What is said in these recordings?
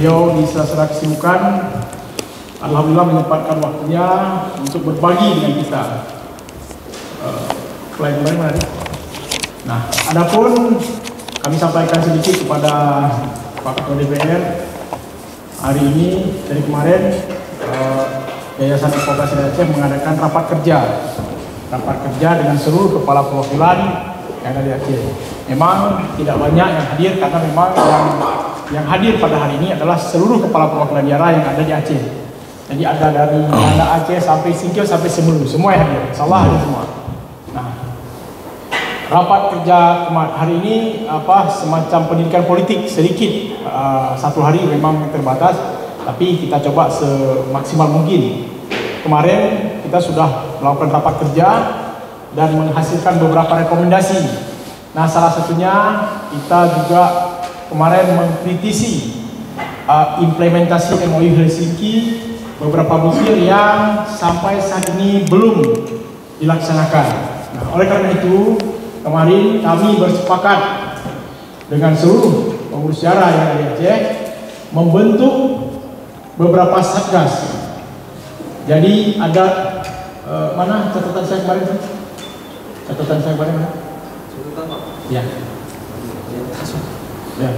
beliau di sela-sela kesibukan alhamdulillah menyempatkan waktunya untuk berbagi dengan kita. Klien-klien mana? Nah, adapun kami sampaikan sedikit kepada Pak Ketua DPR hari ini. Dari kemarin Yayasan Advokasi Aceh mengadakan rapat kerja dengan seluruh kepala perwakilan yang ada di Aceh. Memang tidak banyak yang hadir karena memang yang hadir pada hari ini adalah seluruh kepala perwakilan daerah yang ada di Aceh. Jadi ada dari Banda Aceh sampai Singkil sampai Semeru, semua yang hadir. Insyaallah hadir semua. Nah, rapat kerja hari ini semacam pendidikan politik sedikit, satu hari memang terbatas, tapi kita coba semaksimal mungkin. Kemarin kita sudah melakukan rapat kerja dan menghasilkan beberapa rekomendasi. Nah, salah satunya kita juga kemarin mengkritisi implementasi MOU Helsinki, beberapa butir yang sampai saat ini belum dilaksanakan. Nah, oleh karena itu kemarin kami bersepakat dengan seluruh pengurus daerah yang ada di Aceh membentuk beberapa satgas. Jadi ada mana catatan saya kemarin? Catatan saya kemarin mana? Ya. Ya.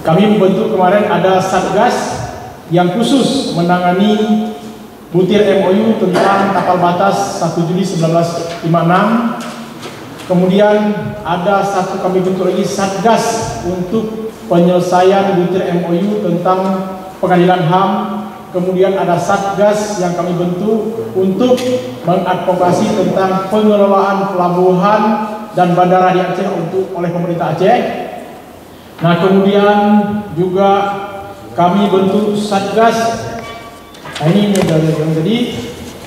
Kami membentuk kemarin ada satgas yang khusus menangani butir MOU tentang kapal batas 1 Juli 1956. Kemudian ada satu kami bentuk lagi satgas untuk penyelesaian butir MOU tentang pengadilan HAM. Kemudian ada satgas yang kami bentuk untuk mengadvokasi tentang pengelolaan pelabuhan dan bandara di Aceh oleh pemerintah Aceh. Nah, kemudian juga kami bentuk satgas. Nah, ini jadi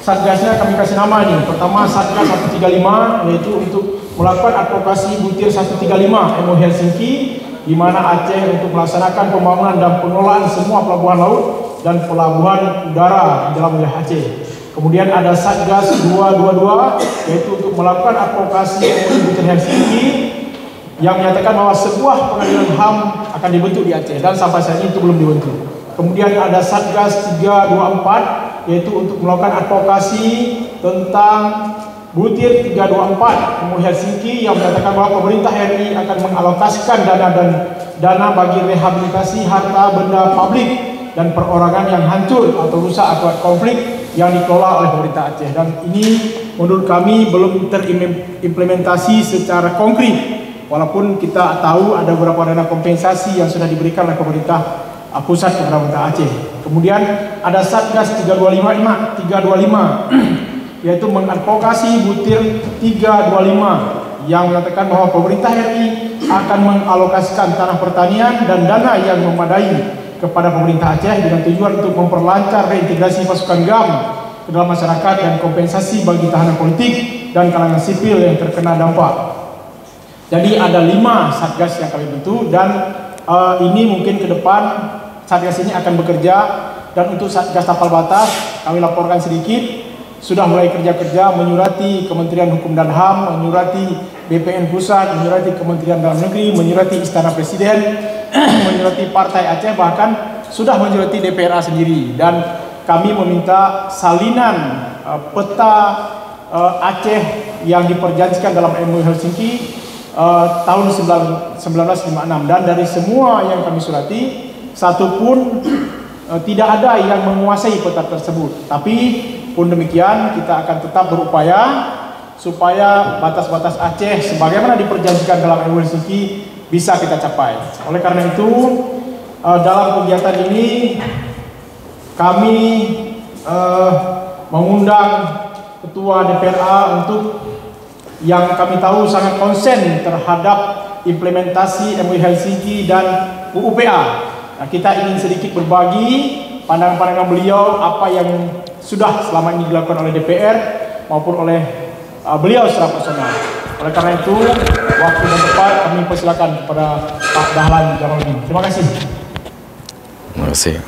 satgasnya kami kasih nama ini. Pertama Satgas 135, yaitu untuk melakukan advokasi butir 135 MOU Helsinki, di mana Aceh untuk melaksanakan pembangunan dan pengelolaan semua pelabuhan laut dan pelabuhan udara di dalam wilayah Aceh. Kemudian ada Satgas 222, yaitu untuk melakukan advokasi MOU butir Helsinki yang menyatakan bahwa sebuah pengadilan HAM akan dibentuk di Aceh, dan sampai saat ini itu belum dibentuk. Kemudian ada Satgas 324, yaitu untuk melakukan advokasi tentang butir 324 MOU Helsinki yang menyatakan bahwa pemerintah RI akan mengalokasikan dana bagi rehabilitasi harta benda publik dan perorangan yang hancur atau rusak akibat konflik yang dikelola oleh pemerintah Aceh. Dan ini menurut kami belum terimplementasi secara konkret, walaupun kita tahu ada beberapa dana kompensasi yang sudah diberikan oleh pemerintah pusat kepada pemerintah Aceh. Kemudian ada Satgas 325 yaitu mengadvokasi butir 325 yang menyatakan bahwa pemerintah RI akan mengalokasikan tanah pertanian dan dana yang memadai kepada pemerintah Aceh dengan tujuan untuk memperlancar reintegrasi pasukan GAM ke dalam masyarakat dan kompensasi bagi tahanan politik dan kalangan sipil yang terkena dampak. Jadi ada 5 satgas yang kami bentuk, dan ini mungkin ke depan satgas ini akan bekerja. Dan untuk satgas tapal batas kami laporkan sedikit, sudah mulai kerja-kerja menyurati Kementerian Hukum dan HAM, menyurati BPN Pusat, menyurati Kementerian Dalam Negeri, menyurati Istana Presiden, menyurati Partai Aceh, bahkan sudah menyurati DPRA sendiri. Dan kami meminta salinan peta Aceh yang diperjanjikan dalam MOU Helsinki tahun 1956, dan dari semua yang kami surati satupun tidak ada yang menguasai peta tersebut. Tapi pun demikian kita akan tetap berupaya supaya batas-batas Aceh sebagaimana diperjanjikan dalam MOU Helsinki bisa kita capai. Oleh karena itu dalam kegiatan ini kami mengundang Ketua DPRA untuk yang kami tahu sangat konsen terhadap implementasi MOU Helsinki dan UUPA. Nah, kita ingin sedikit berbagi pandangan-pandangan beliau, apa yang sudah selama ini dilakukan oleh DPR maupun oleh beliau secara personal. Oleh karena itu, waktu dan tempat kami persilakan kepada Pak Dahlan Jamaluddin. Terima kasih. Terima kasih.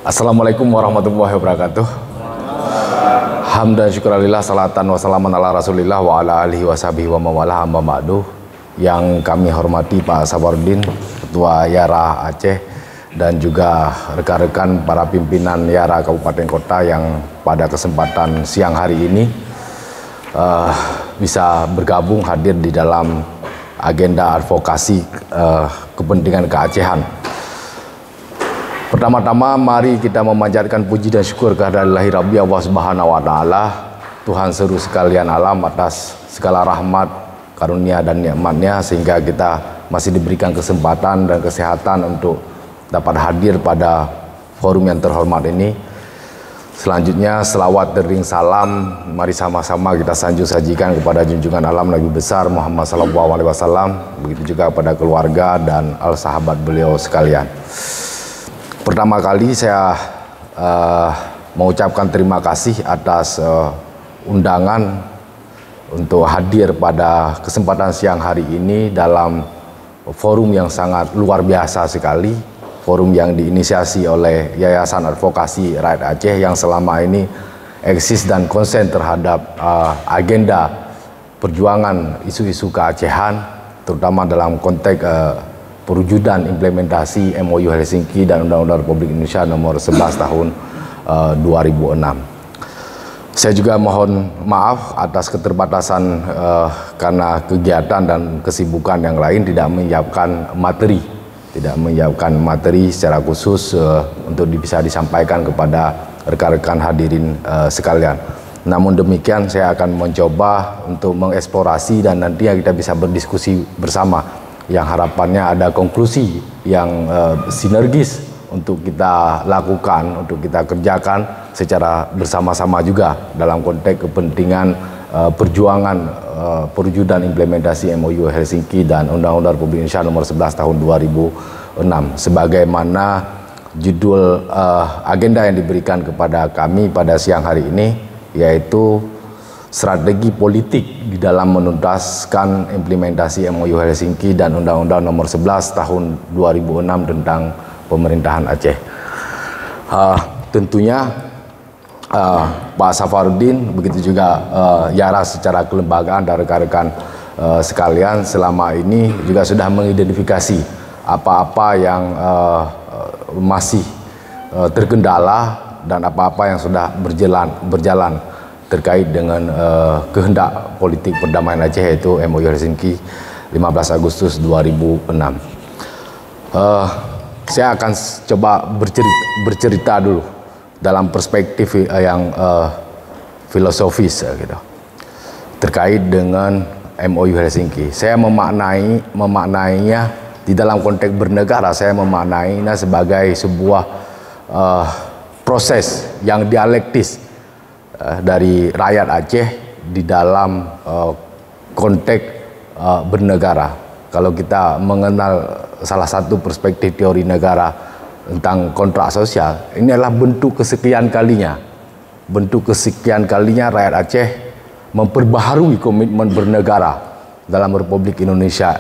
Assalamualaikum warahmatullahi wabarakatuh. Hamdan syukurillah, salatan wa salaman ala rasulillah wa ala alihi wa sahbihi wa mawalah, amma ba'du. yang kami hormati Pak Safarudin, Ketua YARA Aceh, dan juga rekan-rekan para pimpinan YARA Kabupaten Kota yang pada kesempatan siang hari ini bisa bergabung hadir di dalam agenda advokasi kepentingan keacehan. Pertama-tama mari kita memanjatkan puji dan syukur kehadirat Rabbi Allah Subhanahu wa taala, Tuhan seluruh sekalian alam, atas segala rahmat, karunia dan nikmatnya sehingga kita masih diberikan kesempatan dan kesehatan untuk dapat hadir pada forum yang terhormat ini. Selanjutnya selawat dering salam mari sama-sama kita sajikan kepada junjungan alam Nabi besar Muhammad SAW, begitu juga kepada keluarga dan al sahabat beliau sekalian. Pertama kali saya mengucapkan terima kasih atas undangan untuk hadir pada kesempatan siang hari ini dalam forum yang sangat luar biasa sekali, forum yang diinisiasi oleh Yayasan Advokasi Rakyat Aceh yang selama ini eksis dan konsen terhadap agenda perjuangan isu-isu keacehan, terutama dalam konteks perwujudan implementasi MOU Helsinki dan Undang-Undang Republik Indonesia nomor 11 tahun 2006. Saya juga mohon maaf atas keterbatasan karena kegiatan dan kesibukan yang lain tidak menyiapkan materi secara khusus untuk bisa disampaikan kepada rekan-rekan hadirin sekalian. Namun demikian saya akan mencoba untuk mengeksplorasi dan nantinya kita bisa berdiskusi bersama yang harapannya ada konklusi yang sinergis untuk kita lakukan, untuk kita kerjakan secara bersama-sama juga dalam konteks kepentingan perjuangan perwujudan implementasi MOU Helsinki dan Undang-Undang Republik Indonesia nomor 11 tahun 2006 sebagaimana judul agenda yang diberikan kepada kami pada siang hari ini, yaitu strategi politik di dalam menuntaskan implementasi MOU Helsinki dan Undang-Undang nomor 11 tahun 2006 tentang pemerintahan Aceh. Tentunya Pak Safarudin, begitu juga YARA secara kelembagaan dan rekan-rekan sekalian selama ini juga sudah mengidentifikasi apa-apa yang masih terkendala dan apa-apa yang sudah berjalan terkait dengan kehendak politik perdamaian Aceh, yaitu MOU Helsinki 15 Agustus 2006. Saya akan coba bercerita dulu dalam perspektif yang filosofis gitu, terkait dengan MOU Helsinki. Saya memaknainya di dalam konteks bernegara, saya memaknainya sebagai sebuah proses yang dialektis dari rakyat Aceh di dalam konteks bernegara. Kalau kita mengenal salah satu perspektif teori negara tentang kontrak sosial, ini adalah bentuk kesekian kalinya rakyat Aceh memperbaharui komitmen bernegara dalam Republik Indonesia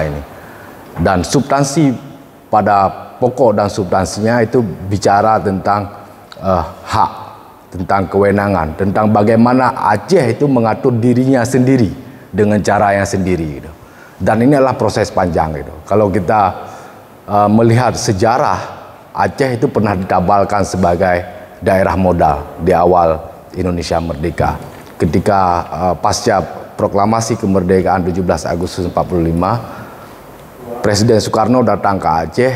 ini. Dan substansi pada pokok dan substansinya itu bicara tentang hak, tentang kewenangan, tentang bagaimana Aceh itu mengatur dirinya sendiri dengan cara yang sendiri gitu. Dan ini adalah proses panjang gitu. Kalau kita melihat sejarah, Aceh itu pernah ditabalkan sebagai daerah modal di awal Indonesia merdeka. Ketika pasca proklamasi kemerdekaan 17 Agustus 45, Presiden Soekarno datang ke Aceh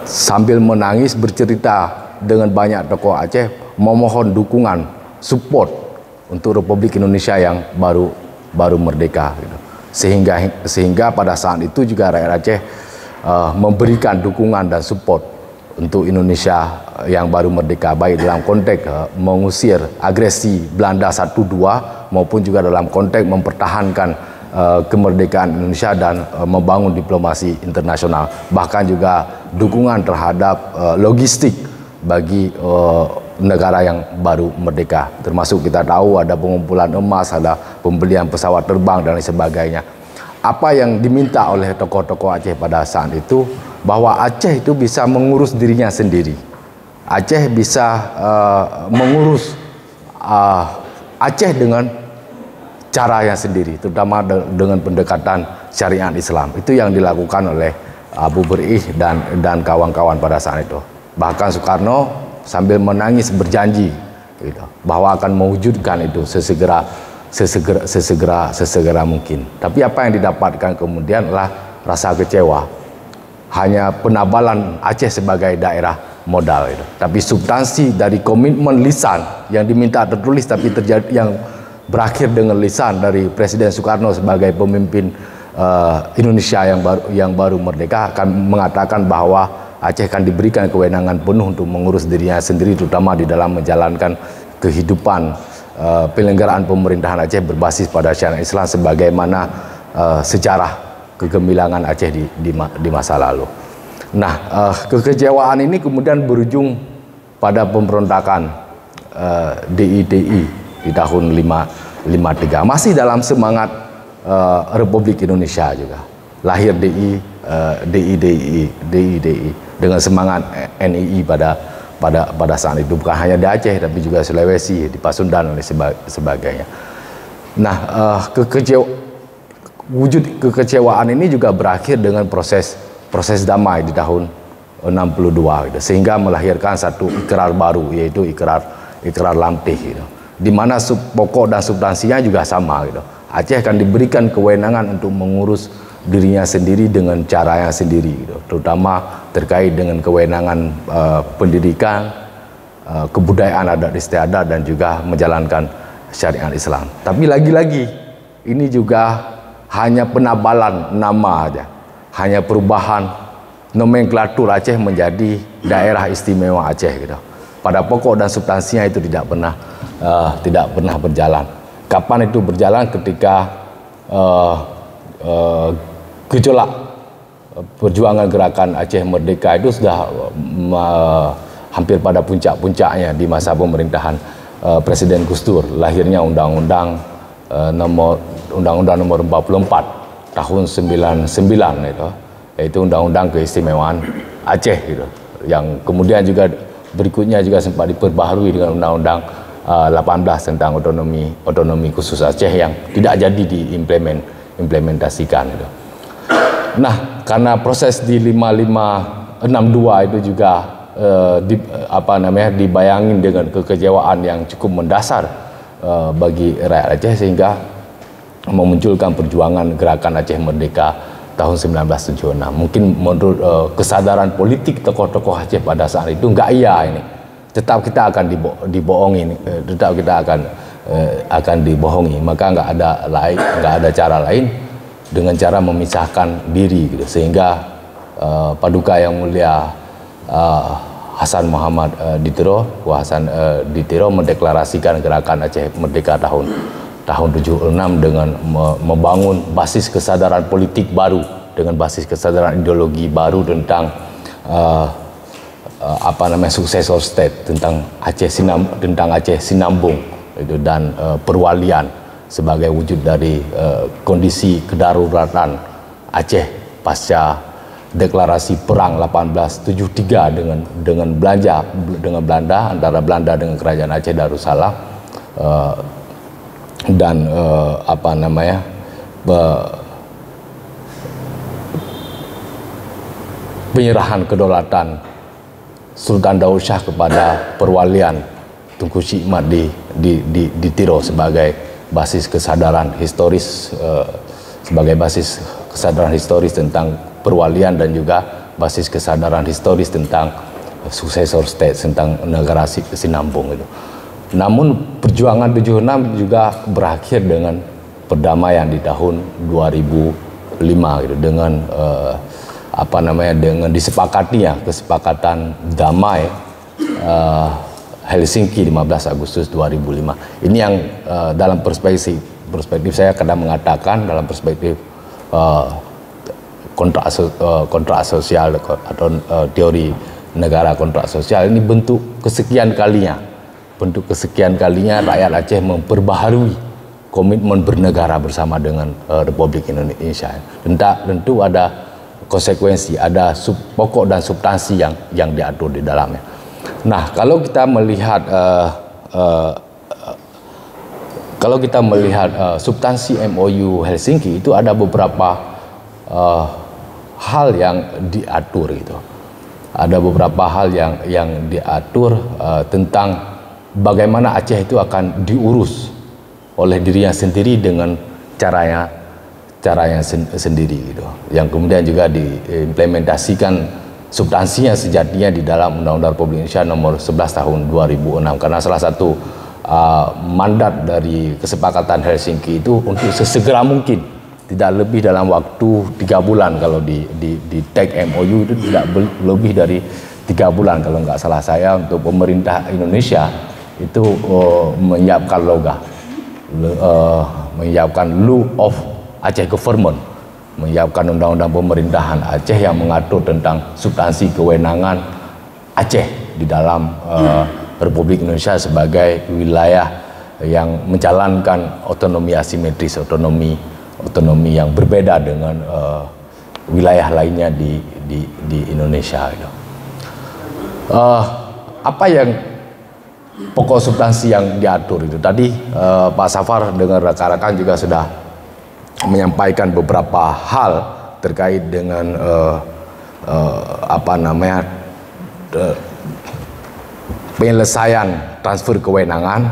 sambil menangis bercerita dengan banyak tokoh Aceh memohon dukungan, support untuk Republik Indonesia yang baru merdeka gitu. Sehingga pada saat itu juga rakyat Aceh memberikan dukungan dan support untuk Indonesia yang baru merdeka, baik dalam konteks mengusir agresi Belanda 1-2 maupun juga dalam konteks mempertahankan kemerdekaan Indonesia dan membangun diplomasi internasional, bahkan juga dukungan terhadap logistik bagi negara yang baru merdeka, termasuk kita tahu ada pengumpulan emas, ada pembelian pesawat terbang dan lain sebagainya. Apa yang diminta oleh tokoh-tokoh Aceh pada saat itu, bahwa Aceh itu bisa mengurus dirinya sendiri, Aceh bisa mengurus Aceh dengan caranya sendiri, terutama dengan pendekatan syariat Islam. Itu yang dilakukan oleh Abu Berih dan kawan-kawan pada saat itu. Bahkan Soekarno sambil menangis berjanji gitu, bahwa akan mewujudkan itu sesegera mungkin. Tapi apa yang didapatkan kemudian adalah rasa kecewa. Hanya penabalan Aceh sebagai daerah modal itu. Tapi substansi dari komitmen lisan yang diminta tertulis tapi terjadi yang berakhir dengan lisan dari Presiden Soekarno sebagai pemimpin Indonesia yang baru merdeka akan mengatakan bahwa Aceh akan diberikan kewenangan penuh untuk mengurus dirinya sendiri, terutama di dalam menjalankan kehidupan penyelenggaraan pemerintahan Aceh berbasis pada syariat Islam sebagaimana sejarah kegemilangan Aceh di masa lalu. Nah, kekecewaan ini kemudian berujung pada pemberontakan DIDI di tahun 53, masih dalam semangat Republik Indonesia juga. Lahir DIDI dengan semangat NII pada saat itu, bukan hanya di Aceh tapi juga Sulawesi, di Pasundan dan sebagainya. Nah, wujud kekecewaan ini juga berakhir dengan proses damai di tahun 62 gitu, sehingga melahirkan satu ikrar baru, yaitu ikrar Lamtih gitu, di mana pokok dan substansinya juga sama gitu. Aceh akan diberikan kewenangan untuk mengurus dirinya sendiri dengan caranya sendiri gitu, terutama terkait dengan kewenangan pendidikan, kebudayaan adat istiadat dan juga menjalankan syariat Islam. Tapi lagi-lagi ini juga hanya penabalan nama aja, hanya perubahan nomenklatur Aceh menjadi daerah istimewa Aceh gitu. Pada pokok dan substansinya itu tidak pernah berjalan. Kapan itu berjalan? Ketika gejolak perjuangan gerakan Aceh Merdeka itu sudah hampir pada puncak-puncaknya di masa pemerintahan Presiden Gus Dur. Lahirnya Undang-Undang nomor 44 tahun 99 itu, yaitu Undang-Undang Keistimewaan Aceh gitu, yang kemudian juga berikutnya juga sempat diperbaharui dengan Undang-Undang 18 tentang otonomi khusus Aceh yang tidak jadi diimplementasikan gitu. Nah, karena proses di 5562 itu juga dibayangin dengan kekecewaan yang cukup mendasar bagi rakyat Aceh, sehingga memunculkan perjuangan gerakan Aceh Merdeka tahun 1976. Mungkin menurut kesadaran politik tokoh-tokoh Aceh pada saat itu, enggak iya ini, tetap kita akan dibohongi, tetap kita akan dibohongi, maka enggak ada cara lain dengan cara memisahkan diri gitu. Sehingga Paduka Yang Mulia Hasan Muhammad Ditiro mendeklarasikan gerakan Aceh Merdeka tahun 76 dengan membangun basis kesadaran politik baru, dengan basis kesadaran ideologi baru tentang successor state, tentang Aceh Sinambung itu, dan perwalian sebagai wujud dari kondisi kedaruratan Aceh pasca deklarasi perang 1873 dengan Belanda, antara Belanda dengan Kerajaan Aceh Darussalam, dan penyerahan kedaulatan Sultan Daud Shah kepada perwalian Tunku Syikmat di Tiro sebagai basis kesadaran historis, tentang perwalian dan juga basis kesadaran historis tentang successor state, tentang negara Sinambung itu. Namun perjuangan 76 juga berakhir dengan perdamaian di tahun 2005 gitu, dengan dengan disepakatinya kesepakatan damai Helsinki 15 Agustus 2005. Ini yang dalam perspektif saya kadang mengatakan, dalam perspektif kontrak sosial atau teori negara kontrak sosial, ini bentuk kesekian kalinya rakyat Aceh memperbaharui komitmen bernegara bersama dengan Republik Indonesia. Tentu ada konsekuensi, ada pokok dan substansi yang diatur di dalamnya. Nah, kalau kita melihat Kalau kita melihat substansi MOU Helsinki itu ada beberapa hal yang diatur gitu. Ada beberapa hal yang diatur tentang bagaimana Aceh itu akan diurus oleh dirinya sendiri dengan caranya sendiri gitu. Yang kemudian juga diimplementasikan substansinya sejatinya di dalam Undang-Undang Republik Indonesia nomor 11 tahun 2006, karena salah satu mandat dari kesepakatan Helsinki itu untuk sesegera mungkin, tidak lebih dalam waktu 3 bulan. Kalau di tag MOU itu tidak lebih dari 3 bulan kalau nggak salah saya, untuk pemerintah Indonesia itu menyiapkan menyiapkan Law of Aceh Government, menyiapkan undang-undang pemerintahan Aceh yang mengatur tentang substansi kewenangan Aceh di dalam Republik Indonesia sebagai wilayah yang menjalankan otonomi asimetris, otonomi yang berbeda dengan wilayah lainnya di Indonesia. Apa yang pokok substansi yang diatur itu tadi, Pak Safar dengan rekan-rekan juga sudah menyampaikan beberapa hal terkait dengan penyelesaian transfer kewenangan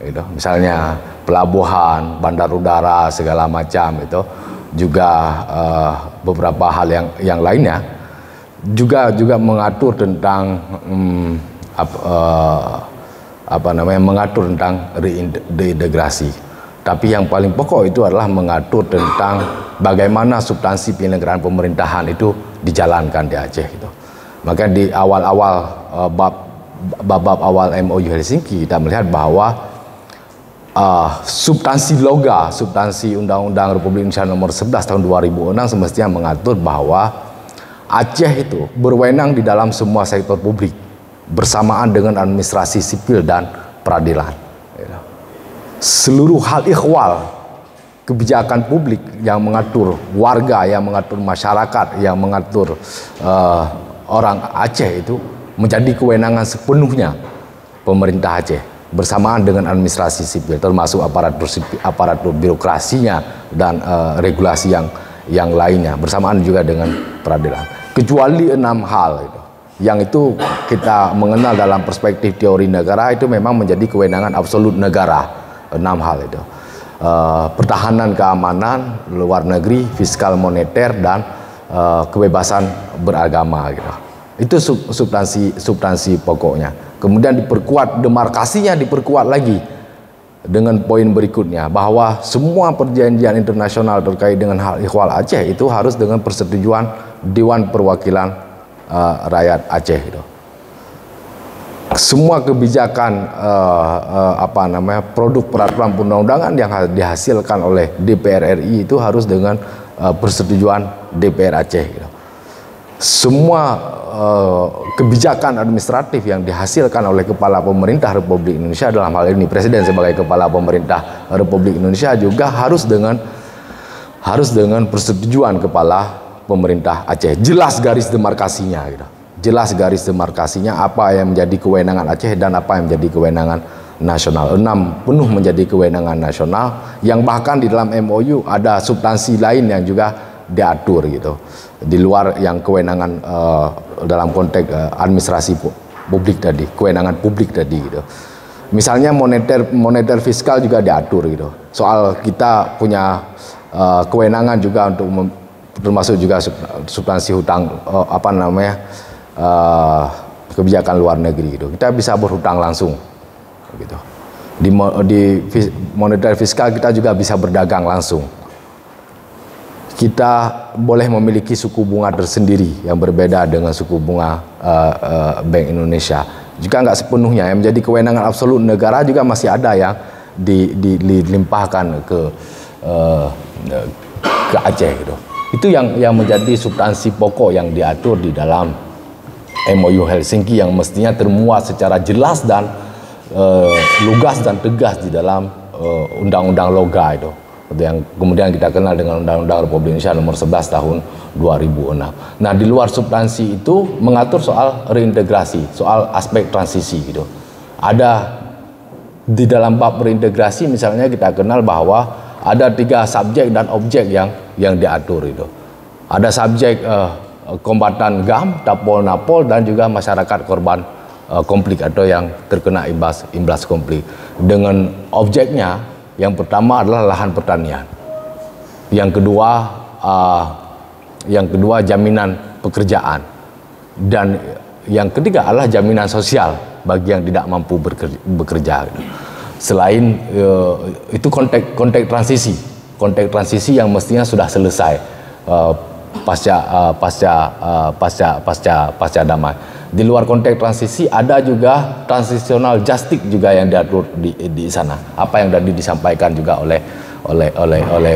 gitu. Misalnya pelabuhan, bandar udara, segala macam itu, juga beberapa hal yang lainnya juga mengatur tentang mengatur tentang reintegrasi. Tapi yang paling pokok itu adalah mengatur tentang bagaimana substansi penyelenggaraan pemerintahan itu dijalankan di Aceh gitu. Maka di awal-awal bab awal MOU Helsinki kita melihat bahwa substansi Undang-Undang Republik Indonesia nomor 11 tahun 2006 semestinya mengatur bahwa Aceh itu berwenang di dalam semua sektor publik bersamaan dengan administrasi sipil dan peradilan. Seluruh hal ikhwal kebijakan publik yang mengatur warga, yang mengatur masyarakat, yang mengatur orang Aceh itu menjadi kewenangan sepenuhnya pemerintah Aceh bersamaan dengan administrasi sipil, termasuk aparatur birokrasinya dan regulasi yang lainnya, bersamaan juga dengan peradilan. Kecuali 6 hal itu, yang itu kita mengenal dalam perspektif teori negara itu memang menjadi kewenangan absolut negara. 6 hal itu, pertahanan keamanan, luar negeri, fiskal moneter, dan kebebasan beragama gitu. Itu substansi pokoknya. Kemudian diperkuat, demarkasinya diperkuat lagi dengan poin berikutnya, bahwa semua perjanjian internasional terkait dengan hal ikhwal Aceh itu harus dengan persetujuan Dewan Perwakilan Rakyat Aceh gitu. Semua kebijakan produk peraturan perundang-undangan yang dihasilkan oleh DPR RI itu harus dengan persetujuan DPR Aceh gitu. Semua kebijakan administratif yang dihasilkan oleh Kepala Pemerintah Republik Indonesia, dalam hal ini Presiden sebagai Kepala Pemerintah Republik Indonesia, juga harus dengan persetujuan Kepala Pemerintah Aceh. Jelas garis demarkasinya gitu. Jelas garis demarkasinya apa yang menjadi kewenangan Aceh dan apa yang menjadi kewenangan nasional. 6 penuh menjadi kewenangan nasional, yang bahkan di dalam MOU ada substansi lain yang juga diatur gitu, di luar yang kewenangan dalam konteks administrasi publik tadi, kewenangan publik tadi gitu. Misalnya moneter fiskal juga diatur gitu. Soal kita punya kewenangan juga untuk termasuk juga substansi hutang kebijakan luar negeri gitu. Kita bisa berhutang langsung gitu. Di moneter fiskal kita juga bisa berdagang langsung. Kita boleh memiliki suku bunga tersendiri yang berbeda dengan suku bunga Bank Indonesia. Juga nggak sepenuhnya yang menjadi kewenangan absolut negara, juga masih ada yang dilimpahkan ke Aceh gitu. Itu yang menjadi substansi pokok yang diatur di dalam MOU Helsinki, yang mestinya termuat secara jelas dan lugas dan tegas di dalam Undang-Undang Loga itu, yang kemudian kita kenal dengan Undang-Undang Republik Indonesia nomor 11 tahun 2006. Nah, di luar substansi itu mengatur soal reintegrasi, soal aspek transisi gitu. Ada di dalam bab berintegrasi misalnya kita kenal bahwa ada 3 subjek dan objek yang diatur itu. Ada subjek kombatan GAM, Tapol Napol, dan juga masyarakat korban konflik atau yang terkena imbas konflik. Dengan objeknya, yang pertama adalah lahan pertanian. Yang kedua jaminan pekerjaan, dan yang ketiga adalah jaminan sosial bagi yang tidak mampu bekerja. Selain itu konteks transisi yang mestinya sudah selesai pasca damai. Di luar konteks transisi ada juga transitional justice juga yang diatur di sana. Apa yang tadi disampaikan juga oleh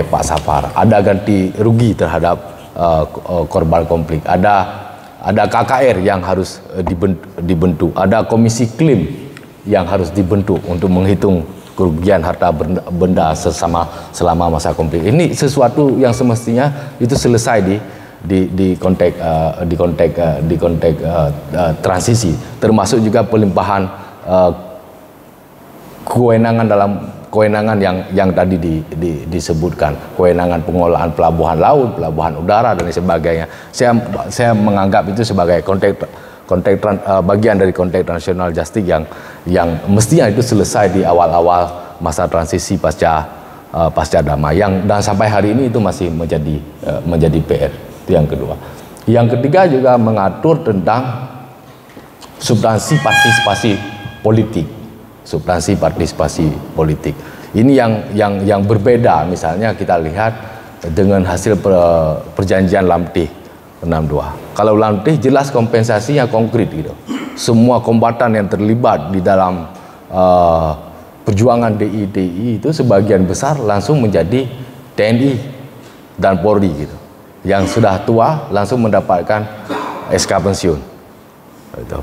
Pak Safar. Ada ganti rugi terhadap korban konflik. Ada KKR yang harus dibentuk. Ada komisi klaim yang harus dibentuk untuk menghitung kerugian harta benda selama masa konflik. Ini sesuatu yang semestinya itu selesai di konteks transisi, termasuk juga pelimpahan kewenangan yang tadi disebutkan, kewenangan pengolahan pelabuhan laut, pelabuhan udara dan sebagainya. Saya menganggap itu sebagai bagian dari konteks nasional justice yang mestinya itu selesai di awal-awal masa transisi pasca damai, dan sampai hari ini itu masih menjadi PR. Itu yang kedua. Yang ketiga juga mengatur tentang substansi partisipasi politik. Ini yang berbeda. Misalnya kita lihat dengan hasil perjanjian Lamtih 62. Kalau Lamtih jelas kompensasinya konkret gitu. Semua kombatan yang terlibat di dalam perjuangan DI itu sebagian besar langsung menjadi TNI dan Polri gitu. Yang sudah tua langsung mendapatkan SK pensiun.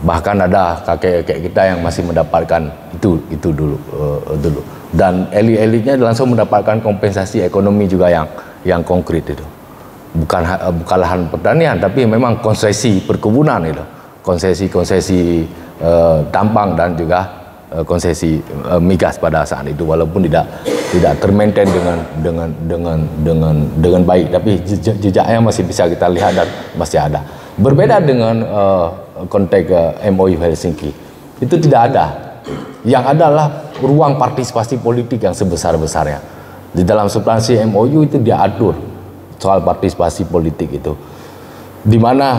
Bahkan ada kakek-kakek kita yang masih mendapatkan itu dulu. Dan elit-elitnya langsung mendapatkan kompensasi ekonomi juga yang konkret itu. Bukan lahan pertanian, tapi memang konsesi perkebunan itu, konsesi tambang dan juga konsesi migas pada saat itu, walaupun tidak termaintain dengan baik, tapi jejaknya masih bisa kita lihat dan masih ada. Berbeda dengan konteks MOU Helsinki, itu tidak ada. Yang adalah ruang partisipasi politik yang sebesar-besarnya. Di dalam substansi MOU itu diatur soal partisipasi politik itu, di mana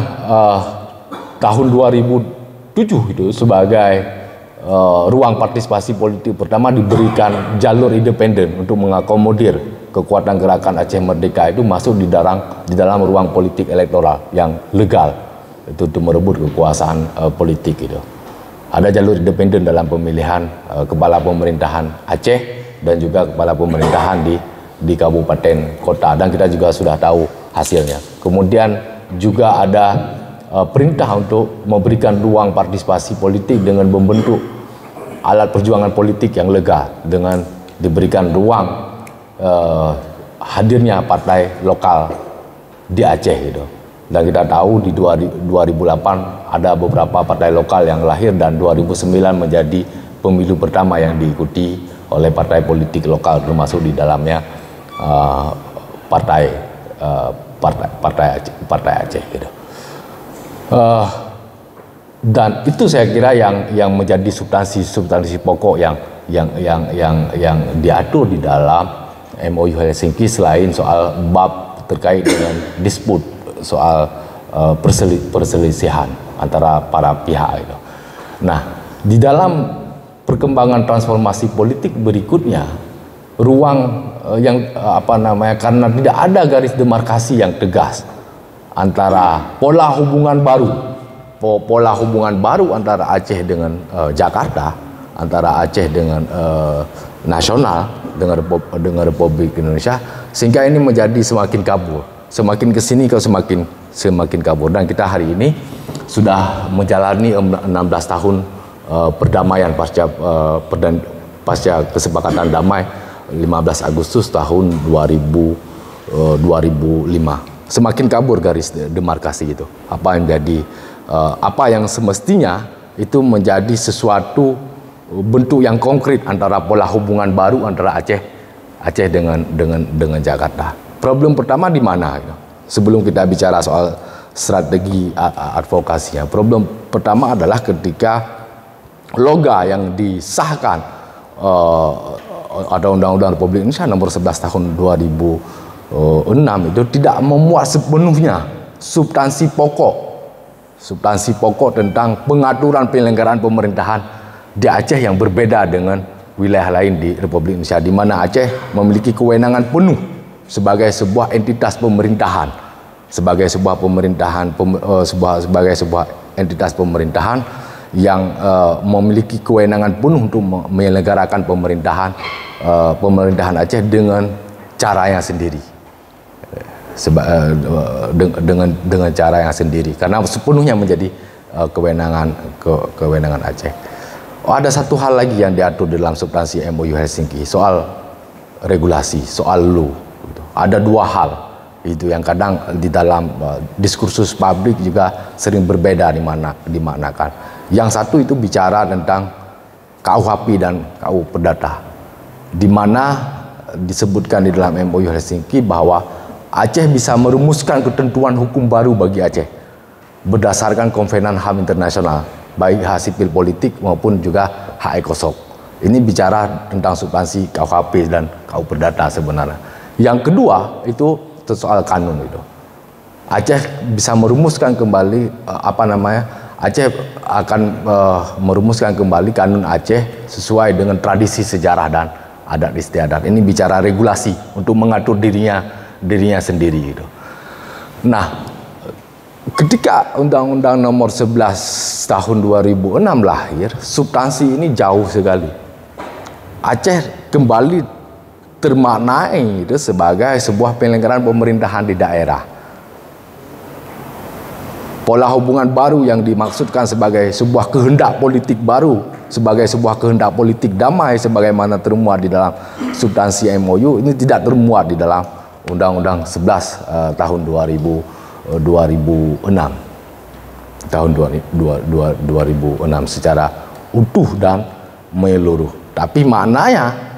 tahun 2007 itu sebagai ruang partisipasi politik pertama diberikan jalur independen untuk mengakomodir kekuatan gerakan Aceh Merdeka itu masuk di dalam ruang politik elektoral yang legal itu untuk merebut kekuasaan politik itu. Ada jalur independen dalam pemilihan kepala pemerintahan Aceh dan juga kepala pemerintahan di kabupaten kota, dan kita juga sudah tahu hasilnya. Kemudian juga ada perintah untuk memberikan ruang partisipasi politik dengan membentuk alat perjuangan politik yang legal, dengan diberikan ruang hadirnya partai lokal di Aceh gitu. Dan kita tahu di 2008 ada beberapa partai lokal yang lahir, dan 2009 menjadi pemilu pertama yang diikuti oleh partai politik lokal, termasuk di dalamnya partai Aceh gitu. Dan itu saya kira yang menjadi substansi pokok yang diatur di dalam MOU Helsinki, selain soal bab terkait dengan dispute soal perselisihan antara para pihak itu. Nah, di dalam perkembangan transformasi politik berikutnya, ruang karena tidak ada garis demarkasi yang tegas antara pola hubungan baru antara Aceh dengan Jakarta, antara Aceh dengan nasional, dengan Republik Indonesia, sehingga ini menjadi semakin kabur, semakin kesini kalau semakin kabur. Dan kita hari ini sudah menjalani 16 tahun perdamaian pasca kesepakatan damai 15 Agustus tahun 2005. Semakin kabur garis demarkasi itu. Apa yang semestinya itu menjadi sesuatu bentuk yang konkret antara pola hubungan baru antara Aceh dengan Jakarta. Problem pertama di mana? Sebelum kita bicara soal strategi advokasinya, problem pertama adalah ketika loga yang disahkan ada Undang-Undang Republik Indonesia nomor 11 tahun 2006 itu tidak memuat sepenuhnya substansi pokok tentang pengaturan penyelenggaraan pemerintahan di Aceh yang berbeda dengan wilayah lain di Republik Indonesia, di mana Aceh memiliki kewenangan penuh sebagai sebuah entitas pemerintahan, sebagai sebuah entitas pemerintahan yang memiliki kewenangan penuh untuk menyelenggarakan pemerintahan Aceh dengan caranya sendiri, dengan cara yang sendiri, karena sepenuhnya menjadi kewenangan Aceh. Ada satu hal lagi yang diatur dalam substansi MOU Helsinki, soal regulasi, soal law. Ada dua hal itu yang kadang di dalam diskursus publik juga sering berbeda dimaknakan. Yang satu itu bicara tentang KUHP dan KU Perdata, di mana disebutkan di dalam MOU Helsinki bahwa Aceh bisa merumuskan ketentuan hukum baru bagi Aceh berdasarkan Konvenan HAM Internasional, baik hak sipil politik maupun juga hak ekosok. Ini bicara tentang substansi KUHP dan KU Perdata sebenarnya. Yang kedua itu soal kanun itu. Aceh bisa merumuskan kembali Aceh akan merumuskan kembali kanun Aceh sesuai dengan tradisi sejarah dan adat istiadat. Ini bicara regulasi untuk mengatur dirinya sendiri gitu. Nah, ketika Undang-Undang Nomor 11 Tahun 2006 lahir, substansi ini jauh sekali. Aceh kembali termaknai itu sebagai sebuah penyelenggaraan pemerintahan di daerah. Pola hubungan baru yang dimaksudkan sebagai sebuah kehendak politik baru, sebagai sebuah kehendak politik damai sebagaimana termuat di dalam substansi MOU, ini tidak termuat di dalam Undang-Undang 11 tahun 2006 tahun 2006 secara utuh dan menyeluruh. Tapi maknanya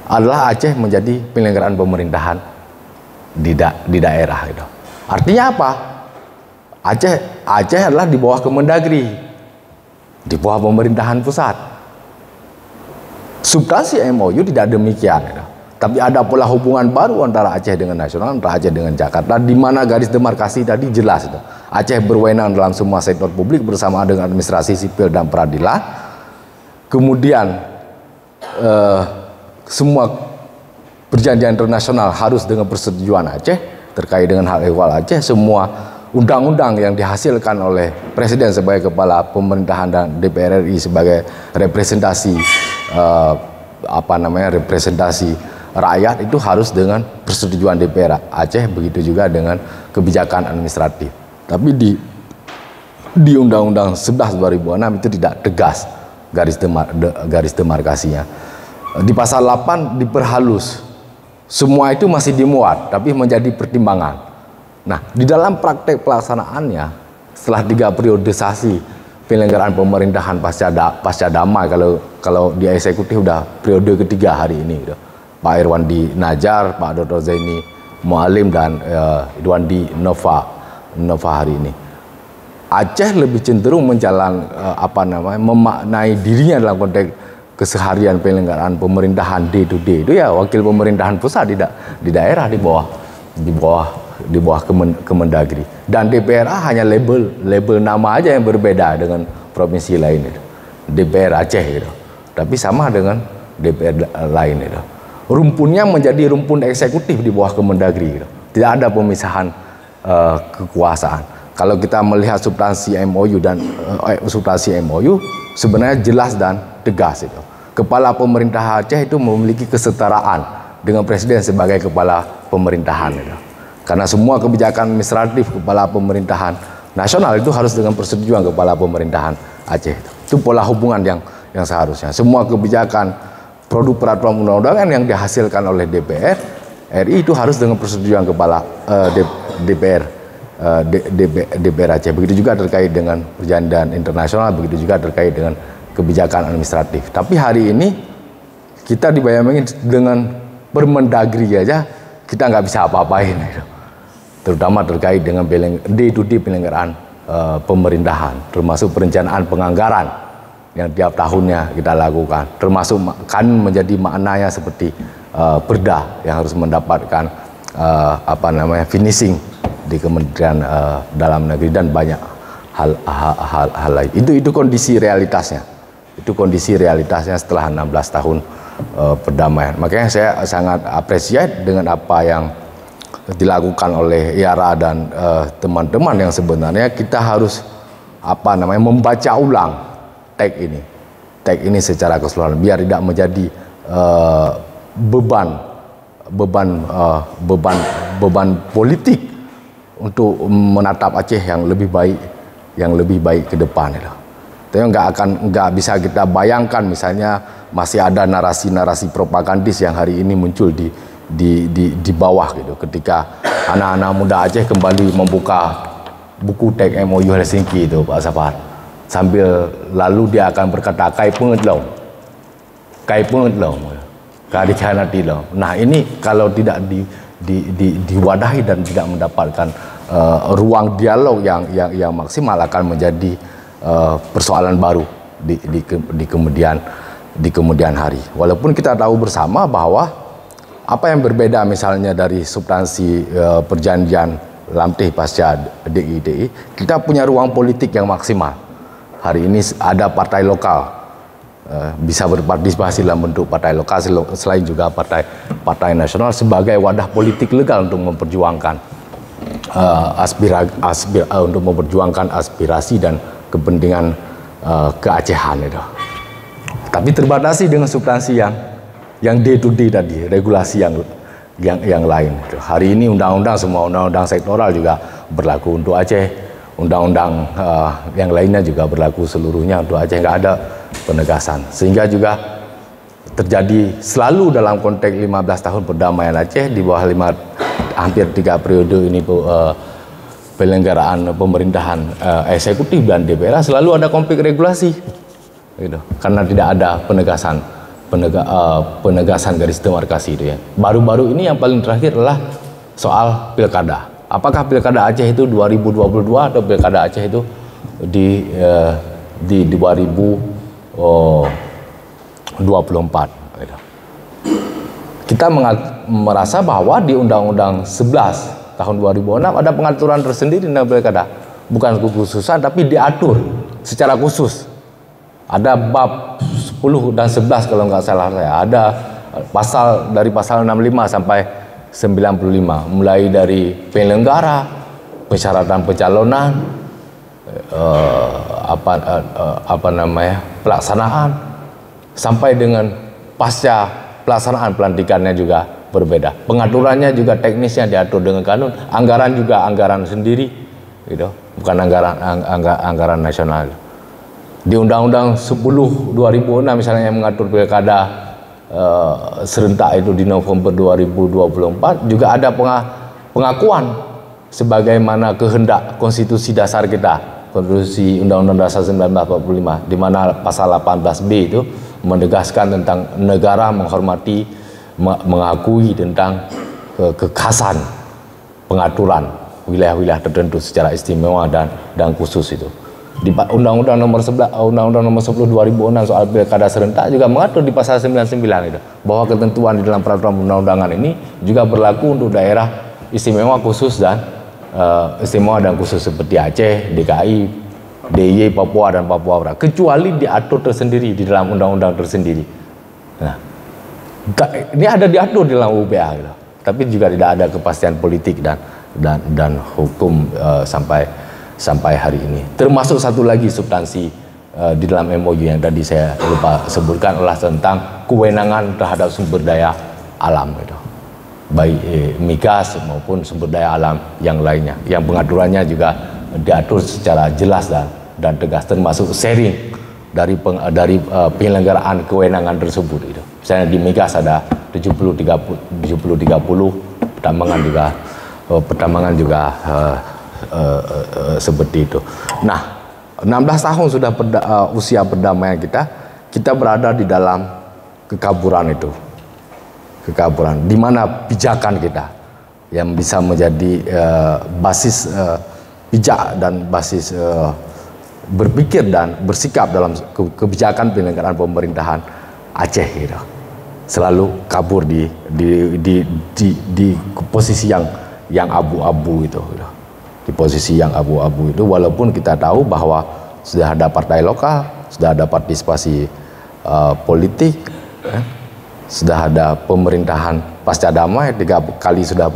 adalah Aceh menjadi penyelenggaraan pemerintahan di daerah itu. Artinya apa? Aceh adalah di bawah Kemendagri, di bawah pemerintahan pusat. Substansi MOU tidak demikian gitu. Tapi ada pola hubungan baru antara Aceh dengan nasional, antara Aceh dengan Jakarta, di mana garis demarkasi tadi jelas itu. Aceh berwenang dalam semua sektor publik bersama dengan administrasi sipil dan peradilan. Kemudian semua perjanjian internasional harus dengan persetujuan Aceh terkait dengan hal ehwal Aceh. Semua undang-undang yang dihasilkan oleh Presiden sebagai kepala pemerintahan dan DPR RI sebagai representasi representasi rakyat itu harus dengan persetujuan DPR Aceh, begitu juga dengan kebijakan administratif. Tapi di Undang-Undang 11 2006 itu tidak tegas garis demarkasinya. Di pasal 8 diperhalus. Semua itu masih dimuat tapi menjadi pertimbangan. Nah, di dalam praktek pelaksanaannya setelah 3 periodisasi penyelenggaraan pemerintahan pasca damai, kalau di eksekutif udah periode ketiga hari ini gitu. Pak Irwandi Najar, Pak Dr. Zaini Mualim dan Irwandi Nova hari ini. Aceh lebih cenderung memaknai dirinya dalam konteks keseharian penyelenggaraan pemerintahan day to day itu ya wakil pemerintahan pusat di daerah di bawah Kemendagri, dan DPRA hanya label nama aja yang berbeda dengan provinsi lain itu. DPR Aceh gitu. Tapi sama dengan DPR lain itu. Rumpunnya menjadi rumpun eksekutif di bawah Kemendagri gitu. Tidak ada pemisahan kekuasaan. Kalau kita melihat substansi MOU dan substansi MOU sebenarnya jelas dan tegas itu. Kepala pemerintah Aceh itu memiliki kesetaraan dengan presiden sebagai kepala pemerintahan itu. Karena semua kebijakan administratif kepala pemerintahan nasional itu harus dengan persetujuan kepala pemerintahan Aceh. Itu pola hubungan yang seharusnya. Semua kebijakan produk peraturan undang-undangan yang dihasilkan oleh DPR RI itu harus dengan persetujuan kepala DPR Aceh. Begitu juga terkait dengan perjanjian internasional, begitu juga terkait dengan kebijakan administratif. Tapi hari ini kita dibayangin dengan Permendagri aja kita nggak bisa apa-apain, gitu. Terutama terkait dengan day-to-day penyelenggaraan pemerintahan, termasuk perencanaan penganggaran yang tiap tahunnya kita lakukan, termasuk kan menjadi maknanya seperti perda yang harus mendapatkan finishing di Kementerian Dalam Negeri dan banyak hal lain. Itu kondisi realitasnya. Itu kondisi realitasnya setelah 16 tahun perdamaian. Makanya saya sangat appreciate dengan apa yang dilakukan oleh IARA dan teman-teman yang sebenarnya kita harus membaca ulang teks ini secara keseluruhan biar tidak menjadi beban politik untuk menatap Aceh yang lebih baik ke depan. Tapi nggak bisa kita bayangkan misalnya masih ada narasi-narasi propagandis yang hari ini muncul di bawah gitu. Ketika anak-anak muda Aceh kembali membuka buku teks MOU Helsinki itu, Pak Safar, sambil lalu dia akan berkata kai penget lo, keadikhanati lo. Nah ini kalau tidak diwadahi dan tidak mendapatkan ruang dialog yang maksimal akan menjadi persoalan baru di kemudian hari. Walaupun kita tahu bersama bahwa apa yang berbeda misalnya dari substansi perjanjian Lamtih pasca DI, kita punya ruang politik yang maksimal. Hari ini ada partai lokal bisa berpartisipasi dalam bentuk partai lokal selain juga partai nasional sebagai wadah politik legal untuk memperjuangkan aspirasi dan kepentingan keacehan itu. Tapi terbatasi dengan substansi yang day to day tadi, regulasi yang lain. Hari ini semua undang-undang sektoral juga berlaku untuk Aceh, undang-undang yang lainnya juga berlaku seluruhnya untuk Aceh, nggak ada penegasan. Sehingga juga terjadi selalu dalam konteks 15 tahun perdamaian Aceh di bawah hampir 3 periode ini penyelenggaraan pemerintahan eksekutif dan DPR selalu ada konflik regulasi, gitu. Karena tidak ada penegasan garis demarkasi itu ya. Baru-baru ini yang paling terakhir adalah soal pilkada. Apakah pilkada Aceh itu 2022 atau pilkada Aceh itu di 2024? Gitu. Kita merasa bahwa di Undang-Undang 11 tahun 2006 ada pengaturan tersendiri tentang pilkada, bukan kekhususan tapi diatur secara khusus. Ada bab 10 dan 11 kalau nggak salah saya. Ada dari pasal 65 sampai 95, mulai dari penyelenggara, persyaratan pencalonan, pelaksanaan, sampai dengan pasca pelaksanaan pelantikannya juga berbeda. Pengaturannya juga teknisnya diatur dengan kanun, anggaran juga anggaran sendiri, gitu, bukan anggaran nasional. Di Undang-Undang 10 2006 misalnya yang mengatur pilkada serentak itu di November 2024 juga ada pengakuan sebagaimana kehendak konstitusi dasar kita, konstitusi Undang-Undang Dasar 1945, di mana pasal 18B itu menegaskan tentang negara menghormati, mengakui tentang kekhasan pengaturan wilayah-wilayah tertentu secara istimewa dan khusus itu. Di Undang-Undang nomor 10 2006 soal pilkada serentak juga mengatur di pasal 99 itu bahwa ketentuan di dalam peraturan undang-undangan ini juga berlaku untuk daerah istimewa khusus dan khusus seperti Aceh, DKI, DIY, Papua dan Papua Barat, kecuali diatur tersendiri di dalam undang-undang tersendiri. Nah, ini ada diatur di dalam UPA gitu. Tapi juga tidak ada kepastian politik dan hukum sampai hari ini. Termasuk satu lagi substansi di dalam MOU yang tadi saya lupa sebutkan adalah tentang kewenangan terhadap sumber daya alam gitu. Baik migas maupun sumber daya alam yang lainnya, yang pengaturannya juga diatur secara jelas dan tegas, termasuk sharing dari penyelenggaraan kewenangan tersebut itu. Misalnya di migas ada 70-30, pertambangan juga seperti itu. Nah, 16 tahun sudah usia perdamaian kita berada di dalam kekaburan itu. Kekaburan, di mana pijakan kita yang bisa menjadi basis pijak dan basis berpikir dan bersikap dalam kebijakan penyelenggaraan pemerintahan Aceh gitu, selalu kabur di posisi yang abu-abu itu, di posisi yang abu-abu itu, walaupun kita tahu bahwa sudah ada partai lokal, sudah ada partisipasi politik, sudah ada pemerintahan pasca damai, 3 kali sudah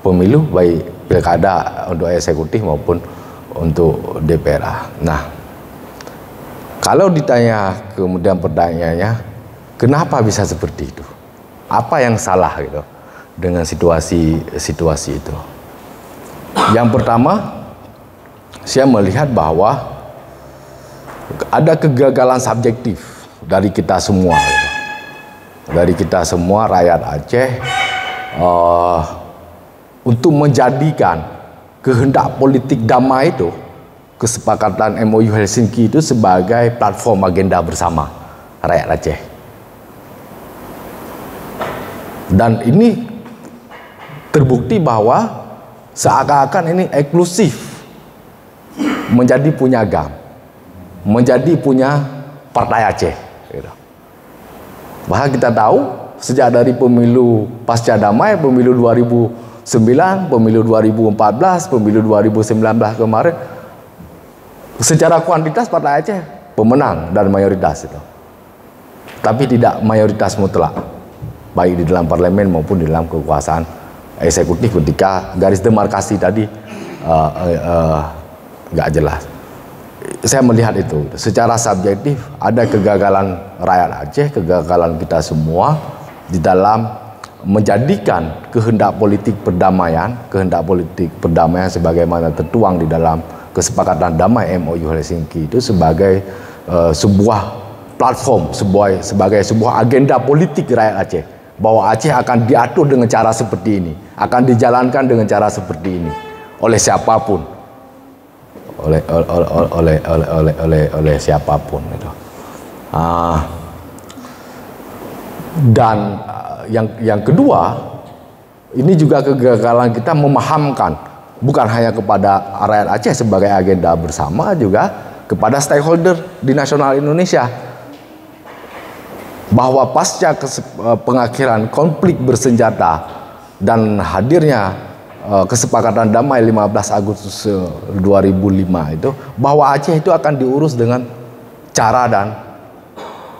pemilu, baik pilkada untuk eksekutif maupun untuk DPR. Nah, kalau ditanya kemudian pertanyaannya, kenapa bisa seperti itu? Apa yang salah gitu dengan situasi itu? Yang pertama, saya melihat bahwa ada kegagalan subjektif dari kita semua. Gitu. Dari kita semua rakyat Aceh untuk menjadikan kehendak politik damai itu, kesepakatan MOU Helsinki itu sebagai platform agenda bersama rakyat Aceh. Dan ini terbukti bahwa seakan-akan ini eksklusif menjadi punya GAM, menjadi punya Partai Aceh. Gitu. Bahkan kita tahu sejak dari pemilu pasca damai, pemilu 2009, pemilu 2014, pemilu 2019 kemarin, secara kuantitas Partai Aceh pemenang dan mayoritas itu. Tapi tidak mayoritas mutlak, baik di dalam parlemen maupun di dalam kekuasaan eksekutif ketika garis demarkasi tadi nggak jelas. Saya melihat itu secara subjektif ada kegagalan rakyat Aceh, kegagalan kita semua di dalam menjadikan kehendak politik perdamaian sebagaimana tertuang di dalam kesepakatan damai MOU Helsinki itu sebagai sebuah platform, sebagai sebuah agenda politik rakyat Aceh, bahwa Aceh akan diatur dengan cara seperti ini, akan dijalankan dengan cara seperti ini oleh siapapun. Oleh siapapun itu. Dan yang kedua, ini juga kegagalan kita memahamkan bukan hanya kepada rakyat Aceh sebagai agenda bersama, juga kepada stakeholder di nasional Indonesia, bahwa pasca pengakhiran konflik bersenjata dan hadirnya kesepakatan damai 15 Agustus 2005 itu, bahwa Aceh itu akan diurus dengan cara dan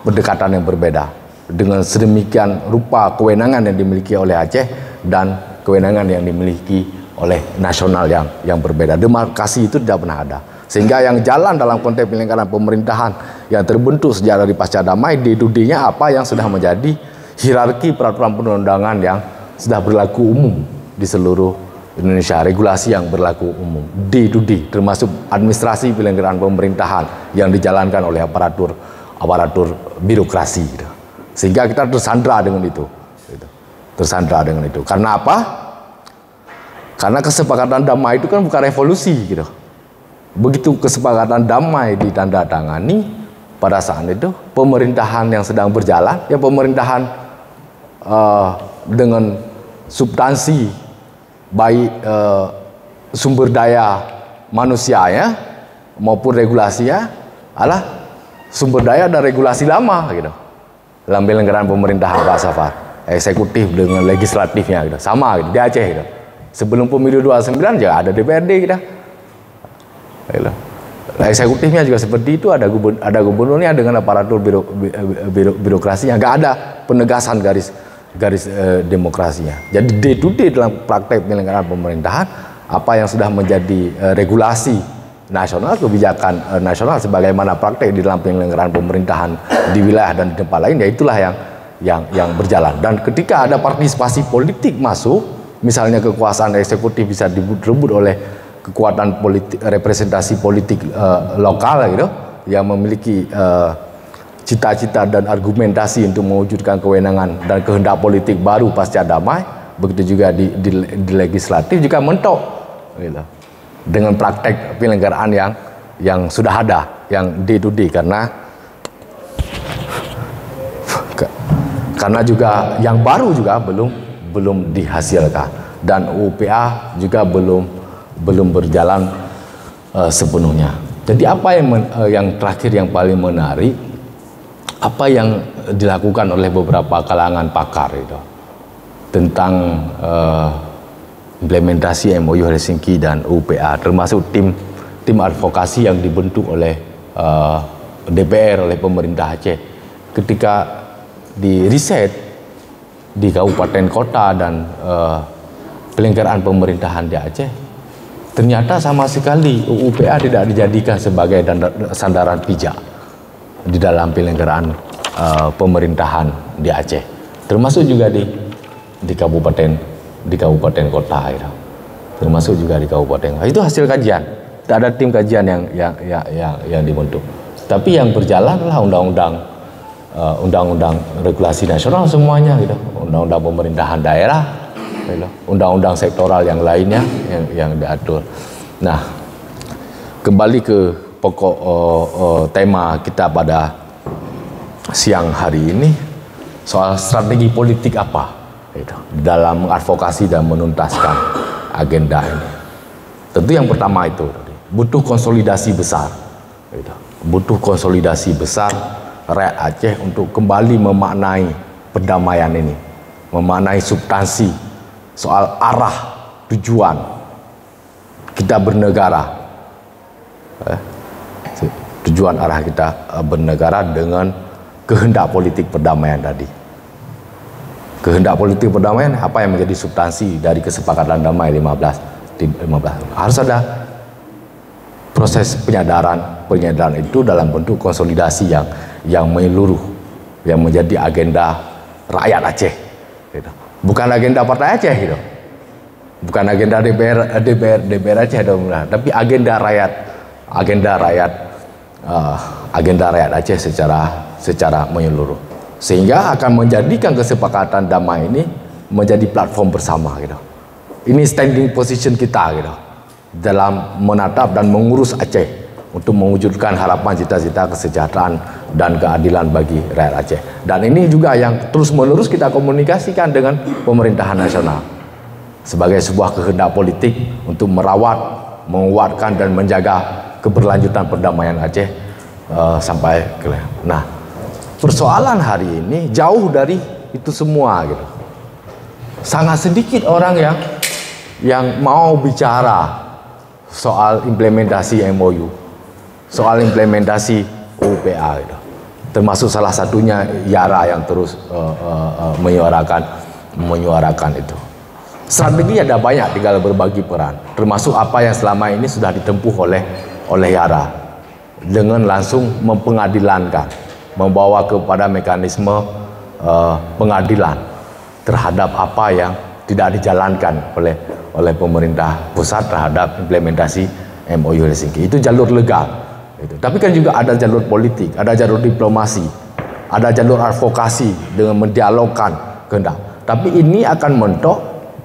pendekatan yang berbeda, dengan sedemikian rupa kewenangan yang dimiliki oleh Aceh dan kewenangan yang dimiliki oleh nasional yang berbeda. Demarkasi itu tidak pernah ada, sehingga yang jalan dalam konteks penyelenggaraan pemerintahan yang terbentuk sejak dari pasca damai, D2D-nya apa yang sudah menjadi hierarki peraturan perundangan yang sudah berlaku umum di seluruh Indonesia, regulasi yang berlaku umum, D2D, termasuk administrasi penyelenggaraan pemerintahan yang dijalankan oleh aparatur birokrasi, gitu. Sehingga kita tersandra dengan itu, gitu. Tersandra dengan itu. Karena apa? Karena kesepakatan damai itu kan bukan revolusi, gitu. Begitu kesepakatan damai ditandatangani, pada saat itu pemerintahan yang sedang berjalan, ya pemerintahan dengan substansi baik sumber daya manusianya maupun regulasinya adalah sumber daya dan regulasi lama, gitu. Dalam penyelenggaraan pemerintahan Pak Safar, eksekutif dengan legislatifnya, gitu. Sama gitu, di Aceh, gitu. Sebelum pemilu 29 juga ada DPRD, gitu. Gitu. Eksekutifnya juga seperti itu, ada gubernurnya dengan aparatur birokrasinya, nggak ada penegasan garis demokrasinya. Jadi D2D dalam praktek penyelenggaraan pemerintahan, apa yang sudah menjadi regulasi nasional, kebijakan nasional sebagaimana praktek di dalam penyelenggaraan pemerintahan di wilayah dan di tempat lain, ya itulah yang berjalan. Dan ketika ada partisipasi politik masuk, misalnya kekuasaan eksekutif bisa direbut oleh kekuatan politik, representasi politik lokal, gitu, yang memiliki cita-cita dan argumentasi untuk mewujudkan kewenangan dan kehendak politik baru pasca damai. Begitu juga di legislatif juga mentok, gitu, dengan praktek penyelenggaraan yang sudah ada, yang day to day, karena juga yang baru juga belum dihasilkan, dan UPA juga belum berjalan sepenuhnya. Jadi apa yang terakhir yang paling menarik, apa yang dilakukan oleh beberapa kalangan pakar itu tentang implementasi MOU Helsinki dan UPA, termasuk tim advokasi yang dibentuk oleh DPR, oleh pemerintah Aceh, ketika di riset di kabupaten kota dan penyelenggaraan pemerintahan di Aceh, ternyata sama sekali UPA tidak dijadikan sebagai sandaran pijak di dalam penyelenggaraan pemerintahan di Aceh, termasuk juga di kabupaten kota itu. Termasuk juga di kabupaten. Itu hasil kajian. Tidak ada tim kajian yang dibentuk. Tapi yang berjalan adalah undang-undang regulasi nasional semuanya gitu. Undang-undang pemerintahan daerah, gitu. Undang-undang sektoral yang lainnya yang diatur. Nah, kembali ke pokok tema kita pada siang hari ini, soal strategi politik apa gitu, dalam mengadvokasi dan menuntaskan agenda ini. Tentu yang pertama itu butuh konsolidasi besar gitu. Butuh konsolidasi besar rakyat Aceh untuk kembali memaknai perdamaian ini, memaknai substansi soal arah tujuan kita bernegara, tujuan arah kita bernegara dengan kehendak politik perdamaian tadi. Kehendak politik perdamaian apa yang menjadi substansi dari kesepakatan damai 15. Harus ada proses penyadaran itu dalam bentuk konsolidasi yang menyeluruh, yang menjadi agenda rakyat Aceh gitu. Bukan agenda partai Aceh gitu. Bukan agenda DPR Aceh gitu, tapi agenda rakyat Aceh secara menyeluruh. Sehingga akan menjadikan kesepakatan damai ini menjadi platform bersama gitu. Ini standing position kita gitu dalam menatap dan mengurus Aceh untuk mewujudkan harapan, cita-cita kesejahteraan dan keadilan bagi rakyat Aceh. Dan ini juga yang terus-menerus kita komunikasikan dengan pemerintahan nasional sebagai sebuah kehendak politik untuk merawat, menguatkan dan menjaga keberlanjutan perdamaian Aceh sampai ke. Nah, persoalan hari ini jauh dari itu semua gitu. Sangat sedikit orang yang mau bicara soal implementasi MOU, soal implementasi UPA gitu. Termasuk salah satunya Yara yang terus menyuarakan itu. Strategi ada banyak, tinggal berbagi peran. Termasuk apa yang selama ini sudah ditempuh oleh Yara dengan langsung mempengadilankan, membawa kepada mekanisme pengadilan terhadap apa yang tidak dijalankan oleh pemerintah pusat terhadap implementasi MOU Helsinki. Itu jalur legal. Itu. Tapi kan juga ada jalur politik, ada jalur diplomasi, ada jalur advokasi dengan mendialogkan kehendak. Tapi ini akan mentok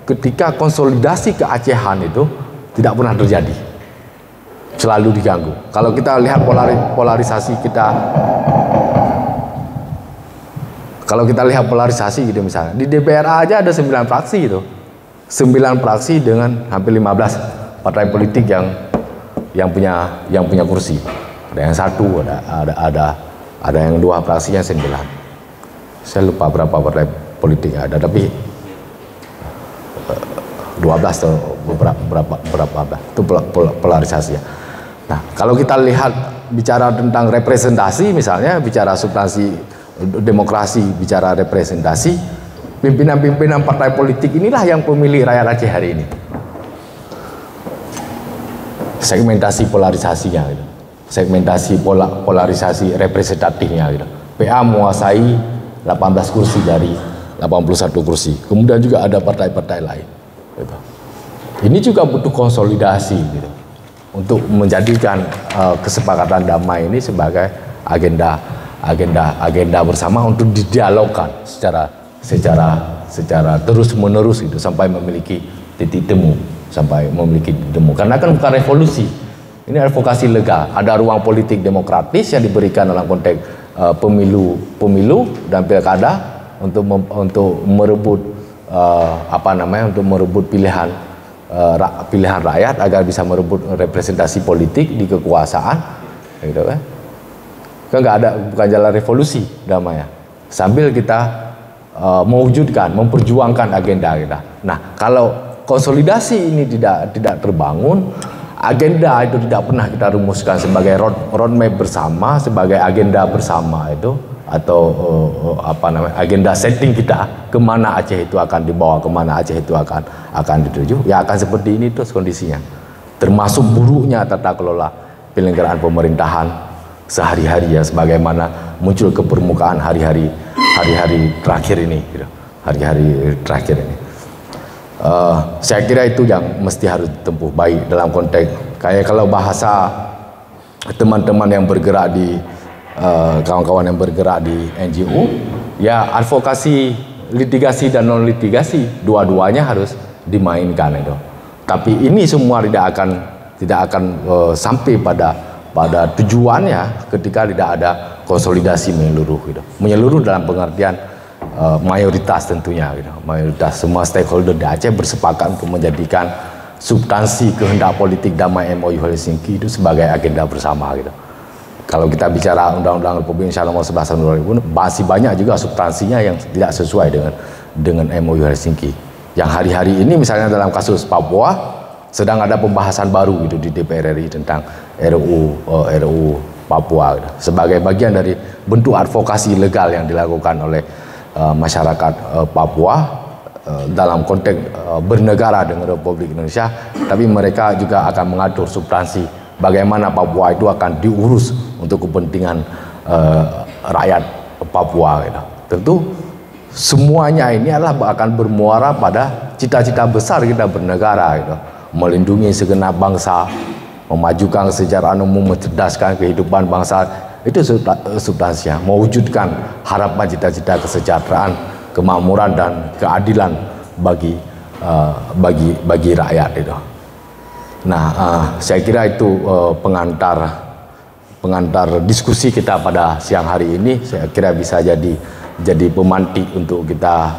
ketika konsolidasi keacehan itu tidak pernah terjadi. Selalu diganggu. Kalau kita lihat polarisasi kita, kalau kita lihat polarisasi gitu misalnya, di DPR aja ada 9 fraksi itu. 9 fraksi dengan hampir 15 partai politik yang punya kursi. Ada yang 1, ada yang 2 fraksinya 9. Saya lupa berapa partai politik ada, tapi 12 atau berapa itu polarisasi ya. Nah, kalau kita lihat bicara tentang representasi misalnya, bicara substansi demokrasi, bicara representasi, pimpinan-pimpinan partai politik inilah yang pemilih rakyat Aceh hari ini. Segmentasi polarisasinya gitu. Segmentasi polarisasi representatifnya gitu. PA menguasai 18 kursi dari 81 kursi. Kemudian juga ada partai-partai lain gitu. Ini juga butuh konsolidasi gitu, untuk menjadikan kesepakatan damai ini sebagai agenda bersama untuk didialogkan secara terus-menerus itu sampai memiliki titik temu, karena kan bukan revolusi Ini advokasi legal. Ada ruang politik demokratis yang diberikan dalam konteks pemilu dan pilkada untuk merebut untuk merebut pilihan rakyat agar bisa merebut representasi politik di kekuasaan, gitu kan? Kan nggak ada, bukan jalan revolusi damai ya. Sambil kita mewujudkan, memperjuangkan agenda kita. Nah, kalau konsolidasi ini tidak terbangun, agenda itu tidak pernah kita rumuskan sebagai roadmap bersama, sebagai agenda bersama itu, atau agenda setting kita kemana Aceh itu akan dibawa, kemana Aceh itu akan dituju, ya akan seperti ini terus kondisinya. Termasuk buruknya tata kelola penyelenggaraan pemerintahan sehari-hari ya, sebagaimana muncul ke permukaan hari-hari terakhir ini, gitu. Hari-hari terakhir ini. Saya kira itu yang mesti harus ditempuh, baik dalam konteks kayak kalau bahasa teman-teman yang bergerak di kawan-kawan yang bergerak di NGO, ya advokasi litigasi dan non litigasi dua-duanya harus dimainkan itu. Tapi ini semua tidak akan sampai pada tujuannya ketika tidak ada konsolidasi menyeluruh, gitu. Menyeluruh dalam pengertian mayoritas tentunya, gitu. Mayoritas semua stakeholder di Aceh bersepakat untuk menjadikan substansi kehendak politik damai MOU Helsinki itu sebagai agenda bersama, gitu. Kalau kita bicara Undang-Undang Republik Indonesia Nomor 11 Tahun 2000, masih banyak juga substansinya yang tidak sesuai dengan MOU Helsinki. Yang hari-hari ini misalnya dalam kasus Papua sedang ada pembahasan baru gitu di DPR RI tentang RUU Papua, gitu. Sebagai bagian dari bentuk advokasi legal yang dilakukan oleh masyarakat Papua dalam konteks bernegara dengan Republik Indonesia, tapi mereka juga akan mengatur substansi bagaimana Papua itu akan diurus untuk kepentingan rakyat Papua, gitu. Tentu semuanya ini adalah akan bermuara pada cita-cita besar kita bernegara, gitu. Melindungi segenap bangsa, memajukan kesejahteraan umum, mencerdaskan kehidupan bangsa, itu substansinya. Mewujudkan harapan cita-cita kesejahteraan, kemakmuran dan keadilan bagi rakyat itu. Nah, saya kira itu pengantar diskusi kita pada siang hari ini. Saya kira bisa jadi pemantik untuk kita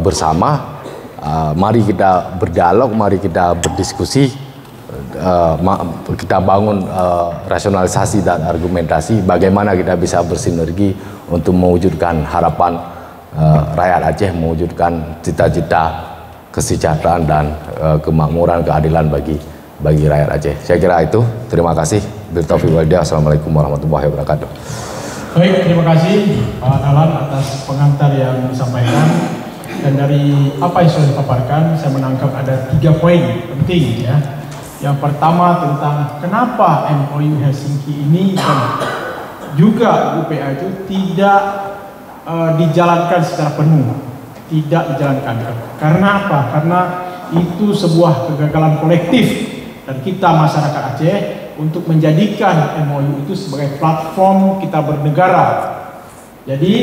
bersama. Mari kita berdialog, mari kita berdiskusi, kita bangun rasionalisasi dan argumentasi bagaimana kita bisa bersinergi untuk mewujudkan harapan rakyat Aceh, mewujudkan cita-cita kesejahteraan dan kemakmuran, keadilan bagi rakyat Aceh. Saya kira itu. Terima kasih. Assalamualaikum warahmatullahi wabarakatuh. Baik, terima kasih Pak Dahlan atas pengantar yang disampaikan. Dan dari apa yang sudah dipaparkan, saya menangkap ada 3 poin penting ya. Yang pertama tentang kenapa MOU Helsinki ini dan juga UPA itu tidak dijalankan secara penuh, tidak dijalankan. Karena apa? Karena itu sebuah kegagalan kolektif dan kita masyarakat Aceh untuk menjadikan MOU itu sebagai platform kita bernegara. Jadi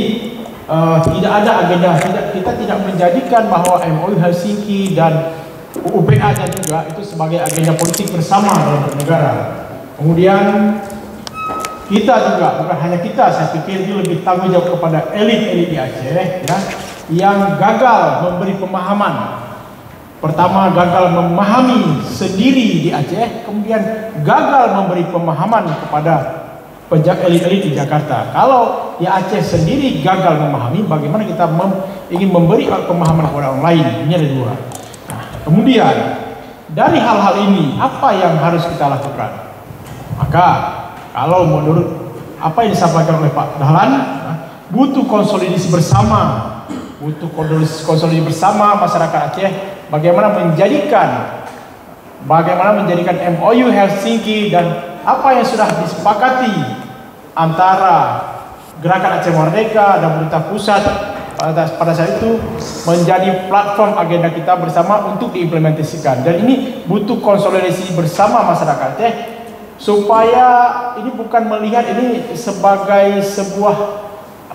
tidak ada agenda, kita tidak menjadikan bahwa MOU Helsinki dan UPA-nya juga itu sebagai agenda politik bersama dalam bernegara. Kemudian kita juga, bukan hanya kita, saya pikir ini lebih tanggung jawab kepada elit-elit di Aceh ya, yang gagal memberi pemahaman. Pertama, gagal memahami sendiri di Aceh, kemudian gagal memberi pemahaman kepada elit-elit di Jakarta. Kalau di Aceh sendiri gagal memahami, bagaimana kita ingin memberi pemahaman kepada orang lain? Ini ada 2. Nah, kemudian dari hal-hal ini apa yang harus kita lakukan? Maka kalau menurut apa yang disampaikan oleh Pak Dahlan, butuh konsolidasi bersama, masyarakat Aceh. Bagaimana menjadikan MOU Helsinki dan apa yang sudah disepakati antara Gerakan Aceh Merdeka dan pemerintah pusat pada saat itu menjadi platform agenda kita bersama untuk diimplementasikan. Dan ini butuh konsolidasi bersama masyarakat Aceh supaya ini bukan melihat ini sebagai sebuah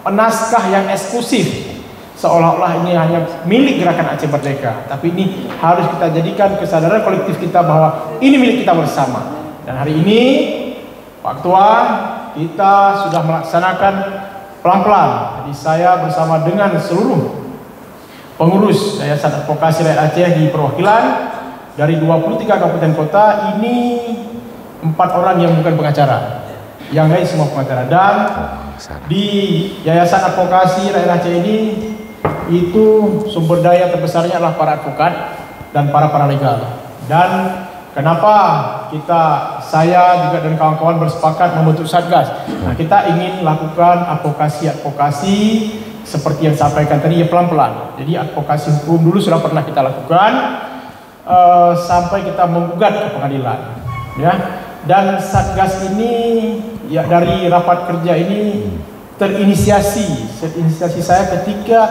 naskah yang eksklusif, seolah-olah ini hanya milik Gerakan Aceh Merdeka, tapi ini harus kita jadikan kesadaran kolektif kita bahwa ini milik kita bersama. Dan hari ini Pak Ketua, kita sudah melaksanakan pelan-pelan. Jadi saya bersama dengan seluruh pengurus Yayasan Advokasi Rakyat Aceh di perwakilan dari 23 kabupaten kota, ini 4 orang yang bukan pengacara, yang lain semua pengacara. Dan di Yayasan Advokasi Rakyat Aceh ini itu sumber daya terbesarnya adalah para advokat dan para paralegal. Dan kenapa saya juga dan kawan-kawan bersepakat membentuk Satgas? Nah, kita ingin lakukan advokasi seperti yang disampaikan tadi, ya pelan-pelan. Jadi advokasi hukum dulu sudah pernah kita lakukan sampai kita menggugat ke pengadilan, ya. Dan Satgas ini ya dari rapat kerja ini terinisiasi saya ketika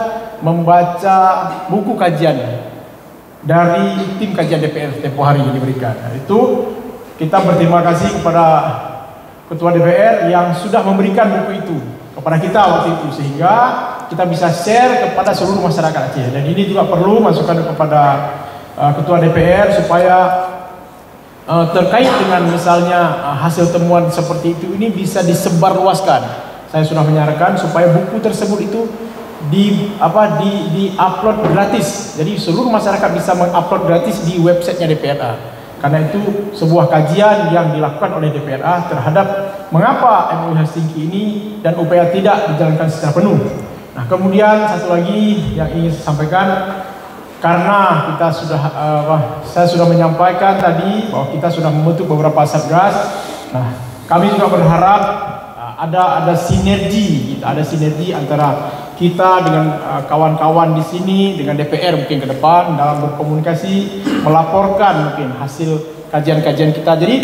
membaca buku kajian dari tim kajian DPR tempoh hari yang diberikan. Nah, itu kita berterima kasih kepada Ketua DPR yang sudah memberikan buku itu kepada kita waktu itu, sehingga kita bisa share kepada seluruh masyarakat Aceh. Dan ini juga perlu masukan kepada Ketua DPR supaya terkait dengan misalnya hasil temuan seperti itu ini bisa disebarluaskan. Saya sudah menyarankan supaya buku tersebut itu di-upload gratis. Jadi seluruh masyarakat bisa mengupload gratis di websitenya DPRA. Karena itu sebuah kajian yang dilakukan oleh DPRA terhadap mengapa MOU Helsinki ini dan upaya tidak dijalankan secara penuh. Nah, kemudian satu lagi yang ingin saya sampaikan, karena kita sudah saya sudah menyampaikan tadi bahwa kita sudah membentuk beberapa satgas. Nah, kami juga berharap ada sinergi antara kita dengan kawan-kawan di sini, dengan DPR mungkin ke depan dalam berkomunikasi, melaporkan mungkin hasil kajian-kajian kita. Jadi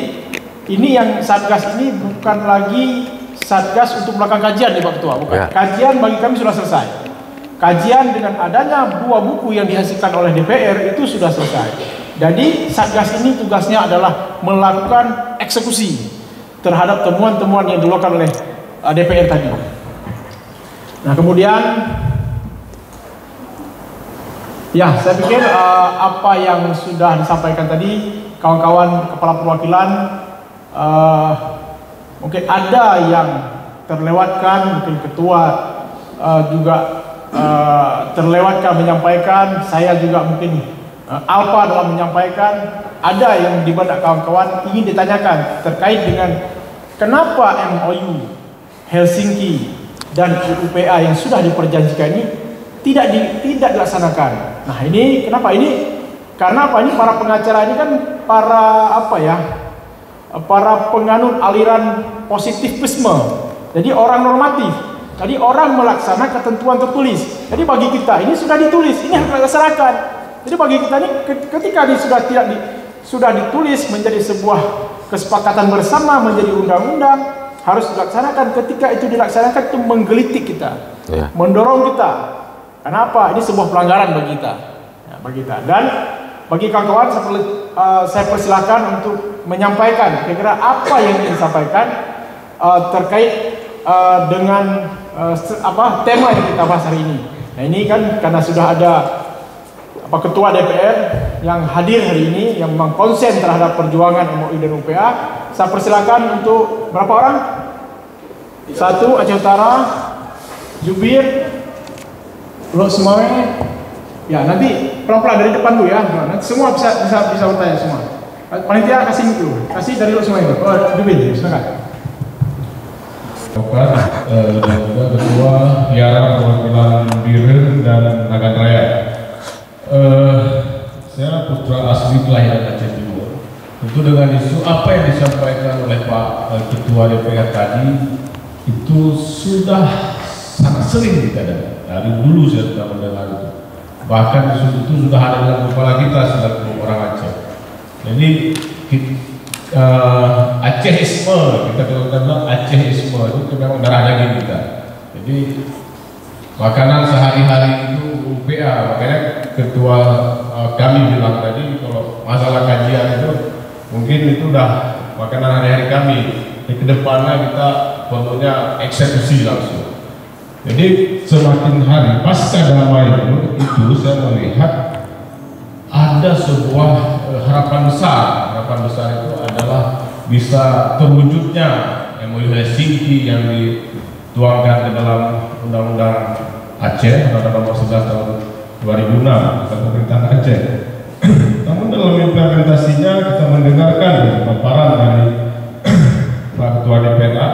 ini yang Satgas ini bukan lagi Satgas untuk melakukan kajian di Pak Ketua, bukan. Ya. Kajian bagi kami sudah selesai. Kajian dengan adanya 2 buku yang dihasilkan oleh DPR itu sudah selesai. Jadi Satgas ini tugasnya adalah melakukan eksekusi terhadap temuan-temuan yang dilakukan oleh DPR tadi. Nah, kemudian ya saya pikir apa yang sudah disampaikan tadi kawan-kawan kepala perwakilan mungkin ada yang terlewatkan, mungkin ketua juga terlewatkan menyampaikan, saya juga mungkin alpa dalam menyampaikan. Ada yang di benak kawan-kawan ingin ditanyakan terkait dengan kenapa MOU Helsinki dan UPA yang sudah diperjanjikan ini tidak dilaksanakan. Nah, ini kenapa ini? Karena apa? Ini para pengacara ini kan para penganut aliran positivisme. Jadi orang normatif. Jadi orang melaksanakan ketentuan tertulis. Jadi bagi kita ini sudah ditulis, ini harus dilaksanakan. Jadi bagi kita ini ketika sudah ditulis menjadi sebuah kesepakatan bersama, menjadi undang-undang, harus dilaksanakan. Ketika itu dilaksanakan itu menggelitik kita, mendorong kita. Kenapa? Ini sebuah pelanggaran bagi kita, Dan bagi kawan-kawan saya persilakan untuk menyampaikan kira-kira apa yang ingin disampaikan terkait dengan tema yang kita bahas hari ini. Nah, ini kan karena sudah ada Ketua DPR yang hadir hari ini, yang memang konsen terhadap perjuangan MOU dan UPA. Saya persilakan untuk berapa orang? 1 Aceh Utara, Jubir, Pulau Sumawe. Ya, nanti pelan-pelan dari depan dulu ya. Nanti semua bisa bertanya semua. Panitia kasih dulu. Kasih dari Pulau Sumawe. Jubir, silakan. Dan juga Ketua Piara Perwakilan Biren dan Nagan Raya. Saya putra asli kelahiran Aceh Timur. Tentu dengan isu apa yang disampaikan oleh Pak Ketua DPR tadi itu sudah sangat sering kita dengar. Dari dulu saya sudah mendengar itu. Bahkan isu itu sudah ada dalam kepala kita selaku orang Aceh. Jadi Acehisme, kita bilang Acehisme itu memang darah daging kita. Jadi makanan sehari-hari itu UPA. Makanya Ketua kami bilang tadi kalau masalah kajian itu mungkin itu udah makanan hari-hari kami. Di kedepannya kita bentuknya eksekusi langsung. Jadi semakin hari pasca damai itu saya melihat ada sebuah harapan besar. Harapan besar itu adalah bisa terwujudnya MOU Helsinki yang dituangkan di dalam Undang-Undang Aceh Undang-Undang Nomor 11 tahun 2006 tentang pemerintahan Aceh. Namun dalam implementasinya kita mendengarkan paparan dari Pak Ketua DPRA.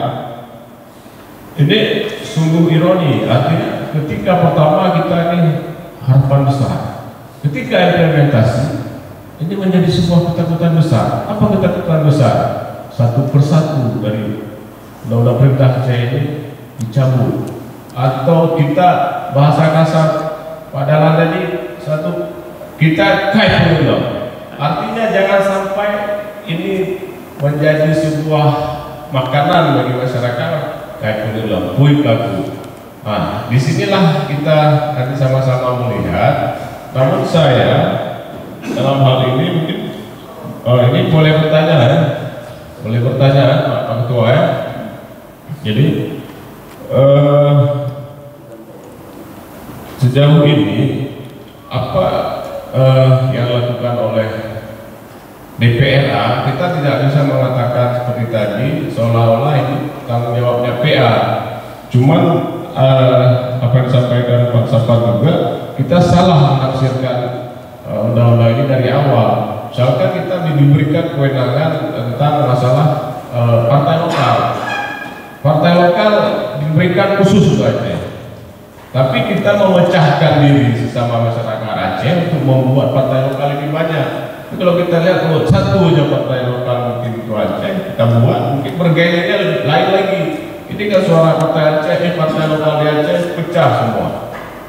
Ini sungguh ironi, artinya ketika pertama kita ini harapan besar, ketika implementasi ini menjadi sebuah ketakutan besar. Apa ketakutan besar? Satu persatu dari undang-undang perintah Aceh ini dicabut, atau kita bahasa kasar padahal tadi satu kita kait dulu. Artinya jangan sampai ini menjadi sebuah makanan bagi masyarakat kait dulu, puik laku. Nah, disinilah kita nanti sama-sama melihat. Namun saya dalam hal ini mungkin ini boleh bertanya ya, boleh bertanya Pak Ketua ya. Jadi sejauh ini apa yang dilakukan oleh DPRA, kita tidak bisa mengatakan seperti tadi seolah-olah ini tanggung jawabnya PA. Cuman apa yang disampaikan Pak Sapar juga, kita salah menafsirkan undang-undang ini dari awal. Misalkan kita diberikan kewenangan tentang masalah partai lokal. Partai lokal diberikan khusus untuk Aceh. Tapi kita memecahkan diri sesama masyarakat Aceh untuk membuat partai lokal lebih banyak. Tapi kalau kita lihat satu aja partai lokal mungkin itu Aceh, kita buat mungkin bergayanya lebih lain lagi. Ini kan suara partai Aceh, partai lokal di Aceh pecah semua.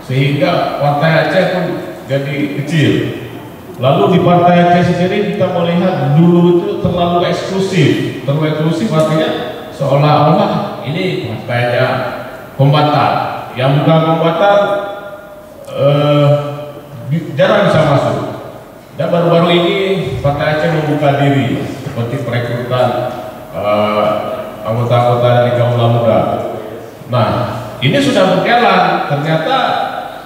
Sehingga partai Aceh pun jadi kecil. Lalu di partai Aceh sendiri kita melihat dulu itu terlalu eksklusif. Terlalu eksklusif artinya seolah-olah ini partainya kombatan. Yang bukan kombatan jarang bisa masuk. Dan baru-baru ini Partai Aceh membuka diri seperti perekrutan anggota-anggota dari kaum muda. Nah, ini sudah berjalan. Ternyata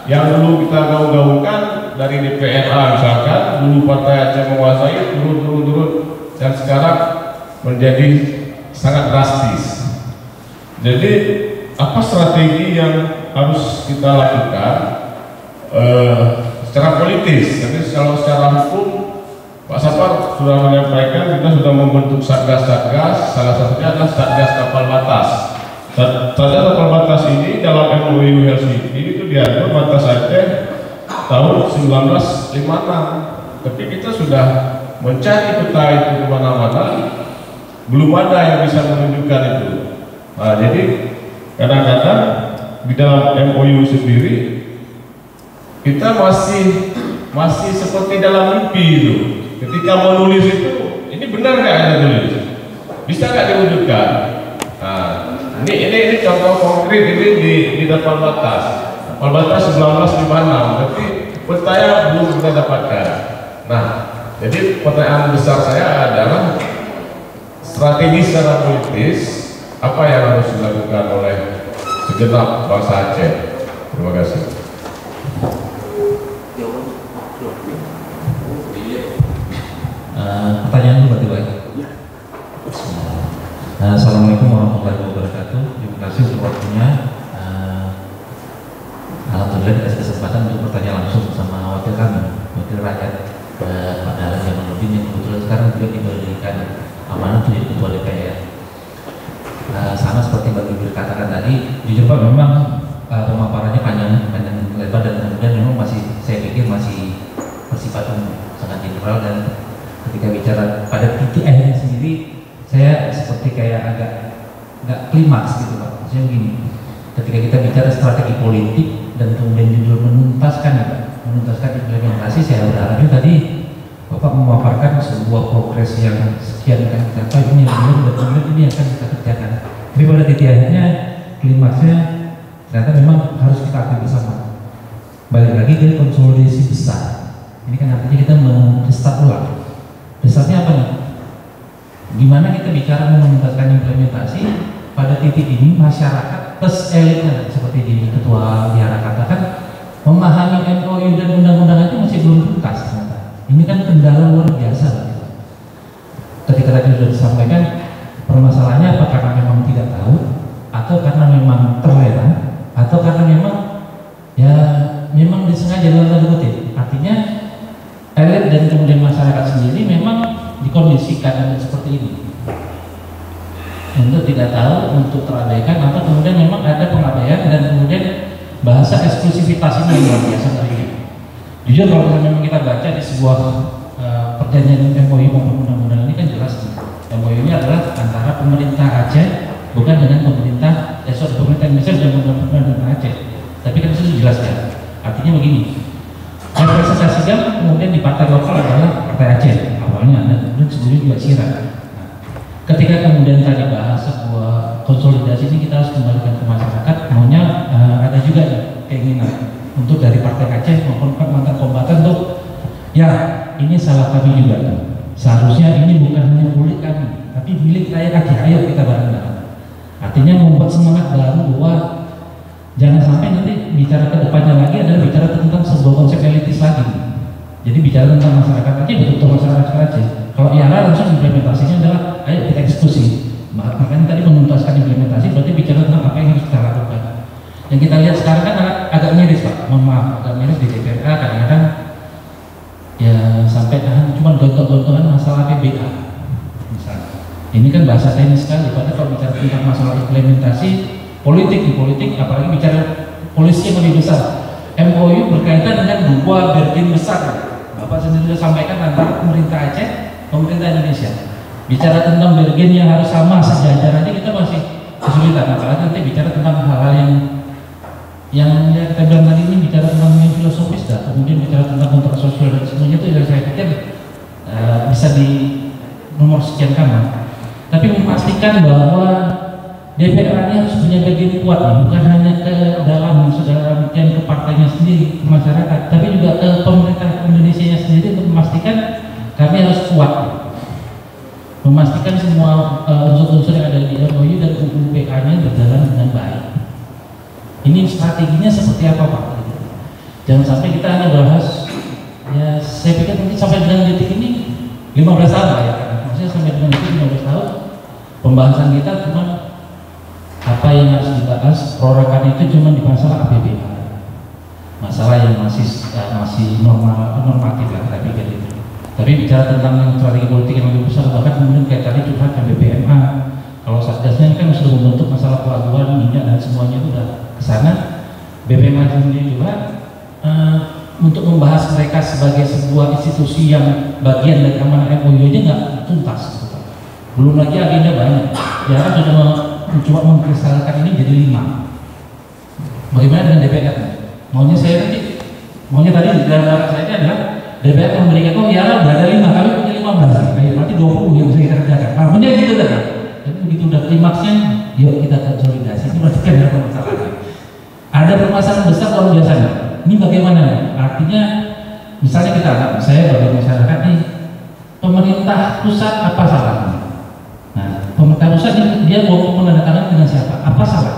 yang dulu kita gaung-gaungkan dari DPRA misalkan, dulu Partai Aceh menguasai turun, dan sekarang menjadi sangat drastis. Jadi apa strategi yang harus kita lakukan secara politis? Jadi kalau secara hukum Pak Sapar sudah menyampaikan kita sudah membentuk satgas-satgas, salah satunya adalah Satgas Tapal Batas. Satgas Tapal Batas ini dalam MOU Helsinki itu diatur batas Aceh tahun 1956. Tapi kita sudah mencari peta itu kemana-mana, belum ada yang bisa menunjukkan itu. Nah, jadi kadang-kadang di dalam MOU sendiri kita masih seperti dalam mimpi itu. Ketika menulis itu, ini benar nggak ada tulis? Bisa nggak diwujudkan? Nah, ini contoh konkret ini di Tapal Batas. Tapal Batas 1956, tapi petanya belum kita dapatkan. Nah, jadi pertanyaan besar saya adalah strategi secara politis apa yang harus dilakukan oleh segenap bangsa Aceh. Terima kasih. Pertanyaan dulu Pak. Assalamualaikum warahmatullahi wabarakatuh. Terima kasih untuk waktunya. Alhamdulillah dikasih kesempatan untuk bertanya langsung sama wakil kami, wakil rakyat Pak Dahlan Jamaluddin yang kebetulan sekarang juga diberikan amanah menjadi ketua DPR. Sama seperti Mbak Bibir katakan tadi, jujur Pak memang pemaparannya panjang lebar dan kemudian memang saya pikir masih bersifat sangat general, dan ketika bicara pada titik akhirnya sendiri saya seperti kayak agak nggak klimaks gitu Pak. Maksudnya begini, ketika kita bicara strategi politik dan kemudian judul menuntaskan implementasi, saya berharap tadi Bapak memaparkan sebuah progres yang sekian akan kita capai, ini yang belum, dan kemudian ini akan kita kerjakan. Tapi pada titik akhirnya klimaksnya ternyata memang harus kita akui bersama. Balik lagi ke konsolidasi besar. Ini kan artinya kita mendesak ulang. Desaknya apa nih? Gimana kita bicara menuntaskan implementasi pada titik ini masyarakat plus elitnya seperti di Ketua Biara katakan memahami MOU dan undang-undang itu masih belum tuntas ternyata. Ini kan kendala luar biasa. Ketika tadi sudah disampaikan, permasalahannya apa karena memang tidak tahu, atau karena memang terlena, atau karena memang ya memang disengaja dalam tanda kutip. Artinya elit dan kemudian masyarakat sendiri memang dikondisikan seperti ini untuk tidak tahu, untuk terabaikan, atau kemudian memang ada pengabaian dan kemudian bahasa eksklusivitas ini luar biasa dari. Jujur kalau memang kita baca di sebuah perjanjian MOU maupun undang-undang ini kan jelas MOU ini adalah antara pemerintah Aceh bukan dengan pemerintah pemerintah Indonesia dan pemerintah Aceh. Tapi kan itu dijelaskan. Artinya begini, representasikan kemudian di partai lokal adalah partai Aceh awalnya, dan kemudian sendiri juga Sira. Ketika kemudian tadi bahas sebuah konsolidasi ini, kita harus kembalikan ke masyarakat, maunya ada juga keinginan untuk dari partai Aceh maupun mantan kombatan untuk ya ini salah kami juga, seharusnya ini bukan hanya milik kami tapi milik rakyat Aceh, ayo kita bareng-bareng. Artinya membuat semangat baru bahwa jangan sampai nanti bicara ke depannya lagi adalah bicara tentang sebuah konsep elitis lagi. Jadi bicara tentang masyarakat Aceh, betul-betul masyarakat Aceh. Kalau IARA langsung implementasinya adalah ayo kita eksekusi. Makanya tadi menuntaskan implementasi berarti bicara tentang apa yang harus kita lakukan. Yang kita lihat sekarang kan agak miris Pak, mohon maaf, agak miris di DPRA kadang-kadang ya sampai cuma gontok-gontokan masalah PBA misalnya. Ini kan bahasa teknis sekali, padahal kalau bicara tentang masalah implementasi politik, apalagi bicara polisi yang lebih besar. MOU berkaitan dengan dua bergen besar. Bapak sendiri sudah sampaikan antara pemerintah Aceh, pemerintah Indonesia. Bicara tentang bergen yang harus sama sejajar aja kita masih kesulitan. Apalagi nanti bicara tentang hal-hal yang ya kita bilang tadi ini bicara tentang yang filosofis dah, kemudian bicara tentang kontrak sosial dan semuanya itu yang saya pikir bisa di nomor sekian kamar. Tapi memastikan bahwa DPR ini harus punya bagian kuat nih, bukan hanya ke dalam saudara yang ke partainya sendiri, ke masyarakat, tapi juga ke pemerintah Indonesia sendiri untuk memastikan kami harus kuat, memastikan semua unsur-unsur yang ada di MOU dan UPK-nya berjalan dengan baik. Ini strateginya seperti apa Pak? Jangan sampai kita hanya bahas, ya saya pikir mungkin sampai dengan detik ini 15 tahun lah ya, maksudnya sampai dengan detik 15 tahun pembahasan kita cuma apa yang harus dibahas, prorakan itu cuma di masalah APBA, masalah yang masih normatif lah kita pikir itu. Tapi bicara tentang yang strategi politik yang lebih besar, bahkan kemudian kayak tadi curhat ke BPMA, kalau satgasnya kan sudah membentuk masalah pelabuhan, minyak dan semuanya itu udah kesana. BPMA sendiri juga untuk membahas mereka sebagai sebuah institusi yang bagian dari amanah MOU aja nggak tuntas. Belum lagi agenda banyak. Ya kan sudah mencoba mengkristalkan ini jadi 5. Bagaimana dengan DPR? Maunya saya nanti, maunya tadi di dalam saya adalah DPR memberikan ya udah ada 5, kami punya 15, berarti 20 yang bisa kita kerjakan. Nah, maunya gitu kan? Tapi begitu udah klimaksnya, yuk kita konsolidasi. Itu berarti kan ada permasalahan. Ada permasalahan besar luar biasa. Ini bagaimana? Artinya, misalnya kita anggap saya sebagai masyarakat nih, pemerintah pusat apa salahnya? Nah, pemerintah pusat dia mau menandatangani dengan siapa? Apa salah?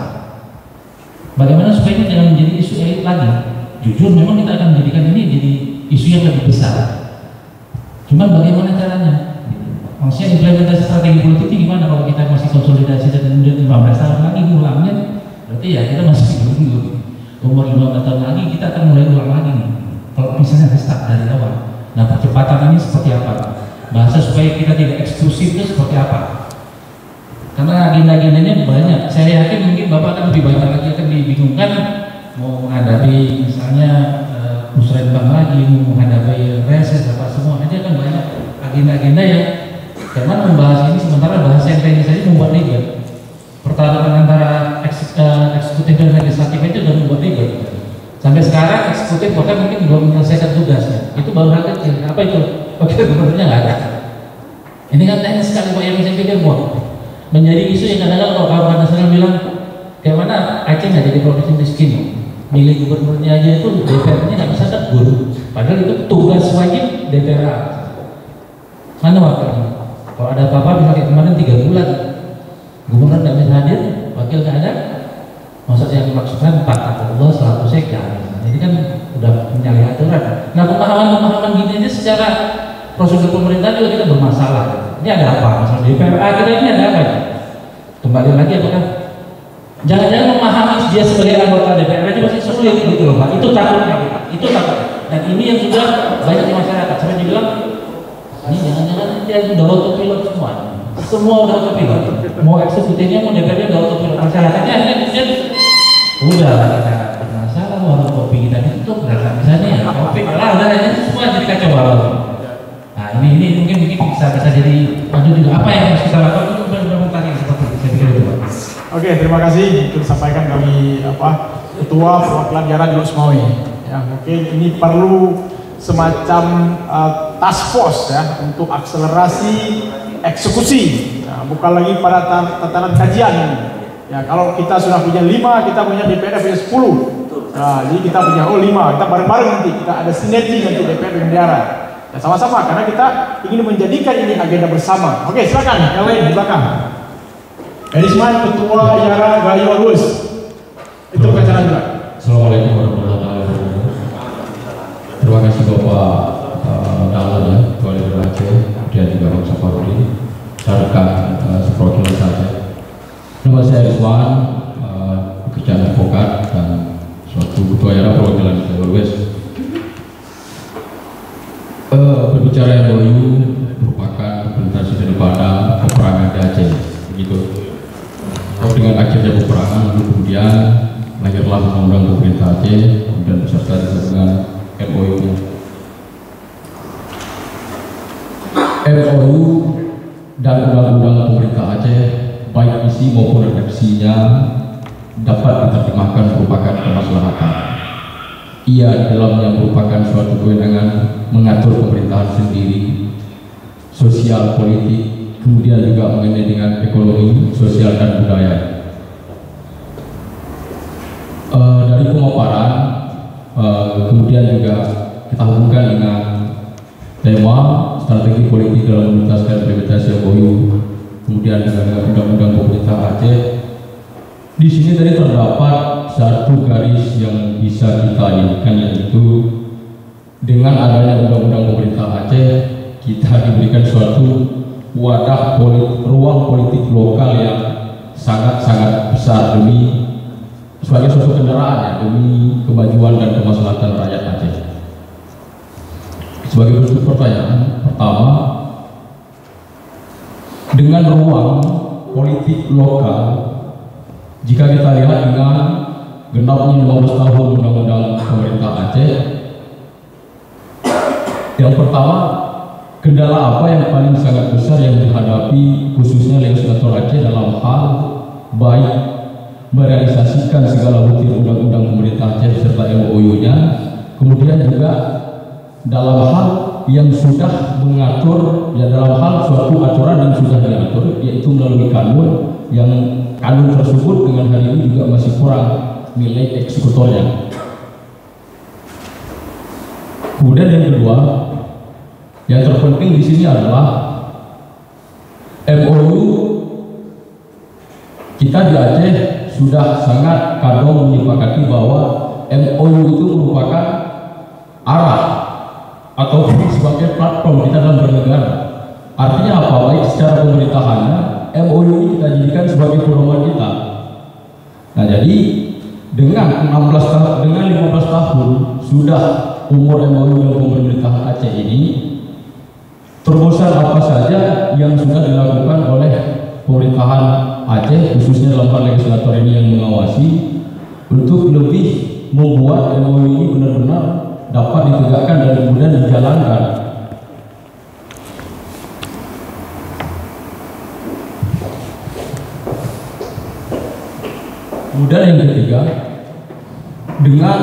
Bagaimana supaya ini jangan menjadi isu elit lagi? Jujur, memang kita akan menjadikan ini jadi isu yang lebih besar. Cuman bagaimana caranya? Maksudnya implementasi strategi politik ini gimana kalau kita masih konsolidasi dan kemudian 15 tahun lagi ngulangnya? Berarti ya kita masih dulu. Umur 15 tahun lagi kita akan mulai ulang lagi nih. Kalau misalnya restart dari awal. Nah, percepatan ini seperti apa? Bahasa supaya kita tidak eksklusif itu seperti apa? Karena agenda-agendanya banyak. Saya yakin mungkin Bapak akan lebih banyak lagi akan dibingungkan mau menghadapi misalnya musrenbang lagi, mau menghadapi reses apa semua aja kan banyak agenda-agenda yang karena membahas ini sementara bahasa yang teknis saja membuat ribet. Pertarungan antara eksekutif dan legislatif itu sudah membuat ribet. Sampai sekarang eksekutif bahkan mungkin belum menyelesaikan tugasnya. Itu baru hal kecil. Apa itu? Wakil gubernurnya nggak ada. Ini kan teknis sekali Pak yang saya pikir buat menjadi isu yang kadang-kadang kalau kawan nasional bilang kayak mana Aceh nggak jadi provinsi miskin, milih gubernurnya aja itu DPR-nya nggak bisa tegur, padahal itu tugas wajib DPR. Mana wakilnya? Kalau ada apa-apa misalnya kemarin 3 bulan gubernur nggak bisa hadir, wakil nggak ada, maksud yang dimaksudkan 40 100 sekda. Jadi kan udah menyalahi aturan. Nah pemahaman gini aja secara prosedur pemerintah juga kita bermasalah. Ini ada apa? Masalah DPRA kita ini ada apa? Kembali lagi apakah jangan-jangan memahami dia sebagai anggota DPR aja masih sulit gitu loh Pak. Itu takutnya kita. Itu takut. Dan ini yang sudah banyak di masyarakat. Sampai dibilang ini jangan-jangan dia udah autopilot semua. Semua udah autopilot. Mau eksekutifnya mau DPR-nya udah autopilot. Masyarakatnya akhirnya udah kita masalah warung kopi kita ditutup nggak misalnya ya kopi lah udah ini semua jadi kacau balau. Nah ini mungkin bisa jadi maju juga apa yang harus kita lakukan untuk benar-benar tadi seperti itu saya pikir itu Pak. Oke, terima kasih untuk disampaikan kami Ketua Perwakilan Daerah di Losmawi. Ya, mungkin ini perlu semacam task force ya untuk akselerasi eksekusi. Nah, bukan lagi pada tatanan kajian ini. Ya, kalau kita sudah punya 5, kita punya DPR punya 10. Nah, jadi kita punya 5, kita bareng-bareng nanti kita ada sinergi nanti DPR dengan daerah. Ya, sama-sama karena kita ingin menjadikan ini agenda bersama. Oke, silakan yang lain di belakang. Erisman, Ketua Yara Gayo Lus. Itu acara juga. Assalamualaikum warahmatullahi wabarakatuh. Terima kasih Bapak Dalan ya, Wali Kota Aceh, dan juga Bang Safarudin. Saya rekan seperwakilan saja. Nama saya Erisman, pekerjaan advokat dan suatu Ketua Yara perwakilan Jawa West. Berbicara MOU merupakan implementasi daripada peperangan di Aceh, begitu. Dengan akhirnya peperangan lalu kemudian lahirlah undang-undang pemerintah Aceh kemudian beserta dengan MOU-nya. MOU dan undang-undang pemerintah Aceh baik isi maupun redaksinya dapat diterjemahkan merupakan kemaslahatan. Ia dalamnya merupakan suatu kewenangan mengatur pemerintahan sendiri, sosial, politik, kemudian juga mengenai dengan ekonomi, sosial dan budaya. Dari pemaparan, kemudian juga kita hubungkan dengan tema strategi politik dalam menuntaskan implementasi MOU, kemudian dengan undang-undang pemerintah Aceh. Di sini tadi terdapat satu garis yang bisa kita inikan, yaitu dengan adanya undang-undang pemerintah Aceh kita diberikan suatu wadah ruang politik lokal yang sangat-sangat besar demi sebagai suatu kendaraan ya, demi kemajuan dan kemaslahatan rakyat Aceh. Sebagai bentuk pertanyaan pertama, dengan ruang politik lokal, jika kita lihat dengan genapnya 15 tahun undang-undang pemerintah Aceh, yang pertama, kendala apa yang paling sangat besar yang dihadapi khususnya legislator Aceh dalam hal baik merealisasikan segala butir undang-undang pemerintah Aceh serta MOU-nya, kemudian juga dalam hal yang sudah mengatur, ya dalam hal suatu aturan yang sudah diatur, yaitu melalui kanun, yang kanun tersebut dengan hari ini juga masih kurang nilai eksekutornya. Kemudian yang kedua, yang terpenting di sini adalah MOU kita di Aceh sudah sangat kadung menyepakati bahwa MOU itu merupakan arah atau sebagai platform kita dalam bernegara. Artinya apa? Baik secara pemerintahannya, MOU ini kita jadikan sebagai pedoman kita. Nah, jadi dengan 15 tahun sudah umur MOU dan pemerintahan Aceh ini, terobosan apa saja yang sudah dilakukan oleh pemerintahan Aceh khususnya dalam hal legislator ini yang mengawasi untuk lebih membuat MOU ini benar-benar dapat ditegakkan dan kemudian dijalankan. Kemudian yang ketiga, dengan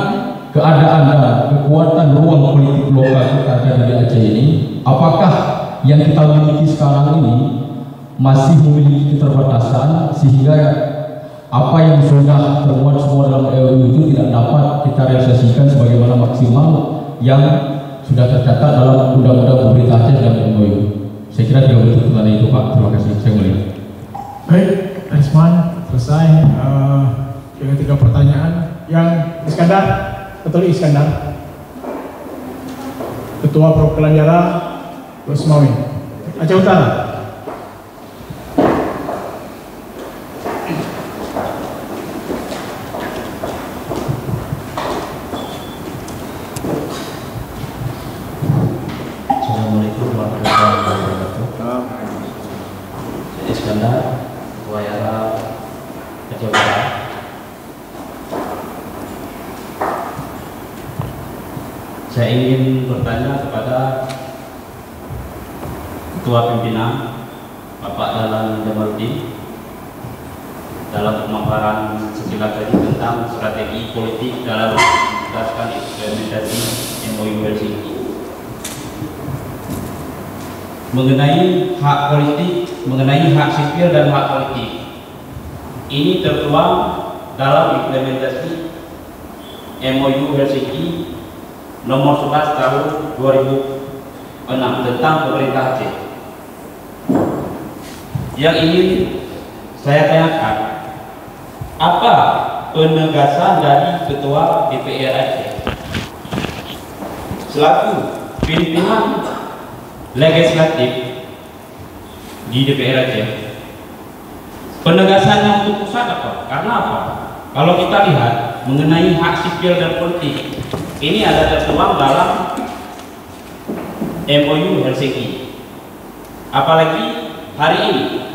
keadaan dan kekuatan ruang politik lokal kita ada di Aceh ini, apakah yang kita miliki sekarang ini masih memiliki keterbatasan sehingga apa yang sudah termuat semua dalam MOU itu tidak dapat kita realisasikan sebagaimana maksimal yang sudah tercatat dalam undang-undang pemerintah Aceh dan MOU. Saya kira tiga bentuk pertanyaan itu Pak. Terima kasih. Saya mulai. Baik, Erisman selesai dengan 3 pertanyaan. Yang Iskandar, Ketua Iskandar, Ketua Perwakilan Daerah Losmawi Aceh Utara. Saya ingin bertanya kepada Ketua Pimpinan Bapak Dahlan Jamaluddin dalam pemaparan sekilas tadi tentang strategi politik dalam menuntaskan implementasi MOU Helsinki. Mengenai hak politik, mengenai hak sipil dan hak politik, ini tertuang dalam implementasi MOU Helsinki nomor 11 tahun 2006 tentang pemerintah Aceh. Yang ingin saya tanyakan, apa penegasan dari Ketua DPR Aceh selaku pimpinan legislatif di DPR Aceh? Penegasannya untuk pusat apa? Karena apa? Kalau kita lihat mengenai hak sipil dan politik, ini ada tertuang dalam MOU Helsinki. Apalagi hari ini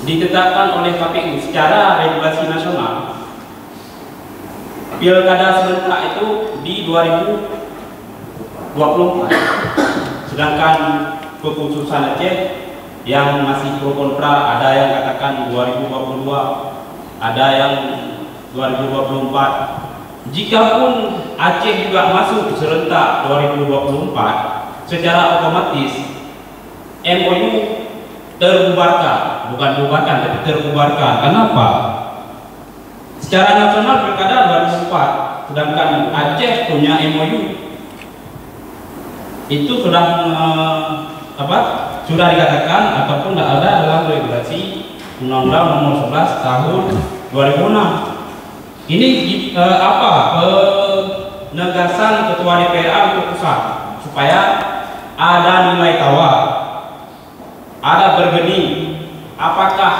ditetapkan oleh KPU secara regulasi nasional, pilkada serentak itu di 2024, sedangkan kekhususan Aceh yang masih pro kontra, ada yang katakan 2022, ada yang 2024. Jikapun Aceh juga masuk serentak 2024, secara otomatis MOU terbubarkan, bukan bubarkan tapi terbubarkan. Kenapa? Secara nasional pilkada 2004, sedangkan Aceh punya MOU itu sudah sudah dikatakan ataupun tidak ada dalam regulasi Undang-Undang Nomor 11 Tahun 2006. Ini penegasan Ketua DPR untuk pusat supaya ada nilai tawar, ada bergening. Apakah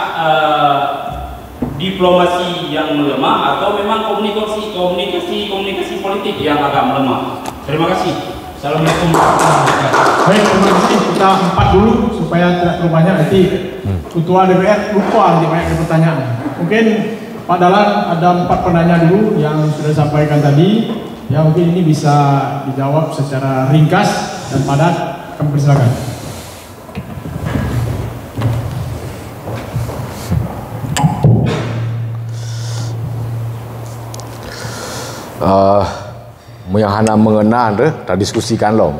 diplomasi yang melemah atau memang komunikasi politik yang agak melemah? Terima kasih. Assalamualaikum warahmatullahi wabarakatuh. Baik, terima kasih. Kita 4 dulu supaya tidak terlalu banyak nanti Ketua DPR lupa nanti banyak pertanyaan. Mungkin Pak Dahlan ada 4 penanya dulu yang sudah disampaikan tadi, yang mungkin ini bisa dijawab secara ringkas dan padat. Kami persilakan. Yang hana mengenal dah diskusikan loh,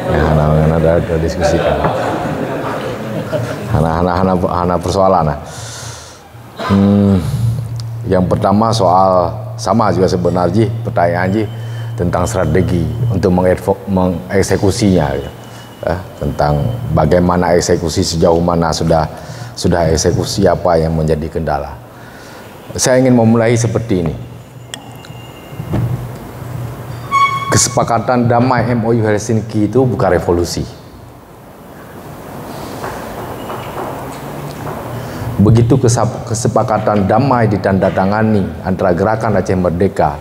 yang hana mengenal dah diskusikan. Hana persoalan. Yang pertama soal sama juga sebenarnya pertanyaan tentang strategi untuk mengeksekusinya, tentang bagaimana eksekusi, sejauh mana sudah eksekusi, apa yang menjadi kendala. Saya ingin memulai seperti ini. Kesepakatan damai MOU Helsinki itu bukan revolusi. Begitu kesepakatan damai ditandatangani antara Gerakan Aceh Merdeka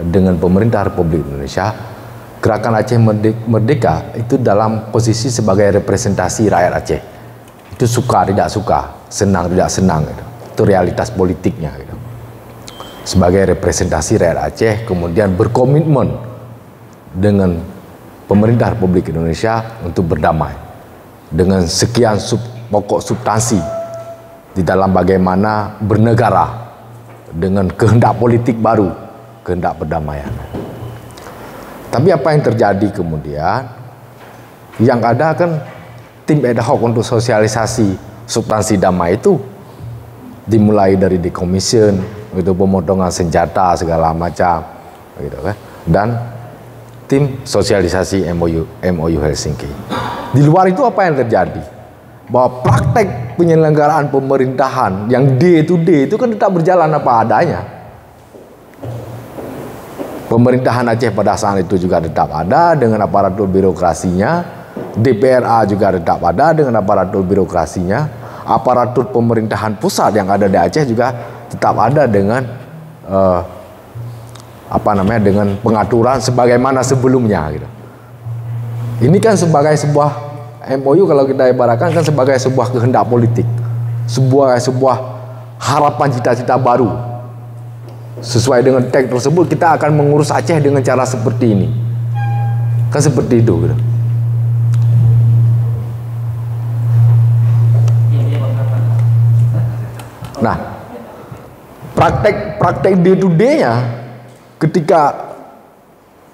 dengan pemerintah Republik Indonesia, Gerakan Aceh Merdeka itu dalam posisi sebagai representasi rakyat Aceh. Itu suka tidak suka, senang tidak senang, itu realitas politiknya. Sebagai representasi rakyat Aceh, kemudian berkomitmen dengan pemerintah Republik Indonesia untuk berdamai dengan sekian pokok substansi di dalam bagaimana bernegara dengan kehendak politik baru, kehendak perdamaian. Tapi apa yang terjadi kemudian? Yang ada kan tim ad hoc untuk sosialisasi substansi damai itu dimulai dari decommission, itu pemotongan senjata segala macam, gitu kan? Dan tim sosialisasi MOU Helsinki. Di luar itu apa yang terjadi? Bahwa praktek penyelenggaraan pemerintahan yang day to day itu kan tetap berjalan apa adanya. Pemerintahan Aceh pada saat itu juga tetap ada dengan aparatur birokrasinya, DPRA juga tetap ada dengan aparatur birokrasinya, aparatur pemerintahan pusat yang ada di Aceh juga tetap ada dengan dengan pengaturan sebagaimana sebelumnya gitu. Ini kan sebagai sebuah MOU, kalau kita ibaratkan kan sebagai sebuah kehendak politik, sebuah harapan cita-cita baru sesuai dengan teks tersebut kita akan mengurus Aceh dengan cara seperti ini, kan seperti itu gitu. Nah, praktek day to day-nya ketika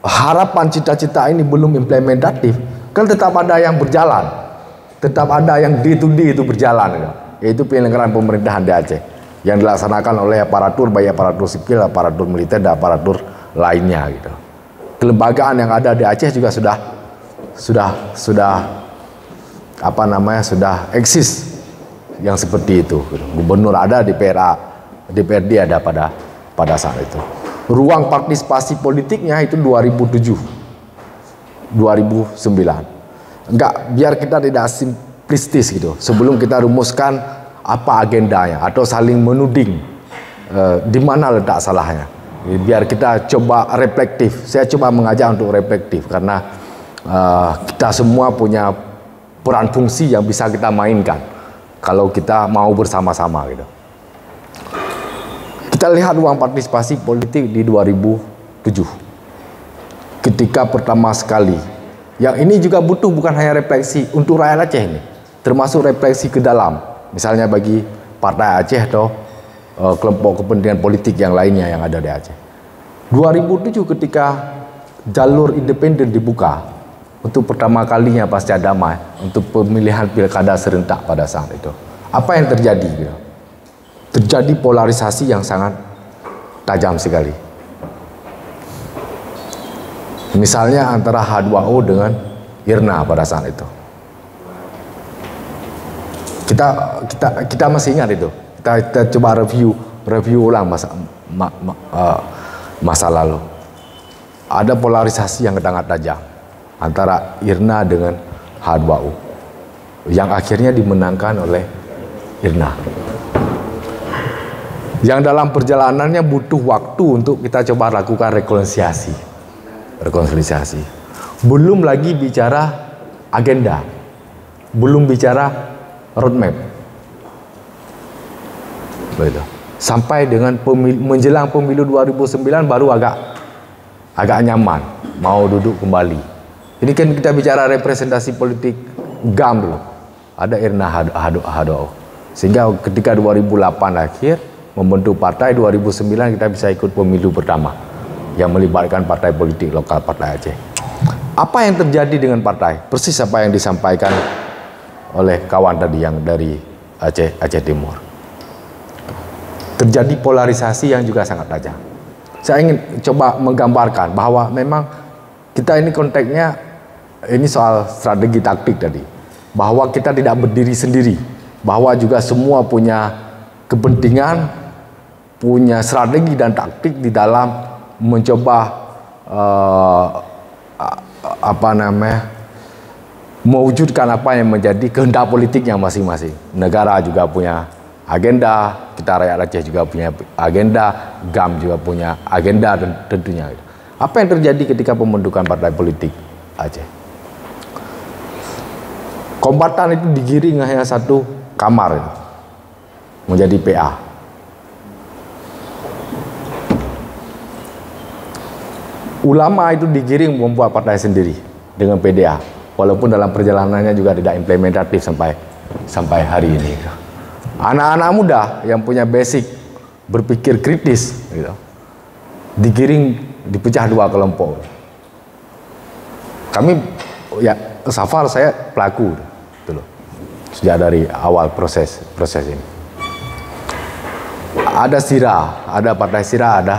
harapan cita-cita ini belum implementatif, kan tetap ada yang berjalan, tetap ada yang day to day itu berjalan gitu. Yaitu penyelenggaraan pemerintahan di Aceh yang dilaksanakan oleh aparatur, baik aparatur sipil, aparatur militer, dan aparatur lainnya gitu. Kelembagaan yang ada di Aceh juga sudah apa namanya, sudah eksis yang seperti itu gitu. Gubernur ada, di DPRD ada pada saat itu. Ruang partisipasi politiknya itu 2007 2009. Enggak, biar kita tidak simplistis gitu. Sebelum kita rumuskan apa agendanya atau saling menuding di mana letak salahnya. Biar kita coba reflektif. Saya coba mengajak untuk reflektif karena kita semua punya peran fungsi yang bisa kita mainkan kalau kita mau bersama-sama gitu. Kita lihat ruang partisipasi politik di 2007. Ketika pertama sekali, yang ini juga butuh bukan hanya refleksi untuk rakyat Aceh ini, termasuk refleksi ke dalam, misalnya bagi Partai Aceh atau kelompok kepentingan politik yang lainnya yang ada di Aceh. 2007 ketika jalur independen dibuka untuk pertama kalinya pasca damai untuk pemilihan pilkada serentak pada saat itu. Apa yang terjadi gitu? Terjadi polarisasi yang sangat tajam sekali. Misalnya antara H2O dengan IRNA pada saat itu. Kita masih ingat itu. Kita coba review ulang masa lalu. Ada polarisasi yang sangat tajam antara IRNA dengan H2O yang akhirnya dimenangkan oleh IRNA. Yang dalam perjalanannya butuh waktu untuk kita coba lakukan rekonsiliasi. Belum lagi bicara agenda, belum bicara roadmap. Begitu. Sampai dengan menjelang pemilu 2009 baru agak nyaman mau duduk kembali. Ini kan kita bicara representasi politik GAM dulu. Ada IRNA H2O. Sehingga ketika 2008 akhir membentuk partai, 2009 kita bisa ikut pemilu pertama yang melibatkan partai politik lokal Partai Aceh. Apa yang terjadi dengan partai? Persis apa yang disampaikan oleh kawan tadi yang dari Aceh Timur. Terjadi polarisasi yang juga sangat tajam. Saya ingin coba menggambarkan bahwa memang kita ini konteksnya ini soal strategi taktik tadi. Bahwa kita tidak berdiri sendiri, bahwa juga semua punya kepentingan, punya strategi dan taktik di dalam mencoba mewujudkan apa yang menjadi kehendak politiknya masing-masing. Negara juga punya agenda, kita rakyat Aceh juga punya agenda, GAM juga punya agenda dan tentunya. Apa yang terjadi ketika pembentukan partai politik Aceh? Kombatan itu digiring hanya satu kamar menjadi PA. Ulama itu digiring membuat partai sendiri dengan PDA, walaupun dalam perjalanannya juga tidak implementatif sampai hari ini. Anak-anak muda yang punya basic berpikir kritis, gitu, digiring, dipecah dua kelompok. Kami, ya, Safar saya pelaku, gitu loh, sejak dari awal proses ini. Ada Sira, ada Partai Sira, ada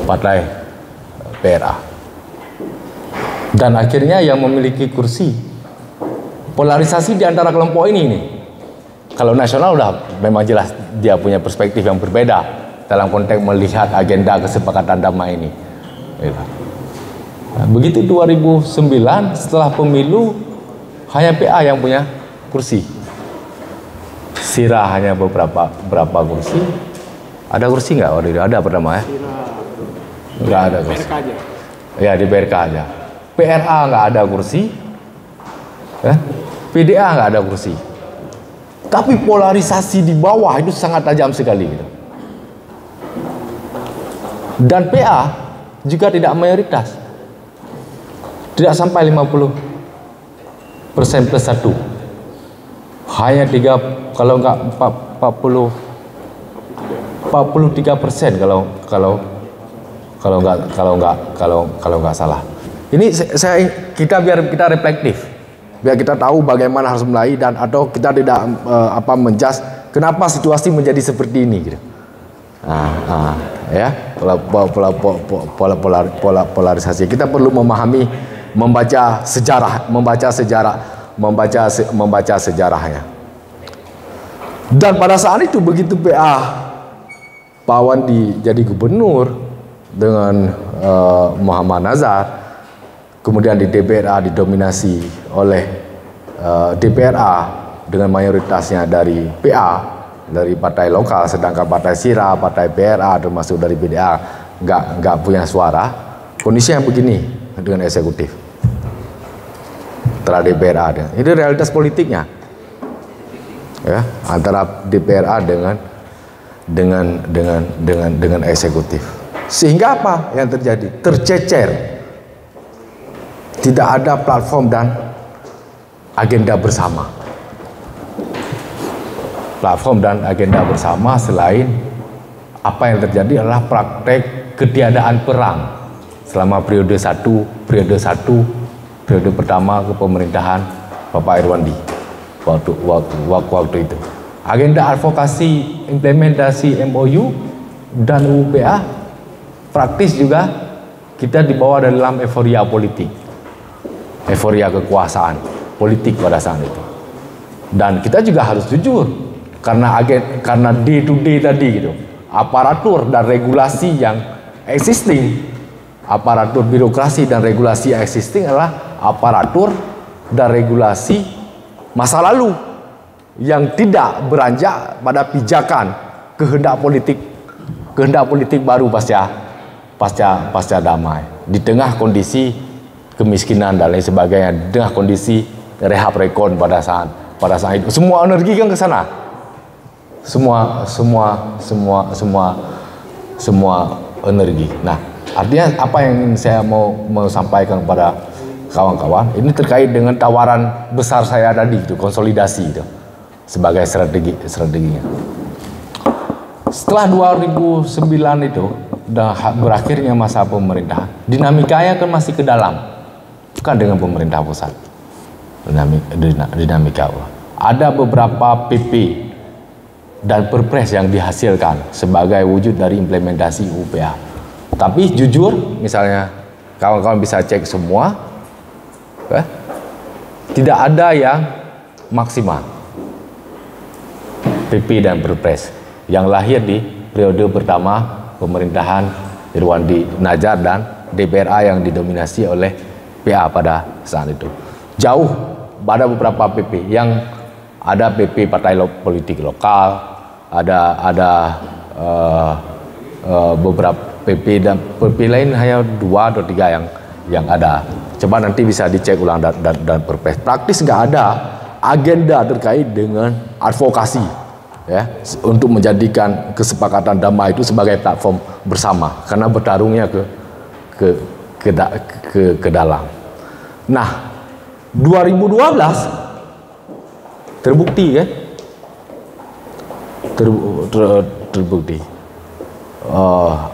Partai PRA. Dan akhirnya yang memiliki kursi, polarisasi di antara kelompok ini nih. Kalau nasional udah memang jelas dia punya perspektif yang berbeda dalam konteks melihat agenda kesepakatan damai ini. Nah, begitu 2009 setelah pemilu hanya PA yang punya kursi. Sira hanya berapa kursi? Ada kursi nggak? Oh, ada pertama ya? Nggak ada kursi. Ya di PRK aja. PRA nggak ada kursi. PDA nggak ada kursi. Tapi polarisasi di bawah itu sangat tajam sekali gitu. Dan PA juga tidak mayoritas, tidak sampai 50% plus 1, hanya 3, kalau enggak 43% kalau enggak salah. Ini biar kita reflektif, biar kita tahu bagaimana harus mulai, dan atau kita tidak menjudge kenapa situasi menjadi seperti ini gitu. Ya, polarisasi. Kita perlu memahami, membaca sejarahnya. Dan pada saat itu begitu Pak Wandi jadi gubernur dengan Muhammad Nazar, kemudian di DPRA didominasi oleh DPRA dengan mayoritasnya dari PA, dari partai lokal, sedangkan partai Sira, partai PRA termasuk dari PDA nggak punya suara. Kondisi yang begini dengan eksekutif terhadap DPRA, ini realitas politiknya, ya, antara DPRA dengan eksekutif. Sehingga apa yang terjadi? Tercecer, tidak ada platform dan agenda bersama. Platform dan agenda bersama selain apa yang terjadi adalah praktek ketiadaan perang selama periode pertama kepemerintahan Bapak Irwandi waktu itu. Agenda advokasi implementasi MOU dan UPA praktis juga kita dibawa dalam euforia politik, euforia kekuasaan politik pada saat itu. Dan kita juga harus jujur, karena day to day tadi gitu, aparatur dan regulasi yang existing, aparatur birokrasi dan regulasi yang existing adalah aparatur dan regulasi masa lalu yang tidak beranjak pada pijakan kehendak politik baru pasca damai, di tengah kondisi kemiskinan dan lain sebagainya, di tengah kondisi rehab rekon pada saat itu. Semua energi kan ke sana. Semua energi. Nah, artinya apa yang saya mau sampaikan kepada kawan-kawan ini terkait dengan tawaran besar saya tadi itu, konsolidasi itu sebagai strateginya. Setelah 2009 itu dan berakhirnya masa pemerintahan, dinamikanya kan masih ke dalam, bukan dengan pemerintah pusat. Dinamika ada beberapa PP dan perpres yang dihasilkan sebagai wujud dari implementasi UPA. Tapi jujur, misalnya kawan-kawan bisa cek semua, tidak ada yang maksimal PP dan perpres yang lahir di periode pertama pemerintahan Irwandi Nazar dan DPRA yang didominasi oleh PA pada saat itu. Jauh, ada beberapa PP yang ada PP partai politik lokal, ada beberapa PP dan PP lain hanya 2 atau 3 yang ada. Coba nanti bisa dicek ulang dan perpres. Praktis nggak ada agenda terkait dengan advokasi, ya, untuk menjadikan kesepakatan damai itu sebagai platform bersama, karena bertarungnya ke dalam. Nah, 2012 terbukti, ya, terbukti.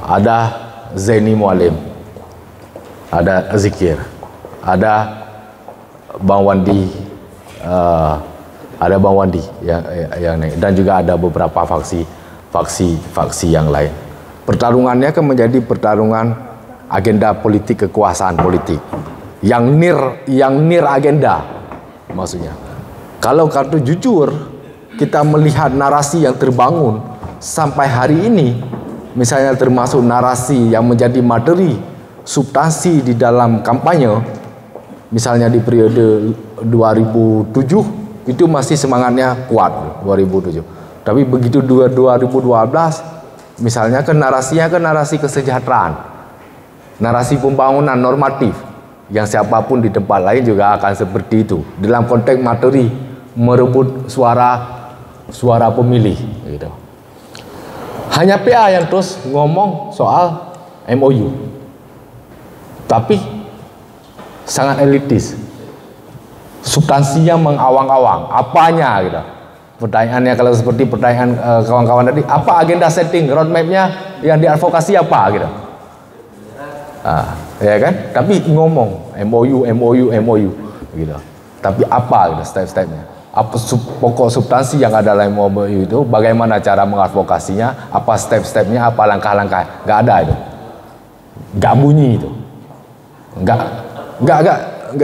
Ada Zaini Mualim, ada Zikir, ada Bang Wandi, yang naik, dan juga ada beberapa faksi yang lain. Pertarungannya kan menjadi pertarungan agenda politik, kekuasaan politik yang nir agenda, maksudnya. Kalau kartu jujur kita melihat narasi yang terbangun sampai hari ini, misalnya termasuk narasi yang menjadi materi substansi di dalam kampanye, misalnya di periode 2007 itu masih semangatnya kuat 2007. Tapi begitu 2012 misalnya kan narasinya kan narasi kesejahteraan, narasi pembangunan normatif yang siapapun di tempat lain juga akan seperti itu dalam konteks materi merebut suara pemilih gitu. Hanya PA yang terus ngomong soal MOU, tapi sangat elitis, substansinya mengawang-awang, apanya gitu. Pertanyaannya kalau seperti pertanyaan kawan-kawan tadi, apa agenda setting, roadmapnya yang diadvokasi apa gitu. Ya kan? Tapi ngomong MOU gitu. Tapi apa gitu step-stepnya? Apa pokok substansi yang ada dalam MOU itu? Bagaimana cara mengadvokasinya? Apa step-stepnya? Apa langkah-langkah? Nggak ada itu. Nggak bunyi itu. Nggak.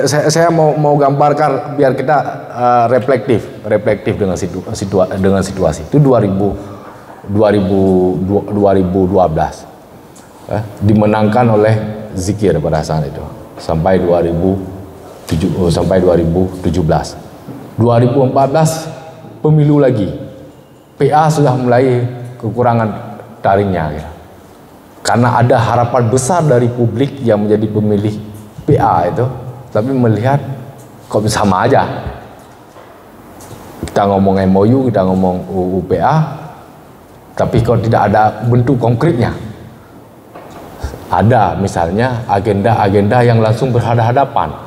Saya mau gambarkan biar kita reflektif dengan situasi. Itu 2012 dimenangkan oleh Zikir pada saat itu sampai 2017. 2014 pemilu lagi, PA sudah mulai kekurangan taringnya ya. Karena ada harapan besar dari publik yang menjadi pemilih PA itu, tapi melihat kok sama aja. Kita ngomong MOU, kita ngomong UPA, tapi kok tidak ada bentuk konkretnya. Ada misalnya agenda-agenda yang langsung berhadapan.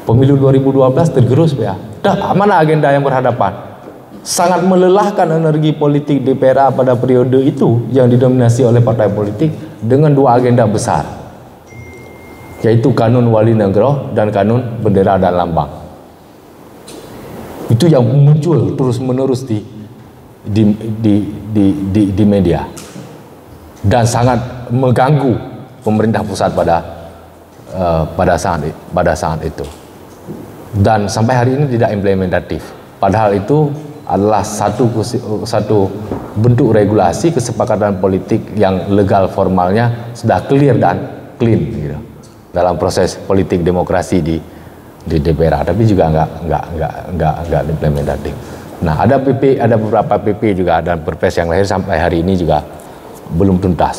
Pemilu 2012 tergerus PA. Mana agenda yang berhadapan? Sangat melelahkan energi politik DPR pada periode itu yang didominasi oleh partai politik dengan dua agenda besar, yaitu Kanun Wali Negro dan Kanun Bendera dan Lambang. Itu yang muncul terus-menerus di media dan sangat mengganggu pemerintah pusat pada saat itu. Dan sampai hari ini tidak implementatif. Padahal itu adalah satu bentuk regulasi kesepakatan politik yang legal formalnya sudah clear dan clean gitu, dalam proses politik demokrasi di DPR, tapi juga nggak implementatif. Nah, ada beberapa PP juga dan perpres yang lahir sampai hari ini juga belum tuntas.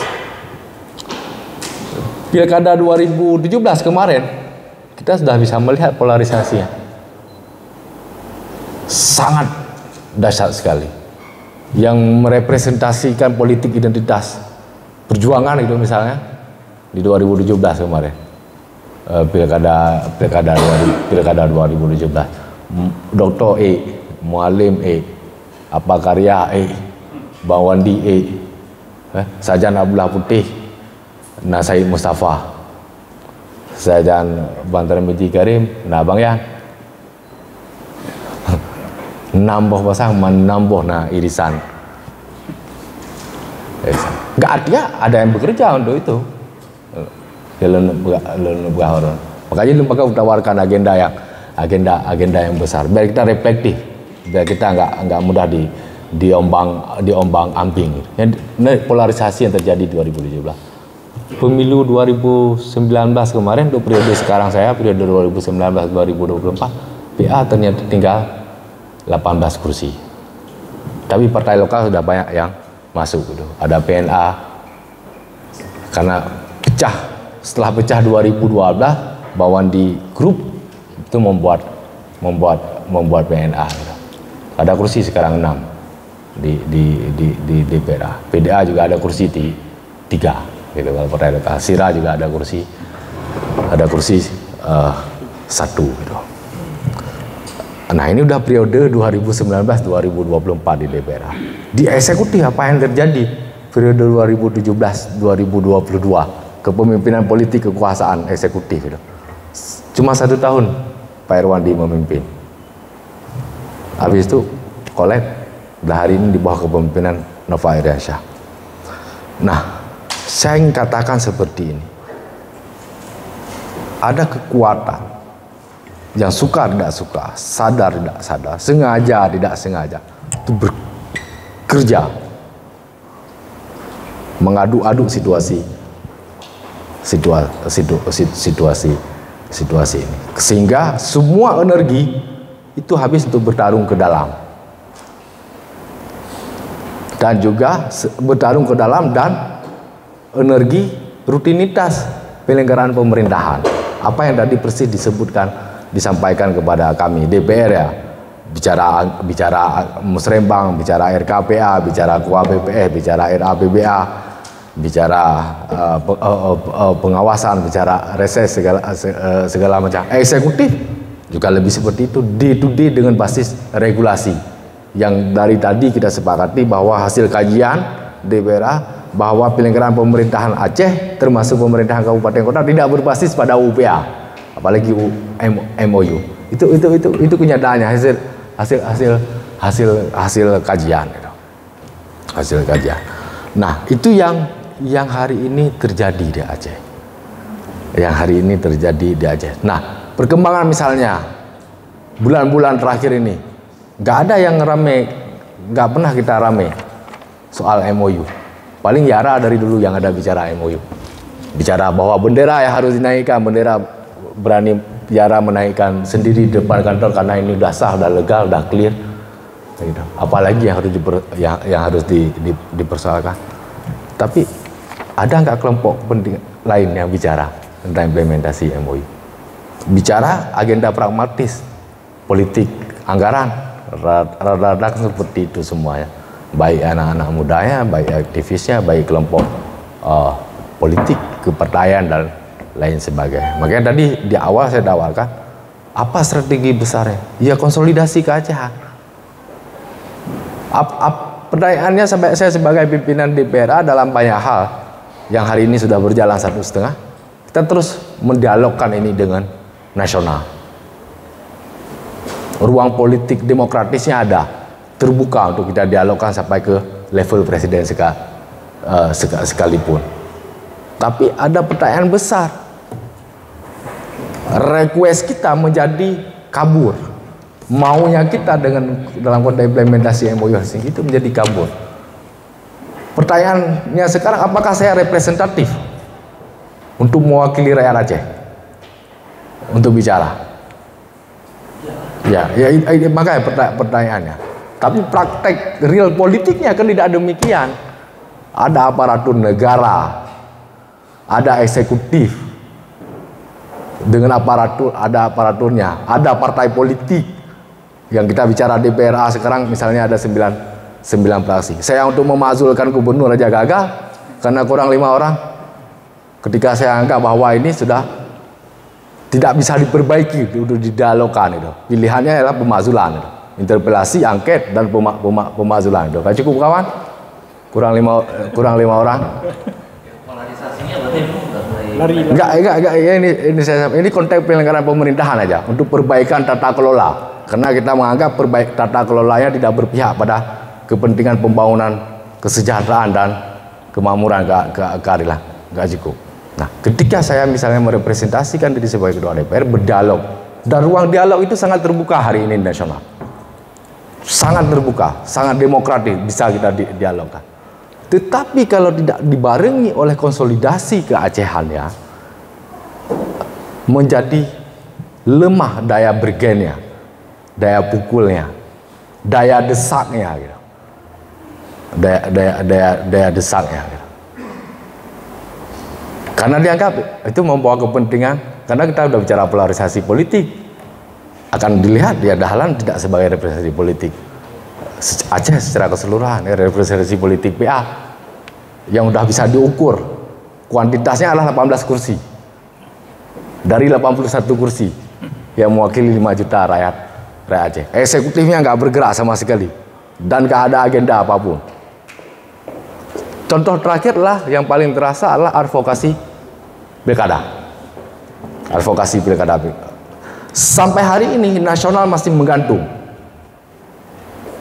Pilkada 2017 kemarin kita sudah bisa melihat polarisasinya sangat dahsyat sekali, yang merepresentasikan politik identitas perjuangan itu misalnya di 2017 kemarin. Pilkada 2017, Dr. E, Mualim E, Apa Karya E, Bang Wandi E, Sajan Abdullah Putih, Nasaid Mustafa, Sajan Bantar Miji Karim, nah Bang Yan nambah pasang menambah na irisan. Nggak ada yang bekerja untuk itu. Makanya lembaga tawarkan agenda yang besar. Biar kita reflektif, biar kita nggak mudah diombang ambing. Polarisasi yang terjadi 2017. Pemilu 2019 kemarin, untuk periode sekarang saya, periode 2019-2024, PA ternyata tinggal 18 kursi. Tapi partai lokal sudah banyak yang masuk gitu. Ada PNA karena setelah pecah 2012, Bawan di grup itu membuat PNA gitu. Ada kursi sekarang 6 di DPR. PDA juga ada kursi 3 gitu kalau partai lokal. Sira juga ada kursi 1 gitu. Nah, ini udah periode 2019-2024 di DPR. Di eksekutif apa yang terjadi periode 2017-2022, kepemimpinan politik kekuasaan eksekutif itu. Cuma 1 tahun Pak Irwandi memimpin. Habis itu kolab, hari ini di bawah kepemimpinan Nova Iriansyah. Nah, saya ingin katakan seperti ini. Ada kekuatan yang suka tidak suka, sadar tidak sadar, sengaja tidak sengaja, itu bekerja mengadu-adu situasi ini, sehingga semua energi itu habis untuk bertarung ke dalam, dan juga bertarung ke dalam dan energi rutinitas penyelenggaraan pemerintahan. Apa yang tadi persis disampaikan kepada kami DPR ya, bicara Musrembang, bicara RKPA, bicara KUA-PPS, bicara RAPBA, bicara pengawasan, bicara reses, segala macam. Eksekutif juga lebih seperti itu, day to day dengan basis regulasi. Yang dari tadi kita sepakati bahwa hasil kajian DPRA bahwa penyelenggaraan pemerintahan Aceh termasuk pemerintahan kabupaten kota tidak berbasis pada UPA, apalagi MOU. Itu kenyataannya, hasil kajian, hasil kajian. Nah, itu yang hari ini terjadi di Aceh. Yang hari ini terjadi di Aceh. Nah, perkembangan misalnya bulan-bulan terakhir ini, nggak ada yang rame, nggak pernah kita rame soal MOU. Paling Yara dari dulu yang ada bicara MOU, bicara bahwa bendera yang harus dinaikkan, bendera berani Yara menaikkan sendiri di depan kantor karena ini udah sah, udah legal, udah clear. Gitu. Apalagi yang harus dipersoalkan. Tapi ada nggak kelompok penting lain yang bicara tentang implementasi MOU? Bicara agenda pragmatis, politik, anggaran, rada-rada seperti itu semuanya. Baik anak-anak mudanya, baik aktivisnya, baik kelompok politik, kepercayaan dan lain sebagainya. Makanya tadi di awal saya tawarkan, apa strategi besarnya? Ya konsolidasi keacehan. Pertanyaannya sampai saya sebagai pimpinan DPRA dalam banyak hal yang hari ini sudah berjalan 1,5, kita terus mendialogkan ini dengan nasional. Ruang politik demokratisnya ada, terbuka untuk kita dialogkan sampai ke level presiden sekalipun. Tapi ada pertanyaan besar. Request kita menjadi kabur. Maunya kita dalam konteks implementasi MOU itu menjadi kabur. Pertanyaannya sekarang, apakah saya representatif untuk mewakili rakyat Aceh untuk bicara? Ya, makanya pertanyaannya. Tapi praktek real politiknya kan tidak demikian. Ada aparatur negara, ada eksekutif dengan ada aparaturnya, ada partai politik. Yang kita bicara DPRA sekarang misalnya ada 9 fraksi. Saya untuk memakzulkan gubernur aja gagal karena kurang 5 orang. Ketika saya anggap bahwa ini sudah tidak bisa diperbaiki untuk didialogkan itu. Pilihannya adalah pemakzulan itu. Interpelasi, angket dan pemakzulan itu. Kan cukup kawan? Kurang lima orang. Polarisasinya berarti enggak ini konteks penyelenggaraan pemerintahan aja untuk perbaikan tata kelola. Karena kita menganggap tata kelolanya tidak berpihak pada kepentingan pembangunan kesejahteraan dan kemakmuran keadilan. Enggak cukup. Nah, ketika saya misalnya merepresentasikan diri sebagai ketua DPR berdialog, dan ruang dialog itu sangat terbuka hari ini nasional. Sangat terbuka, sangat demokratis, bisa kita dialogkan. Tetapi kalau tidak dibarengi oleh konsolidasi keacehannya, menjadi lemah daya bergennya, daya pukulnya, daya desaknya, gitu. daya desaknya. Gitu. Karena dianggap itu membawa kepentingan, karena kita sudah bicara polarisasi politik, akan dilihat dia dahlan tidak sebagai representasi politik Aceh secara keseluruhan, representasi politik PA yang sudah bisa diukur kuantitasnya adalah 18 kursi dari 81 kursi yang mewakili 5 juta rakyat Aceh. Eksekutifnya nggak bergerak sama sekali dan nggak ada agenda apapun. Contoh terakhir lah yang paling terasa adalah advokasi pilkada. Advokasi pilkada. Sampai hari ini nasional masih menggantung.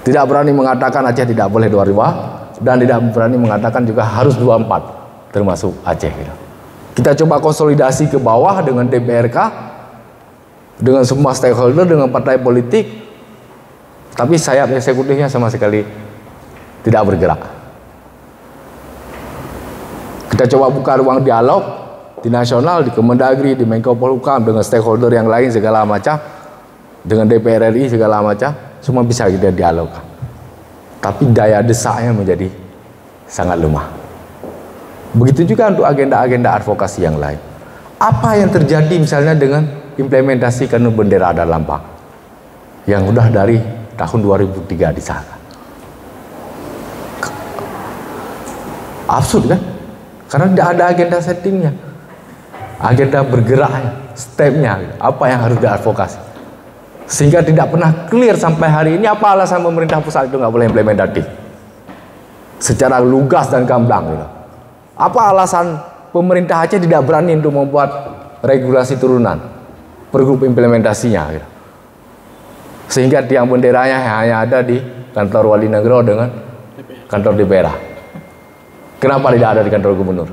Tidak berani mengatakan Aceh tidak boleh 2 dan tidak berani mengatakan juga harus 24 termasuk Aceh. Gitu. Kita coba konsolidasi ke bawah dengan DPRK, dengan semua stakeholder, dengan partai politik, tapi sayap eksekutifnya sama sekali tidak bergerak. Kita coba buka ruang dialog di nasional, di Kemendagri, di Menko Polhukam, dengan stakeholder yang lain segala macam, dengan DPR RI segala macam, semua bisa kita dialogkan. Tapi daya desaknya menjadi sangat lemah. Begitu juga untuk agenda-agenda advokasi yang lain. Apa yang terjadi misalnya dengan implementasi kanun bendera dan lambang yang udah dari tahun 2003 disahkan. Absurd kan? Karena tidak ada agenda settingnya, agenda bergeraknya, stepnya, apa yang harus diadvokasi. Sehingga tidak pernah clear sampai hari ini apa alasan pemerintah pusat itu nggak boleh implementatif secara lugas dan gamblang gitu. Apa alasan pemerintah Aceh tidak berani untuk membuat regulasi turunan per grup implementasinya gitu. Sehingga tiang benderanya hanya ada di kantor Wali Negro dengan kantor DPR. Kenapa tidak ada di kantor gubernur?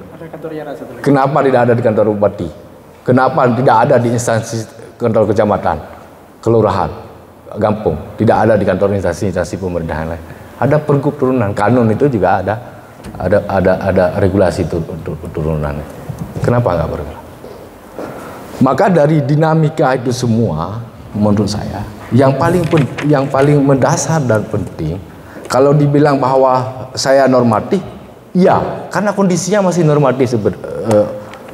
Kenapa tidak ada di kantor bupati? Kenapa tidak ada di instansi kantor kecamatan, kelurahan, kampung? Tidak ada di kantor instansi pemerintahan lain. Ada pergub turunan, kanun itu juga ada regulasi turunan. Kenapa nggak bergerak? Maka dari dinamika itu semua, menurut saya, yang paling mendasar dan penting, kalau dibilang bahwa saya normatif, iya, karena kondisinya masih normatif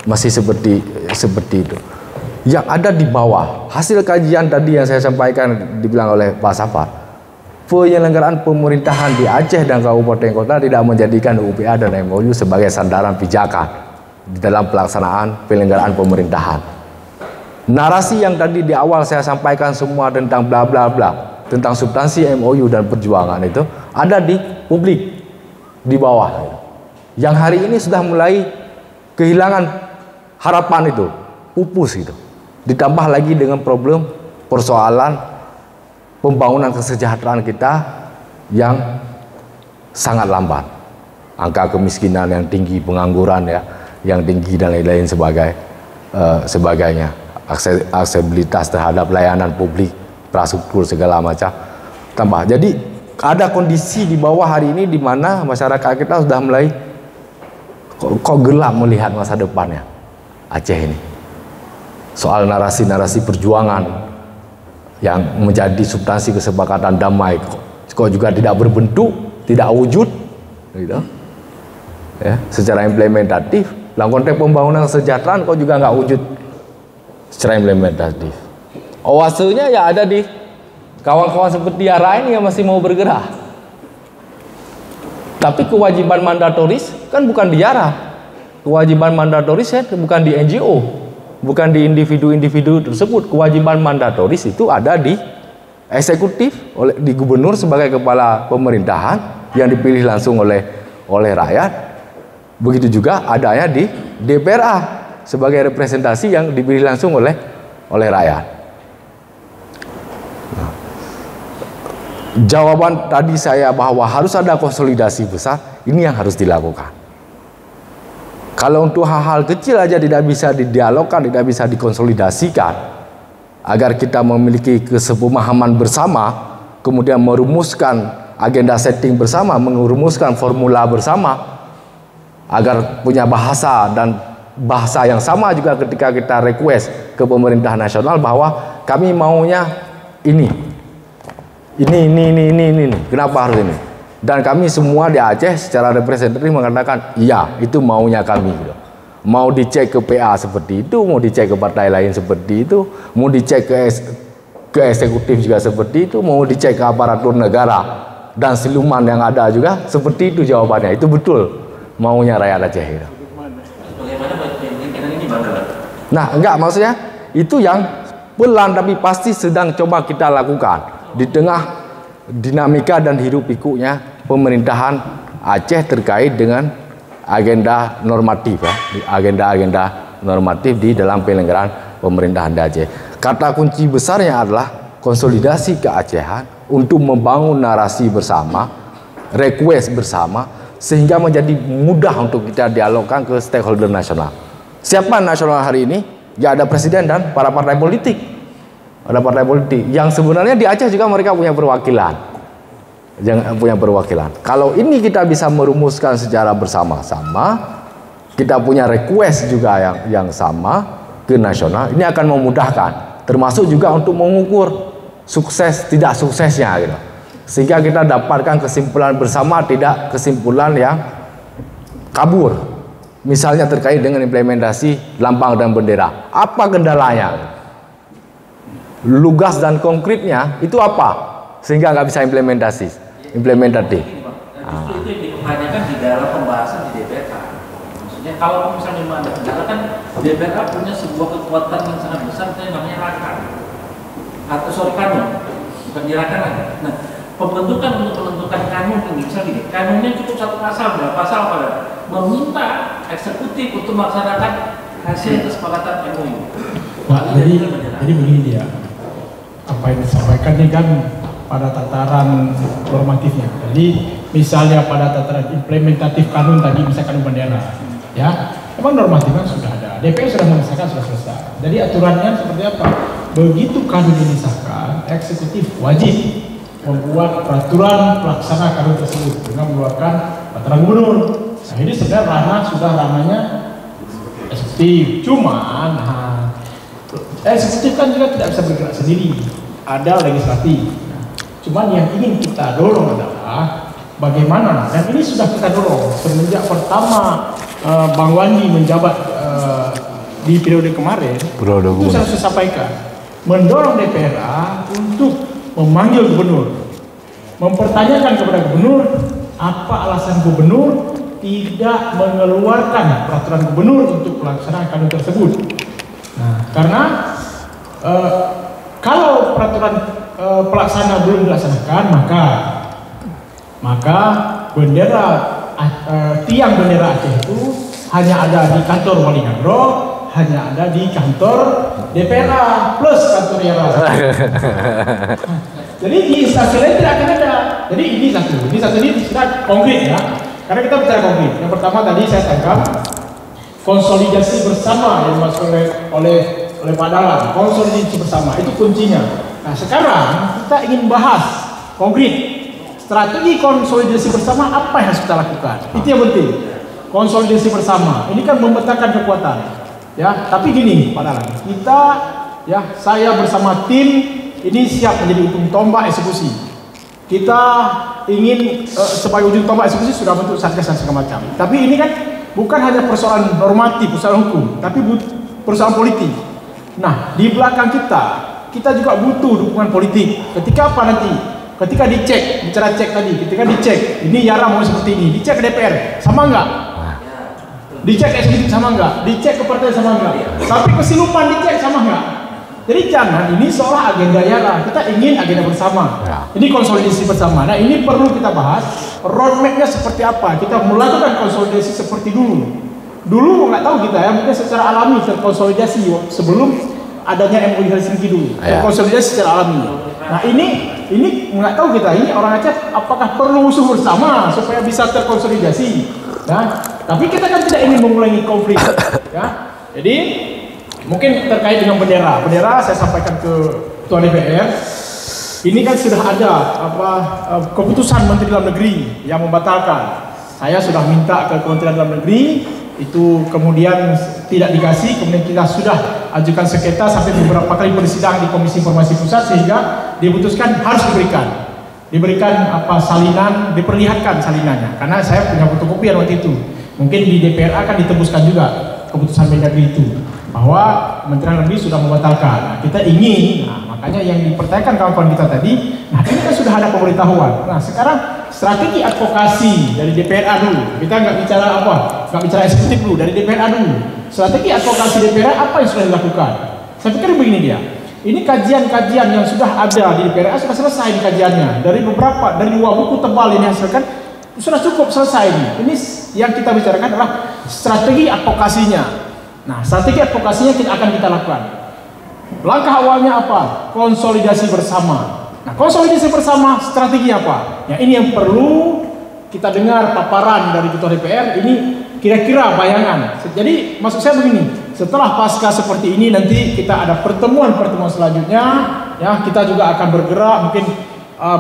masih seperti itu. Yang ada di bawah, hasil kajian tadi yang saya sampaikan dibilang oleh Pak Safar, penyelenggaraan pemerintahan di Aceh dan kabupaten kota tidak menjadikan UPA dan MOU sebagai sandaran pijakan di dalam pelaksanaan penyelenggaraan pemerintahan. Narasi yang tadi di awal saya sampaikan semua tentang bla bla bla, tentang substansi MOU dan perjuangan itu ada di publik di bawah. Yang hari ini sudah mulai kehilangan harapan itu, pupus gitu. Ditambah lagi dengan problem persoalan pembangunan kesejahteraan kita yang sangat lambat, angka kemiskinan yang tinggi, pengangguran ya yang tinggi dan lain-lain sebagainya, aksesibilitas terhadap layanan publik, infrastruktur segala macam tambah. Jadi ada kondisi di bawah hari ini di mana masyarakat kita sudah mulai kok gelap melihat masa depannya Aceh ini. Soal narasi-narasi perjuangan yang menjadi substansi kesepakatan damai kok juga tidak berbentuk, tidak wujud gitu. Ya, secara implementatif dalam konteks pembangunan kesejahteraan kok juga nggak wujud secara implementatif. Oasenya ya ada di kawan-kawan seperti Yara ini yang masih mau bergerak. Tapi kewajiban mandatoris kan bukan di Yara. Kewajiban mandatoris ya bukan di NGO, bukan di individu-individu tersebut. Kewajiban mandatoris itu ada di eksekutif, di gubernur sebagai kepala pemerintahan yang dipilih langsung oleh rakyat. Begitu juga adanya di DPRA sebagai representasi yang dipilih langsung oleh rakyat. Nah, jawaban tadi saya bahwa harus ada konsolidasi besar, ini yang harus dilakukan. Kalau untuk hal-hal kecil aja tidak bisa didialogkan, tidak bisa dikonsolidasikan agar kita memiliki kesepemahaman bersama, kemudian merumuskan agenda setting bersama, merumuskan formula bersama agar punya bahasa dan bahasa yang sama juga ketika kita request ke pemerintah nasional bahwa kami maunya ini. Kenapa harus ini? Dan kami semua di Aceh secara representatif mengatakan iya, itu maunya kami gitu. Mau dicek ke PA seperti itu, mau dicek ke partai lain seperti itu, mau dicek ke eksekutif juga seperti itu, mau dicek ke aparatur negara dan siluman yang ada juga seperti itu jawabannya. Itu betul maunya rakyat Aceh gitu. Nah, enggak, maksudnya itu yang pelan tapi pasti sedang coba kita lakukan di tengah dinamika dan hiruk pikuknya pemerintahan Aceh terkait dengan agenda normatif ya, agenda normatif di dalam penyelenggaraan pemerintahan di Aceh. Kata kunci besarnya adalah konsolidasi keacehan untuk membangun narasi bersama, request bersama, sehingga menjadi mudah untuk kita dialogkan ke stakeholder nasional. Siapa nasional hari ini? Ya ada presiden dan para partai politik. Ada partai politik yang sebenarnya di Aceh juga mereka punya perwakilan. Kalau ini kita bisa merumuskan secara bersama-sama, kita punya request juga yang sama ke nasional, ini akan memudahkan, termasuk juga untuk mengukur sukses tidak suksesnya gitu. Sehingga kita dapatkan kesimpulan bersama, tidak kesimpulan yang kabur. Misalnya terkait dengan implementasi lambang dan bendera, apa kendalanya? Lugas dan konkretnya itu apa? sehingga nggak bisa implementatif. Itu yang dipertanyakan di dalam pembahasan di DPR. Maksudnya kalau misalnya ada kendala kan DPR punya sebuah kekuatan yang sangat besar, yang namanya rakan atau kanun, bukan dirakan lagi. Nah, pembentukan untuk menentukan kanun ini misalnya kanunnya cukup satu pasal, berapa pasal pada meminta eksekutif untuk melaksanakan hasil kesepakatan MOU. Pak, jadi begini dia, apa yang disampaikan ini kan pada tataran normatifnya. Jadi misalnya pada tataran implementatif kanun tadi, misalkan bendera, ya, memang normatifnya sudah ada. DPR sudah mengesahkan, sudah selesai. Jadi aturannya seperti apa? Begitu kanun ini disahkan, eksekutif wajib membuat peraturan pelaksana kanun tersebut dengan mengeluarkan peraturan gubernur. Nah, ini sebenarnya ranahnya eksekutif. Cuman, eksekutif kan juga tidak bisa bergerak sendiri. Ada legislatif. Cuman yang ingin kita dorong adalah bagaimana, dan ini sudah kita dorong semenjak pertama Bang Wandi menjabat di periode kemarin. Itu saya sampaikan, mendorong DPR untuk memanggil gubernur, mempertanyakan kepada gubernur apa alasan gubernur tidak mengeluarkan peraturan gubernur untuk pelaksanaan kanun tersebut. Nah, karena kalau peraturan pelaksana belum dilaksanakan, maka bendera tiang bendera Aceh itu hanya ada di kantor Wali Nagro, hanya ada di kantor DPR plus kantor Yara. Jadi di instansi lain tidak akan ada. Jadi ini sudah konkret ya. Karena kita bicara konkret. Yang pertama tadi saya tangkap konsolidasi bersama yang dimaksud oleh Pak Dahlan. Konsolidasi bersama itu kuncinya. Nah, sekarang kita ingin bahas konkret strategi konsolidasi bersama apa yang harus kita lakukan. Itu yang penting. Konsolidasi bersama. Ini kan memetakan kekuatan. Ya, tapi gini, Pak Dahlan, kita ya, saya bersama tim ini siap menjadi ujung tombak eksekusi. Kita ingin sebagai ujung tombak eksekusi sudah bentuk satgas dan segala macam. Tapi ini kan bukan hanya persoalan normatif, persoalan hukum, tapi persoalan politik. Nah, di belakang kita juga butuh dukungan politik. Ketika apa nanti? Ketika dicek, bicara cek tadi, ketika dicek, ini Yara mau seperti ini, dicek ke DPR, sama enggak? Dicek eksekutif sama enggak? Dicek ke partai sama enggak? Tapi kesilupan dicek sama enggak? Jadi jangan ini seolah agenda Yara, kita ingin agenda bersama. Ini konsolidasi bersama. Nah, ini perlu kita bahas roadmapnya seperti apa. Kita melakukan konsolidasi seperti dulu. Dulu nggak tahu kita ya, mungkin secara alami terkonsolidasi sebelum adanya MOU Helsinki dulu. Konsolidasi secara alami. Nah, ini nggak tahu kita, ini orang Aceh apakah perlu musuh bersama supaya bisa terkonsolidasi. Nah, tapi kita kan tidak ingin mengulangi konflik. Ya, jadi mungkin terkait dengan bendera saya sampaikan ke Ketua DPR. Ini kan sudah ada keputusan Menteri Dalam Negeri yang membatalkan. Saya sudah minta ke Kementerian Dalam Negeri, itu kemudian tidak dikasih, kemudian kita sudah ajukan sengketa sampai beberapa kali bersidang di Komisi Informasi Pusat sehingga diputuskan harus diberikan salinan, diperlihatkan salinannya. Karena saya punya fotokopian waktu itu. Mungkin di DPR akan ditembuskan juga keputusan Mendagri itu bahwa Kementerian Negeri sudah membatalkan. Nah, kita ingin, makanya yang dipertanyakan kawan-kawan kita tadi, nah ini kan sudah ada pemberitahuan. Nah, sekarang strategi advokasi dari DPR dulu. Kita nggak bicara eksekutif dulu, dari DPR dulu. Strategi advokasi DPR apa yang sudah dilakukan? Saya pikir begini dia. Ini kajian-kajian yang sudah ada di DPR sudah selesai kajiannya. Dari 2 buku tebal ini hasilkan sudah cukup selesai ini. Ini yang kita bicarakan adalah strategi advokasinya. Nah, strategi advokasinya akan kita lakukan. Langkah awalnya apa? Konsolidasi bersama. Nah, konsolidasi bersama strategi apa? Ya, ini yang perlu kita dengar paparan dari Ketua DPR. Ini kira-kira bayangan. Jadi maksud saya begini, setelah pasca seperti ini nanti kita ada pertemuan-pertemuan selanjutnya. Ya, kita juga akan bergerak mungkin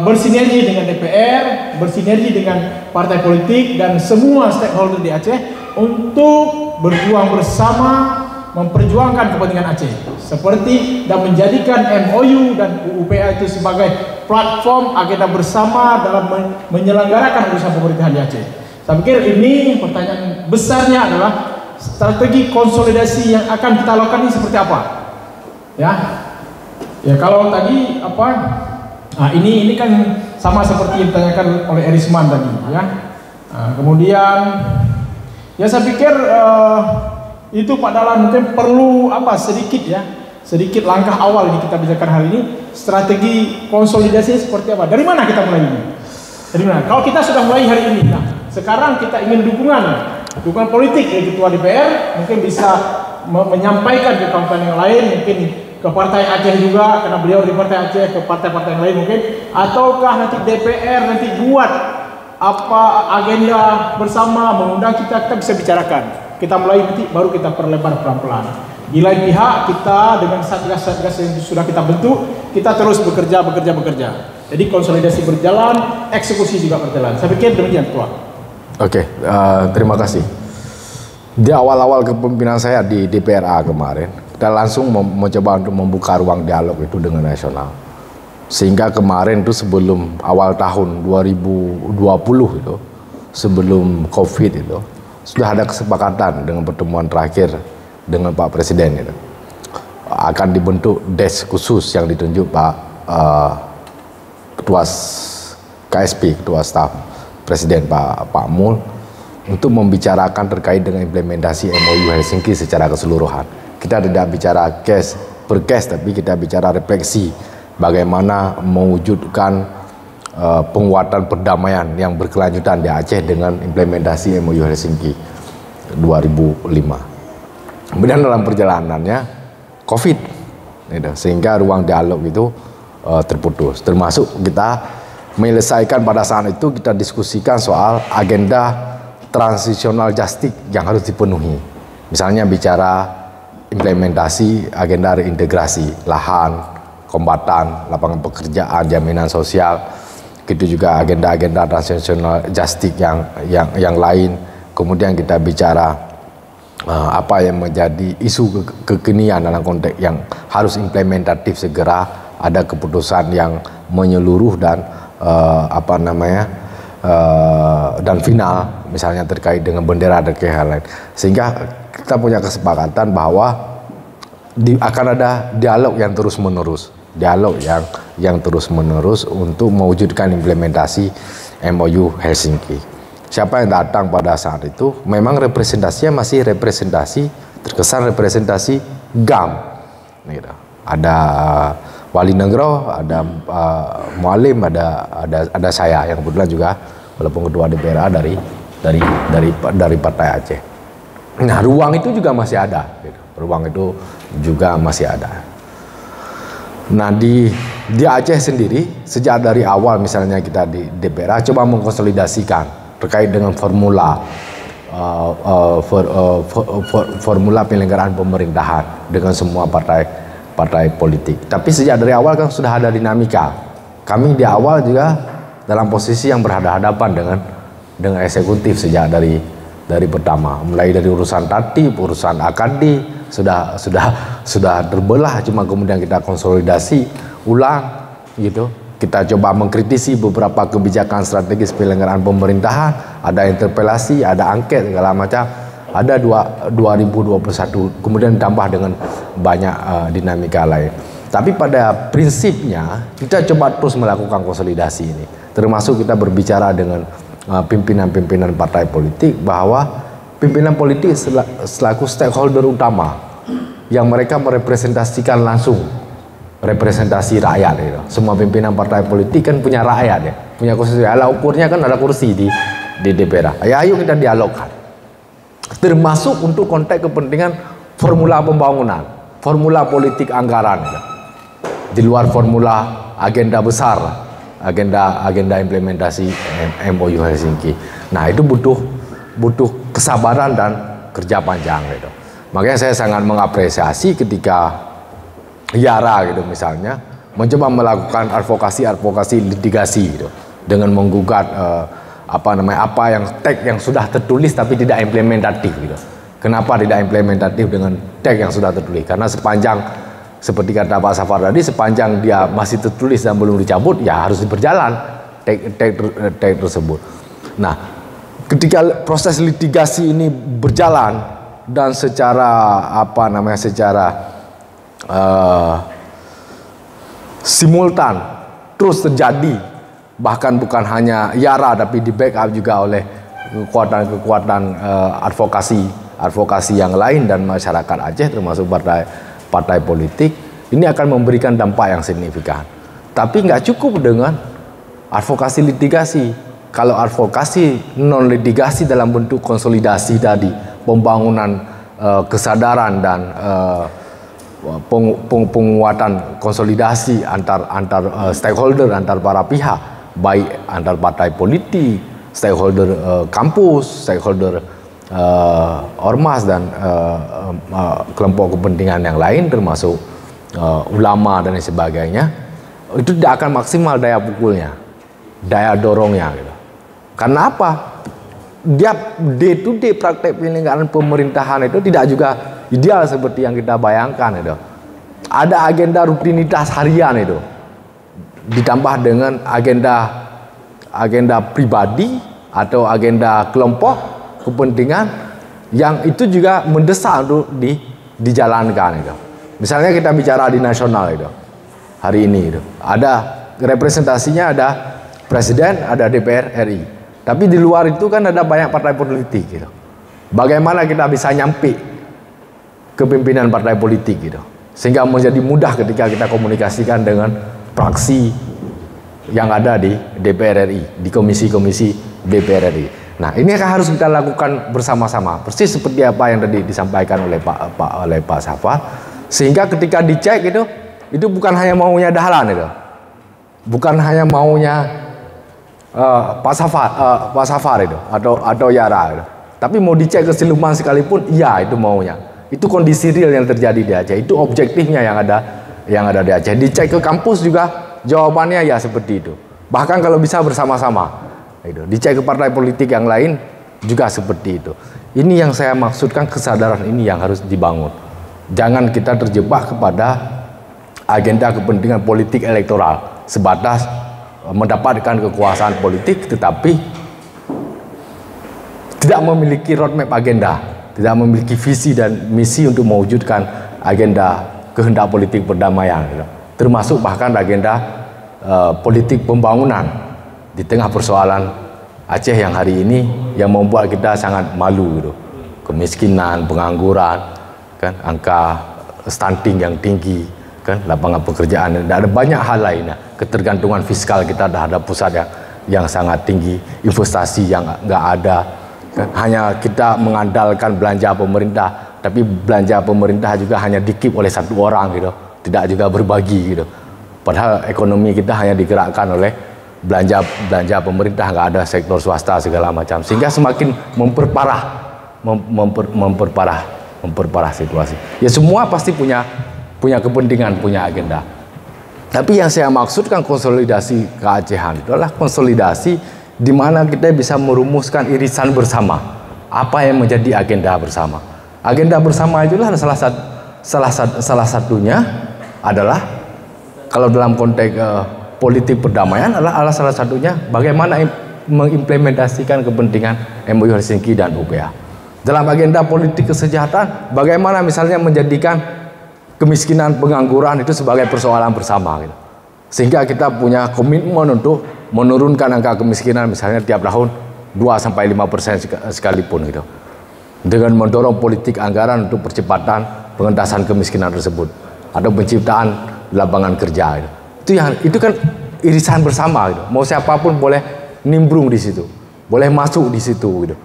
bersinergi dengan DPR, bersinergi dengan partai politik dan semua stakeholder di Aceh untuk berjuang bersama memperjuangkan kepentingan Aceh seperti dan menjadikan MOU dan UUPA itu sebagai platform agenda bersama dalam menyelenggarakan urusan pemerintahan di Aceh. Saya pikir ini pertanyaan besarnya adalah strategi konsolidasi yang akan kita lakukan ini seperti apa? Ya kalau tadi Nah, ini kan sama seperti yang ditanyakan oleh Erisman tadi, ya. Nah, kemudian ya saya pikir itu Pak Dahlan mungkin perlu sedikit langkah awal ini kita bicarakan hari ini, strategi konsolidasi seperti apa. Dari mana kita mulai ini? Dari mana? Kalau kita sudah mulai hari ini, nah sekarang kita ingin dukungan politik dari Ketua DPR, mungkin bisa menyampaikan ke kawan-kawan yang lain, mungkin ke Partai Aceh juga, karena beliau di Partai Aceh, ke partai-partai yang lain mungkin, ataukah nanti DPR nanti buat apa agenda bersama, mengundang kita bisa bicarakan. Kita mulai nanti baru kita perlebar pelan-pelan. Di lain pihak kita dengan satgas-satgas yang sudah kita bentuk, kita terus bekerja. Jadi konsolidasi berjalan, eksekusi juga berjalan. Saya pikir demikian, Ketua. Oke, terima kasih. Di awal-awal kepemimpinan saya di DPRA kemarin, kita langsung mencoba untuk membuka ruang dialog itu dengan nasional. Sehingga kemarin itu sebelum awal tahun 2020 itu, sebelum COVID itu, sudah ada kesepakatan dengan pertemuan terakhir dengan Pak Presiden itu. Akan dibentuk desk khusus yang ditunjuk Pak Ketua KSP, Ketua Staf Presiden Pak Mul, untuk membicarakan terkait dengan implementasi MOU Helsinki secara keseluruhan. Kita tidak bicara case per case, tapi kita bicara refleksi bagaimana mewujudkan penguatan perdamaian yang berkelanjutan di Aceh dengan implementasi MOU Helsinki 2005. Kemudian dalam perjalanannya COVID, sehingga ruang dialog itu terputus. Termasuk kita menyelesaikan pada saat itu, kita diskusikan soal agenda transitional justice yang harus dipenuhi. Misalnya bicara implementasi agenda reintegrasi lahan, kombatan, lapangan pekerjaan, jaminan sosial, gitu juga agenda-agenda transitional justice yang lain. Kemudian kita bicara apa yang menjadi isu kekinian dalam konteks yang harus implementatif segera, ada keputusan yang menyeluruh dan dan final, misalnya terkait dengan bendera dan hal lain. Sehingga kita punya kesepakatan bahwa akan ada dialog yang terus menerus, untuk mewujudkan implementasi MOU Helsinki. Siapa yang datang pada saat itu memang representasinya masih terkesan representasi GAM, gitu. Ada Wali Negro, ada Mualim, ada saya yang kebetulan juga walaupun ketua DPRA dari Partai Aceh. Nah, ruang itu juga masih ada, gitu. Ruang itu juga masih ada. Nah, di Aceh sendiri sejak dari awal misalnya kita di DPRA coba mengkonsolidasikan terkait dengan formula penyelenggaraan pemerintahan dengan semua partai politik. Tapi sejak dari awal kan sudah ada dinamika. Kami di awal juga dalam posisi yang berhadapan dengan eksekutif sejak dari pertama, mulai dari urusan tatib, urusan akadi sudah terbelah, cuma kemudian kita konsolidasi ulang, gitu. Kita coba mengkritisi beberapa kebijakan strategis penyelenggaraan pemerintahan, ada interpelasi, ada angket segala macam. Ada 2021, kemudian ditambah dengan banyak dinamika lain. Tapi pada prinsipnya kita coba terus melakukan konsolidasi ini. Termasuk kita berbicara dengan pimpinan-pimpinan partai politik, bahwa pimpinan politik selaku stakeholder utama yang mereka merepresentasikan langsung representasi rakyat, gitu. Semua pimpinan partai politik kan punya rakyat, ya, punya kursi. Alat ukurnya kan ada kursi di DPR. Ya, ayo kita dialogkan. Termasuk untuk konteks kepentingan formula pembangunan, formula politik anggaran, gitu. Di luar formula agenda besar, agenda implementasi MOU Helsinki. Nah, itu butuh kesabaran dan kerja panjang, gitu. Makanya saya sangat mengapresiasi ketika Yara, gitu, misalnya mencoba melakukan advokasi litigasi, gitu, dengan menggugat apa yang teks yang sudah tertulis tapi tidak implementatif, gitu. Kenapa tidak implementatif dengan teks yang sudah tertulis? Karena sepanjang, seperti kata Pak Safar tadi, sepanjang dia masih tertulis dan belum dicabut, ya harus berjalan teks tersebut. Nah, ketika proses litigasi ini berjalan dan secara simultan terus terjadi, bahkan bukan hanya IARA tapi di backup juga oleh kekuatan-kekuatan advokasi yang lain dan masyarakat Aceh termasuk partai politik, ini akan memberikan dampak yang signifikan. Tapi nggak cukup dengan advokasi litigasi. Kalau advokasi non litigasi dalam bentuk konsolidasi tadi, pembangunan kesadaran dan penguatan konsolidasi antar stakeholder, antar para pihak, baik antar partai politik, stakeholder kampus, stakeholder ormas dan kelompok kepentingan yang lain termasuk ulama dan sebagainya, itu tidak akan maksimal daya pukulnya, daya dorongnya gitu. Karena apa? Dia day to day praktek penyelenggaraan pemerintahan itu tidak juga ideal seperti yang kita bayangkan itu. Ada agenda rutinitas harian itu ditambah dengan agenda pribadi atau agenda kelompok kepentingan yang itu juga mendesak untuk dijalankan itu. Misalnya kita bicara di nasional itu hari ini itu ada representasinya, ada presiden, ada DPR RI. Tapi di luar itu kan ada banyak partai politik gitu. Bagaimana kita bisa nyampe kepimpinan partai politik gitu, sehingga menjadi mudah ketika kita komunikasikan dengan fraksi yang ada di DPR RI, di komisi-komisi DPR RI. Nah, ini akan harus kita lakukan bersama-sama, persis seperti apa yang tadi disampaikan oleh Pak Safar, sehingga ketika dicek itu bukan hanya maunya Dahlan itu, bukan hanya maunya Pak Safar itu atau Yara itu. Tapi mau dicek keseluruhan sekalipun, iya itu maunya. Itu kondisi real yang terjadi di Aceh. Itu objektifnya yang ada di Aceh. Dicek ke kampus juga jawabannya ya seperti itu. Bahkan kalau bisa bersama-sama. Itu. Dicek ke partai politik yang lain juga seperti itu. Ini yang saya maksudkan, kesadaran ini yang harus dibangun. Jangan kita terjebak kepada agenda kepentingan politik elektoral sebatas mendapatkan kekuasaan politik tetapi tidak memiliki roadmap agenda, tidak memiliki visi dan misi untuk mewujudkan agenda kehendak politik perdamaian, termasuk bahkan agenda politik pembangunan di tengah persoalan Aceh yang hari ini yang membuat kita sangat malu gitu. Kemiskinan, pengangguran, kan, angka stunting yang tinggi, kan, lapangan pekerjaan, dan ada banyak hal lainnya. Ketergantungan fiskal kita terhadap pusat yang sangat tinggi, investasi yang nggak ada, kan? Hanya kita mengandalkan belanja pemerintah, tapi belanja pemerintah juga hanya dikip oleh satu orang gitu, tidak juga berbagi gitu. Padahal ekonomi kita hanya digerakkan oleh belanja pemerintah, nggak ada sektor swasta segala macam, sehingga semakin memperparah situasi. Ya semua pasti punya kepentingan, punya agenda. Tapi yang saya maksudkan konsolidasi keacehan itu adalah konsolidasi di mana kita bisa merumuskan irisan bersama. Apa yang menjadi agenda bersama? Agenda bersama itulah salah satunya adalah kalau dalam konteks politik perdamaian adalah salah satunya bagaimana mengimplementasikan kepentingan MOU Helsinki dan UPA. Dalam agenda politik kesejahteraan, bagaimana misalnya menjadikan kemiskinan, pengangguran itu sebagai persoalan bersama gitu. Sehingga kita punya komitmen untuk menurunkan angka kemiskinan misalnya tiap tahun 2-5% sekalipun gitu. Dengan mendorong politik anggaran untuk percepatan pengentasan kemiskinan tersebut atau penciptaan lapangan kerja gitu. Itu kan irisan bersama gitu. Mau siapapun boleh nimbrung di situ, boleh masuk di situ gitu.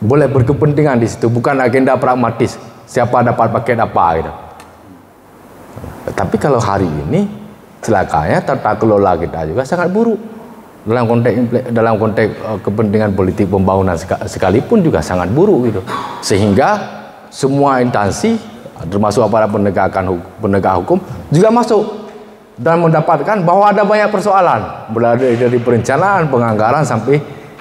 Boleh berkepentingan di situ, bukan agenda pragmatis siapa dapat paket apa gitu. Tapi kalau hari ini celakanya tata kelola kita juga sangat buruk dalam konteks kepentingan politik pembangunan sekalipun juga sangat buruk gitu, sehingga semua instansi termasuk aparat penegak hukum juga masuk dan mendapatkan bahwa ada banyak persoalan mulai dari perencanaan, penganggaran sampai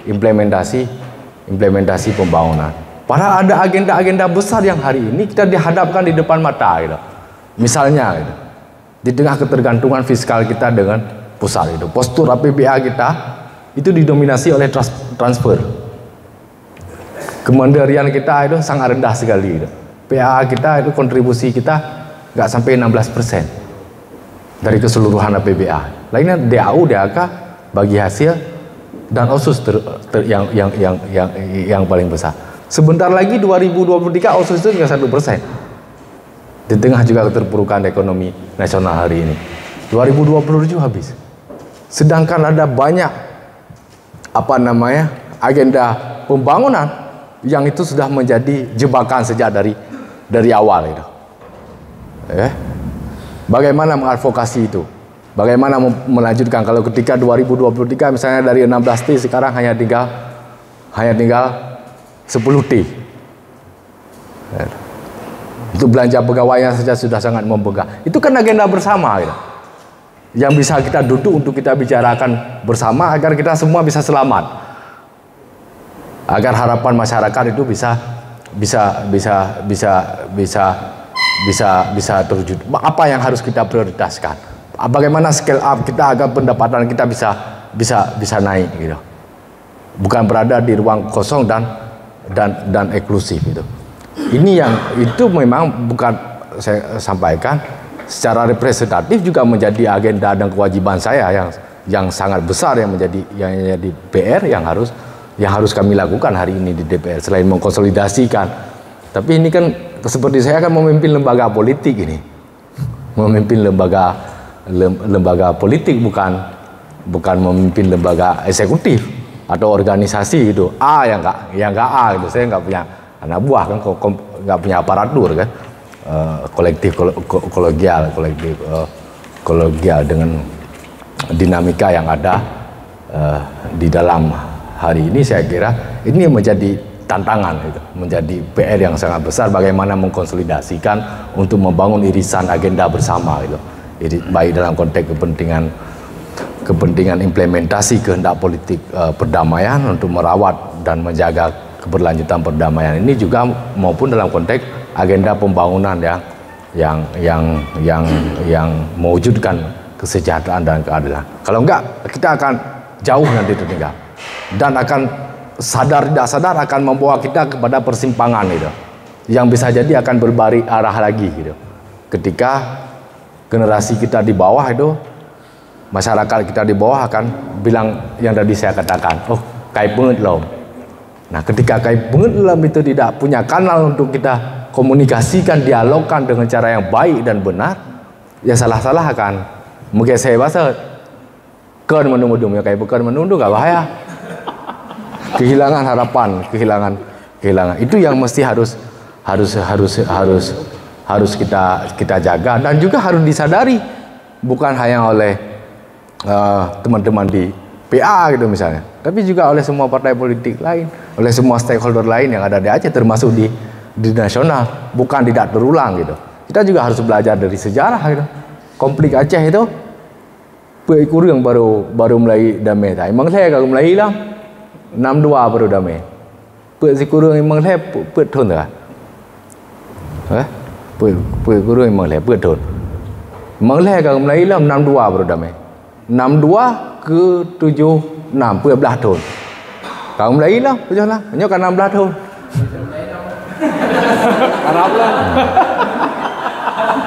implementasi pembangunan. Padahal ada agenda-agenda besar yang hari ini kita dihadapkan di depan mata gitu. Misalnya gitu, di tengah ketergantungan fiskal kita dengan pusat itu, postur APBA kita itu didominasi oleh transfer. Kemandirian kita itu sangat rendah sekali gitu. PA kita itu kontribusi kita nggak sampai 16%. dari keseluruhan APBA. Lainnya DAU, DAK bagi hasil dan OSUS yang paling besar. Sebentar lagi 2023 OSUS itu tinggal 1%. Di tengah juga keterpurukan ekonomi nasional hari ini. 2027 habis. Sedangkan ada banyak agenda pembangunan yang itu sudah menjadi jebakan sejak dari awal itu. Bagaimana mengadvokasi itu? Bagaimana melanjutkan kalau ketika 2023 misalnya dari 16 T sekarang hanya tinggal 10 T. Itu belanja pegawainya saja sudah sangat membengkak. Itu kan agenda bersama gitu. Yang bisa kita duduk untuk kita bicarakan bersama agar kita semua bisa selamat. Agar harapan masyarakat itu bisa terwujud. Apa yang harus kita prioritaskan? Bagaimana scale up kita agar pendapatan kita bisa naik gitu. Bukan berada di ruang kosong dan eksklusif gitu. Ini yang itu memang bukan saya sampaikan secara representatif juga menjadi agenda dan kewajiban saya yang sangat besar yang menjadi PR yang harus kami lakukan hari ini di DPR selain mengkonsolidasikan. Tapi ini kan seperti saya kan memimpin lembaga politik ini. Memimpin lembaga politik bukan memimpin lembaga eksekutif atau organisasi gitu. yang enggak A gitu. Saya enggak punya anak buah kan, enggak punya aparatur kan. Kolektif kolegial dengan dinamika yang ada di dalam hari ini, saya kira ini menjadi tantangan itu, menjadi PR yang sangat besar bagaimana mengkonsolidasikan untuk membangun irisan agenda bersama itu. Jadi baik dalam konteks kepentingan implementasi kehendak politik perdamaian untuk merawat dan menjaga keberlanjutan perdamaian ini juga maupun dalam konteks agenda pembangunan yang mewujudkan kesejahteraan dan keadilan. Kalau enggak, kita akan jauh nanti tertinggal dan akan sadar tidak sadar akan membawa kita kepada persimpangan itu, yang bisa jadi akan berbalik arah lagi gitu. Ketika generasi kita di bawah itu, masyarakat kita di bawah akan bilang yang tadi saya katakan, oh kai banget loh. Nah ketika kai banget loh itu tidak punya kanal untuk kita komunikasikan, dialogkan dengan cara yang baik dan benar, ya salah-salah akan mungkin saya bahasa kan menunduk ya, kayak bukan menunduk gak bahaya, kehilangan harapan, kehilangan itu yang mesti harus kita jaga dan juga harus disadari bukan hanya oleh teman-teman di PA gitu misalnya, tapi juga oleh semua partai politik lain, oleh semua stakeholder lain yang ada di Aceh termasuk di nasional, bukan tidak terulang gitu. Kita juga harus belajar dari sejarah gitu. Konflik Aceh itu kurang baru mulai damai. Emang saya kalau mulai hilang 62 baru damai. Kurang emang saya thôn rồi. Kurang emang saya thôn. Emang saya kalau mulai hilang 62 baru damai. 62 ke 76 belah thôn. Kalau mulai hilang lah, hanya kan 16 thôn.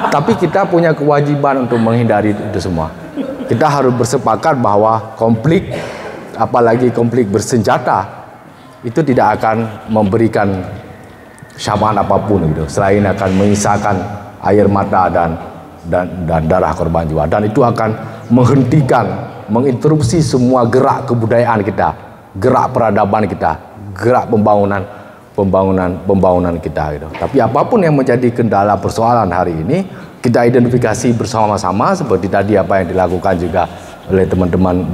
Tapi kita punya kewajiban untuk menghindari itu semua. Kita harus bersepakat bahwa konflik, apalagi konflik bersenjata, itu tidak akan memberikan syafaat apapun gitu, selain akan menyisakan air mata dan darah korban jiwa, dan itu akan menghentikan, menginterupsi semua gerak kebudayaan kita, gerak peradaban kita, gerak pembangunan kita gitu. Tapi apapun yang menjadi kendala persoalan hari ini, kita identifikasi bersama-sama seperti tadi apa yang dilakukan juga oleh teman-teman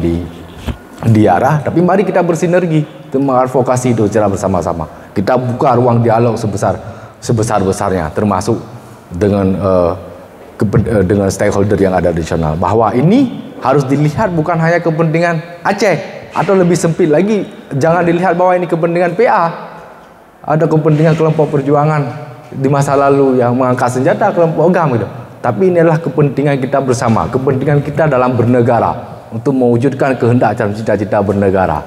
di arah. Tapi mari kita bersinergi untuk mengadvokasi itu secara bersama-sama. Kita buka ruang dialog sebesar-besarnya, termasuk dengan stakeholder yang ada di nasional, bahwa ini harus dilihat bukan hanya kepentingan Aceh, atau lebih sempit lagi, jangan dilihat bahwa ini kepentingan PA. Ada kepentingan kelompok perjuangan di masa lalu yang mengangkat senjata, kelompok agam gitu. Tapi ini adalah kepentingan kita bersama, kepentingan kita dalam bernegara untuk mewujudkan kehendak dan cita-cita bernegara,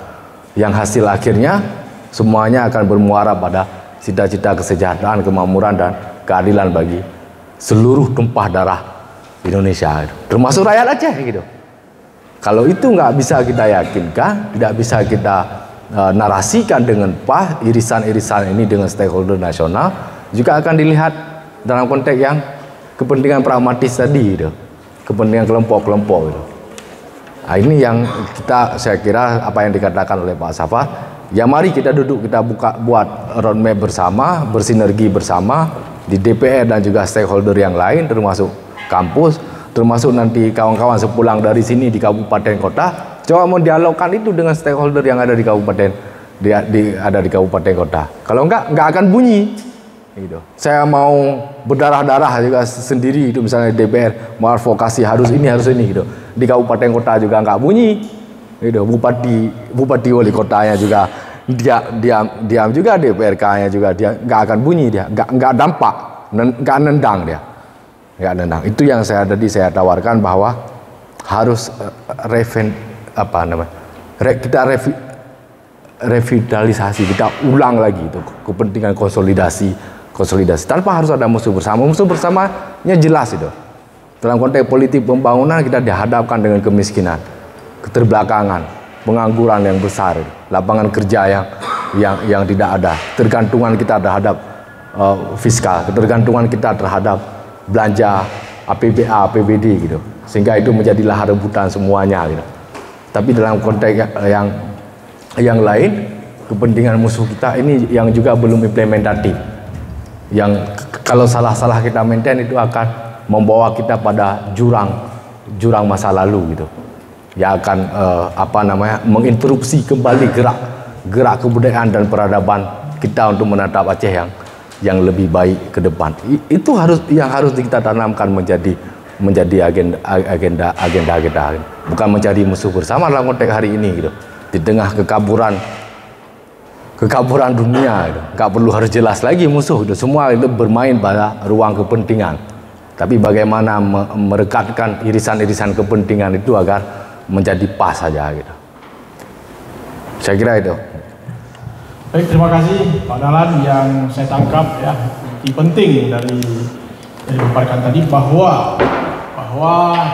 yang hasil akhirnya semuanya akan bermuara pada cita-cita kesejahteraan, kemakmuran dan keadilan bagi seluruh tumpah darah Indonesia, gitu. Termasuk rakyat Aceh gitu. Kalau itu nggak bisa kita yakinkan, tidak bisa kita narasikan dengan pas irisan-irisan ini dengan stakeholder nasional, juga akan dilihat dalam konteks yang kepentingan pragmatis tadi gitu. Kepentingan kelompok-kelompok gitu. Nah, ini yang saya kira apa yang dikatakan oleh Pak Safar, ya mari kita duduk, kita buat roadmap bersama, bersinergi bersama di DPR dan juga stakeholder yang lain, termasuk kampus, termasuk nanti kawan-kawan sepulang dari sini di kabupaten kota, coba mendialogkan itu dengan stakeholder yang ada di kabupaten, ada di kabupaten kota. Kalau nggak akan bunyi. Gitu. Saya mau berdarah-darah juga sendiri itu, misalnya DPR mau advokasi harus ini gitu. Di kabupaten kota juga nggak bunyi. Gitu. Bupati wali kotanya juga diam juga, DPRK-nya juga dia nggak akan bunyi, dia nggak dampak, nggak nendang dia. Nggak nendang. Itu yang saya tawarkan bahwa harus kita revitalisasi, kita ulang lagi itu kepentingan konsolidasi tanpa harus ada musuh bersama. Musuh bersamanya jelas itu. Dalam konteks politik pembangunan kita dihadapkan dengan kemiskinan, keterbelakangan, pengangguran yang besar, lapangan kerja yang tidak ada, ketergantungan kita terhadap fiskal, ketergantungan kita terhadap belanja APBA, APBD gitu. Sehingga itu menjadi lahar rebutan semuanya gitu. Tapi dalam konteks yang lain, kepentingan musuh kita ini yang juga belum implementatif. Yang kalau salah-salah kita maintain itu akan membawa kita pada jurang masa lalu gitu. Yang akan menginterupsi kembali gerak kebudayaan dan peradaban kita untuk menatap Aceh yang lebih baik ke depan. Itu harus kita tanamkan menjadi agenda kita, bukan mencari musuh bersama dalam konteks hari ini gitu. Di tengah kekaburan dunia gitu. Nggak perlu harus jelas lagi musuh itu, semua itu bermain pada ruang kepentingan. Tapi bagaimana merekatkan irisan-irisan kepentingan itu agar menjadi pas saja gitu. Saya kira itu. Baik, terima kasih Pak Dahlan. Yang saya tangkap ya, inti penting dari paparan tadi bahwa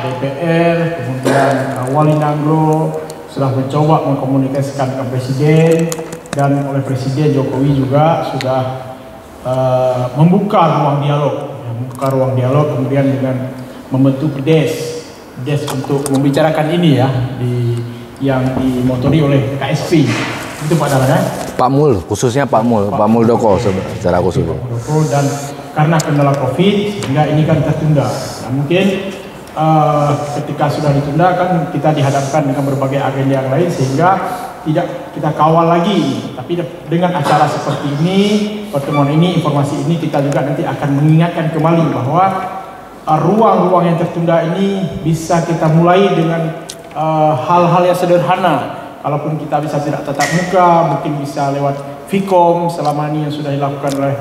DPR kemudian Wali Nagro sudah mencoba mengkomunikasikan ke Presiden, dan oleh Presiden Jokowi juga sudah membuka ruang dialog, kemudian dengan membentuk DES untuk membicarakan ini ya, yang dimotori oleh KSP. Itu Pak Dahlan ya? Pak Mul, khususnya Pak Muldoko secara khusus. Dan karena kendala COVID sehingga ini kan tertunda. Nah, mungkin ketika sudah ditunda kan kita dihadapkan dengan berbagai agenda yang lain sehingga tidak kita kawal lagi. Tapi dengan acara seperti ini, pertemuan ini, informasi ini, kita juga nanti akan mengingatkan kembali bahwa ruang-ruang yang tertunda ini bisa kita mulai dengan hal-hal yang sederhana. Kalaupun kita bisa tidak tatap muka, mungkin bisa lewat Vkom selama ini yang sudah dilakukan oleh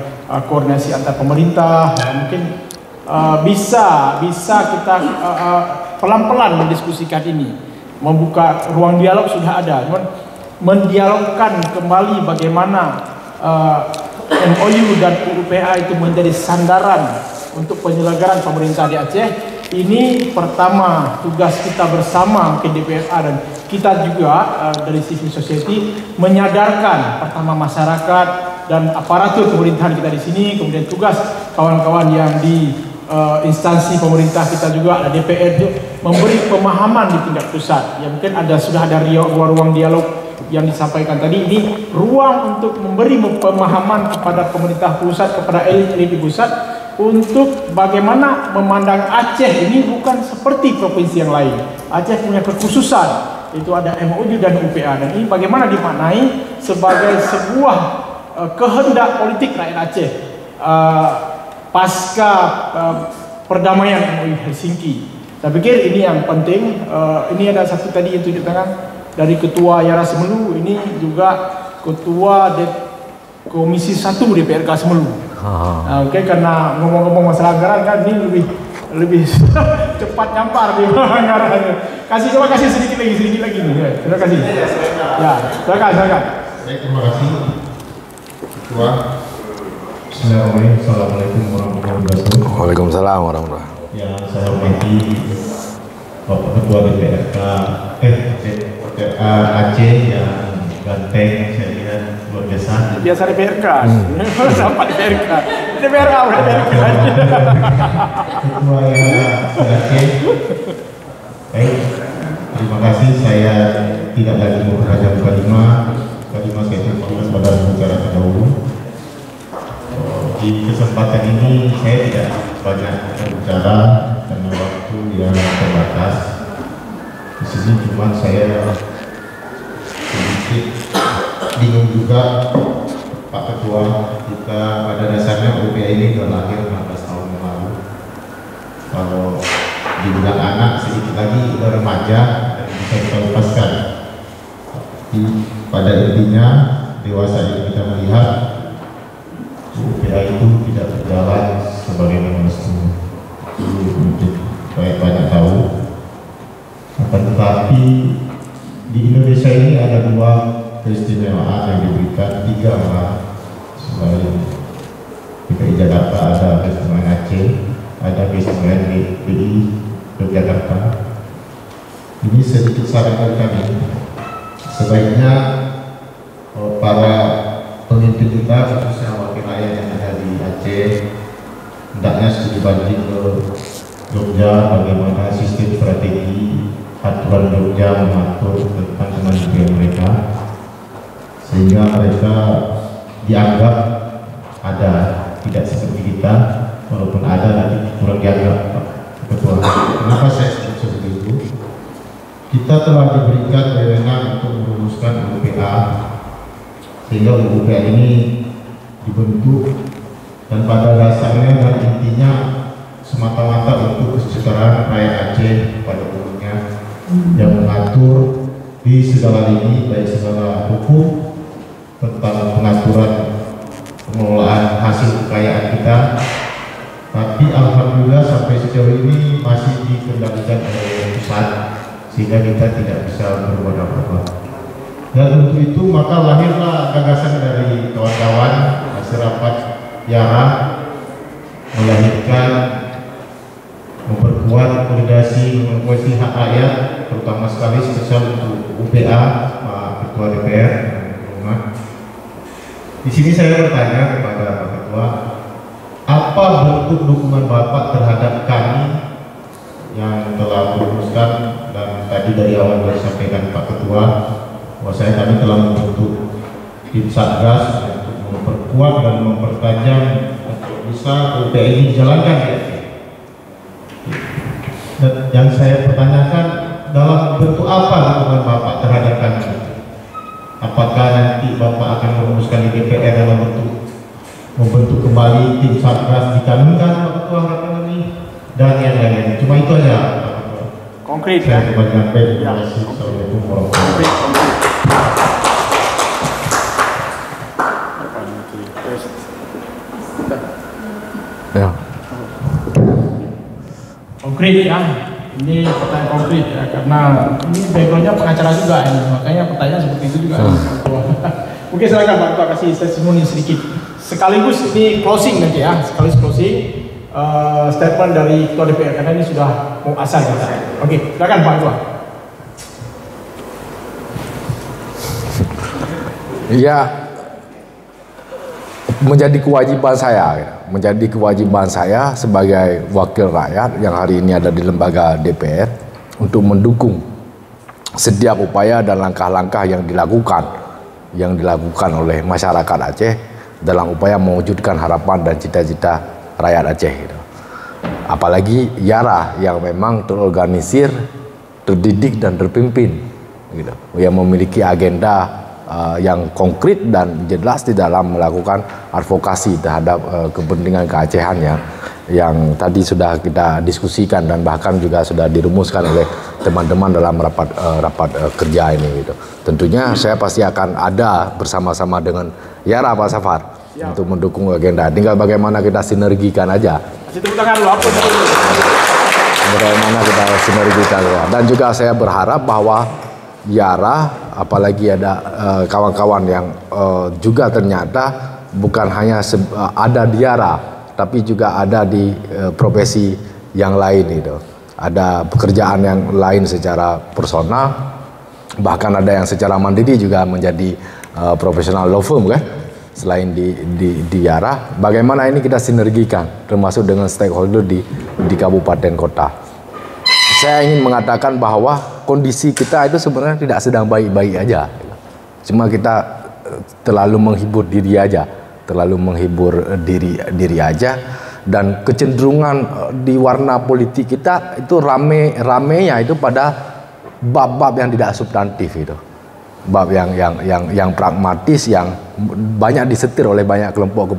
koordinasi antar pemerintah. Mungkin bisa kita pelan-pelan mendiskusikan ini, membuka ruang dialog sudah ada, cuman mendialogkan kembali bagaimana MOU dan UPA itu menjadi sandaran untuk penyelenggaraan pemerintah di Aceh. Ini pertama tugas kita bersama, mungkin DPRA dan kita juga dari civil society, menyadarkan pertama masyarakat dan aparatur pemerintahan kita di sini, kemudian tugas kawan-kawan yang di instansi pemerintah kita juga, ada DPR juga, memberi pemahaman di tingkat pusat. Ya mungkin sudah ada ruang dialog yang disampaikan tadi, ini ruang untuk memberi pemahaman kepada pemerintah pusat, kepada elit-elit di pusat, untuk bagaimana memandang Aceh ini bukan seperti provinsi yang lain. Aceh punya kekhususan, itu ada MOU dan UPA, dan ini bagaimana dimaknai sebagai sebuah kehendak politik rakyat Aceh pasca perdamaian MOU Helsinki. Saya pikir ini yang penting. Ini ada satu tadi yang tunjuk tangan dari Ketua Yara Semelu, ini juga Ketua Komisi 1 DPRK Semelu. Oke, karena ngomong-ngomong masalah anggaran kan ini lebih cepat nyampar di anggarannya. Terima kasih sedikit lagi nih. Terima kasih. Ya, silakan. Baik, terima kasih. Ketua. Assalamualaikum warahmatullahi wabarakatuh. Waalaikumsalam warahmatullahi wabarakatuh. yang saya hormati Bapak Ketua DPRK Aceh yang ganteng, saya lihat luar biasa. Biasa DPRK, sampai DPRK, DPRK. Ketua yang Aceh, baik, terima kasih. Saya tidak lagi memperpanjang kalimat saya fokus pada bicara terdahulu. Di kesempatan ini saya tidak banyak berbicara karena waktu yang terbatas. Di sini cuma saya sedikit bingung juga, Pak Ketua, kita pada dasarnya UPA ini sudah lahir 15 tahun yang lalu. Kalau dibilang anak, sedikit lagi udah remaja dan bisa kita lepaskan. Tapi pada intinya dewasa yang kita melihat UPA itu tidak berjalan sebagaimana mestinya. Untuk banyak tahu. Akan tetapi di Indonesia ini ada 2 keistimewaan yang diberikan, 3 malah. Selain di Jakarta ada keistimewaan Aceh, ada keistimewaan di Yogyakarta. Ini sedikit saran dari kami, sebaiknya para pemimpin kita, khususnya wakil rakyat yang ada di Aceh, hendaknya studi banding ke Jogja bagaimana sistem strategi aturan Jogja mengatur tentang kemandirian mereka, sehingga mereka dianggap ada, tidak seperti kita, walaupun ada nanti kurang dianggap. Ketua, kenapa saya sebut seperti itu? Kita telah diberikan wewenang untuk merumuskan UPA, sehingga UPA ini dibentuk dan pada dasarnya dan intinya semata-mata untuk kesejahteraan rakyat Aceh pada umumnya, yang mengatur di segala lini, baik segala hukum tentang pengaturan pengelolaan hasil kekayaan kita. Tapi alhamdulillah sampai sejauh ini masih dikendalikan oleh pusat, sehingga kita tidak bisa berbuat apa-apa. Dan untuk itu maka lahirlah gagasan dari kawan-kawan hasil rapat YARA, melahirkan memperkuat koordinasi menguasai hak rakyat, terutama sekali spesial untuk UPA, Pak Ketua DPR. Di sini saya bertanya kepada Pak Ketua, apa bentuk dukungan Bapak terhadap kami yang telah merumuskan, dan tadi dari awal disampaikan Pak Ketua bahwasanya kami telah membentuk tim Satgas untuk memperkuat dan mempertajam untuk bisa UPA ini dijalankan ya. Dan yang saya pertanyakan, dalam bentuk apa dukungan Bapak terhadap kami? Apakah nanti Bapak akan merumuskan di DPR dalam bentuk membentuk kembali tim Satgas dikanunkan Pak Ketua harapan ini dan yang lain-lain? Cuma itu aja Pak Ketua. Konkret Saya ya. kembali sampai. Terima kasih. Assalamualaikum warahmatullahi wabarakatuh. Ya. Konkret ya. Ini pertanyaan konkret ya, karena ini backgroundnya pengacara juga ini, makanya pertanyaan seperti itu juga. Oke, silakan Pak Ketua kasih testimoni sedikit. Sekaligus ini closing nanti ya, sekaligus closing statement dari Ketua DPR karena ini sudah mau asal kita. Oke, silakan Pak Ketua. Ya, menjadi kewajiban saya sebagai wakil rakyat yang hari ini ada di lembaga DPR untuk mendukung setiap upaya dan langkah-langkah yang dilakukan oleh masyarakat Aceh dalam upaya mewujudkan harapan dan cita-cita rakyat Aceh gitu. Apalagi YARA yang memang terorganisir, terdidik dan terpimpin gitu, yang memiliki agenda yang konkret dan jelas di dalam melakukan advokasi terhadap kepentingan keacehan yang tadi sudah kita diskusikan dan bahkan juga sudah dirumuskan oleh teman-teman dalam rapat kerja ini gitu. Tentunya saya pasti akan ada bersama-sama dengan YARA Pak Safar untuk mendukung agenda. Tinggal bagaimana kita sinergikan aja. Kasih tepuk tangan dulu apa bagaimana kita sinergikan ya. Dan juga saya berharap bahwa YARA, apalagi ada kawan-kawan yang juga ternyata bukan hanya ada di YARA, tapi juga ada di profesi yang lain itu. Ada pekerjaan yang lain secara personal, bahkan ada yang secara mandiri juga menjadi profesional law firm kan. Selain di Yara, bagaimana ini kita sinergikan termasuk dengan stakeholder di kabupaten kota. Saya ingin mengatakan bahwa kondisi kita itu sebenarnya tidak sedang baik-baik aja. Cuma kita terlalu menghibur diri aja, terlalu menghibur diri aja, dan kecenderungan di warna politik kita itu ramenya itu pada bab-bab yang tidak substantif itu. Bab yang pragmatis, yang banyak disetir oleh banyak kelompok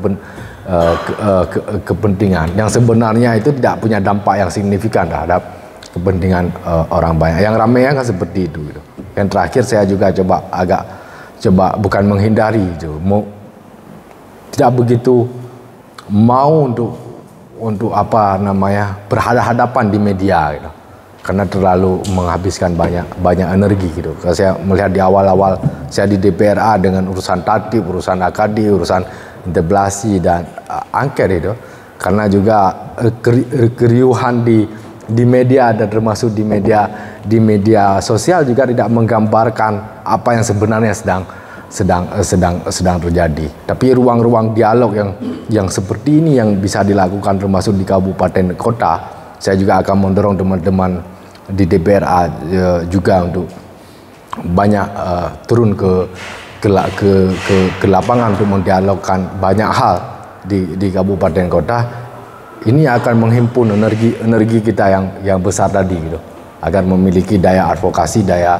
kepentingan yang sebenarnya itu tidak punya dampak yang signifikan terhadap kepentingan orang banyak. Yang ramai kan seperti itu gitu. Yang terakhir saya juga coba bukan menghindari itu, tidak begitu mau untuk apa namanya berhadapan di media gitu. Karena terlalu menghabiskan banyak energi gitu. Kalau saya melihat di awal-awal saya di DPRA dengan urusan tatip, urusan akadi, urusan interpelasi dan angket itu, karena juga keriuhan di media dan termasuk di media sosial juga tidak menggambarkan apa yang sebenarnya sedang terjadi. Tapi ruang-ruang dialog yang seperti ini yang bisa dilakukan termasuk di kabupaten kota, saya juga akan mendorong teman-teman di DPRA juga untuk banyak turun ke lapangan untuk mendialogkan banyak hal di kabupaten kota. Ini akan menghimpun energi kita yang besar tadi gitu, agar memiliki daya advokasi, daya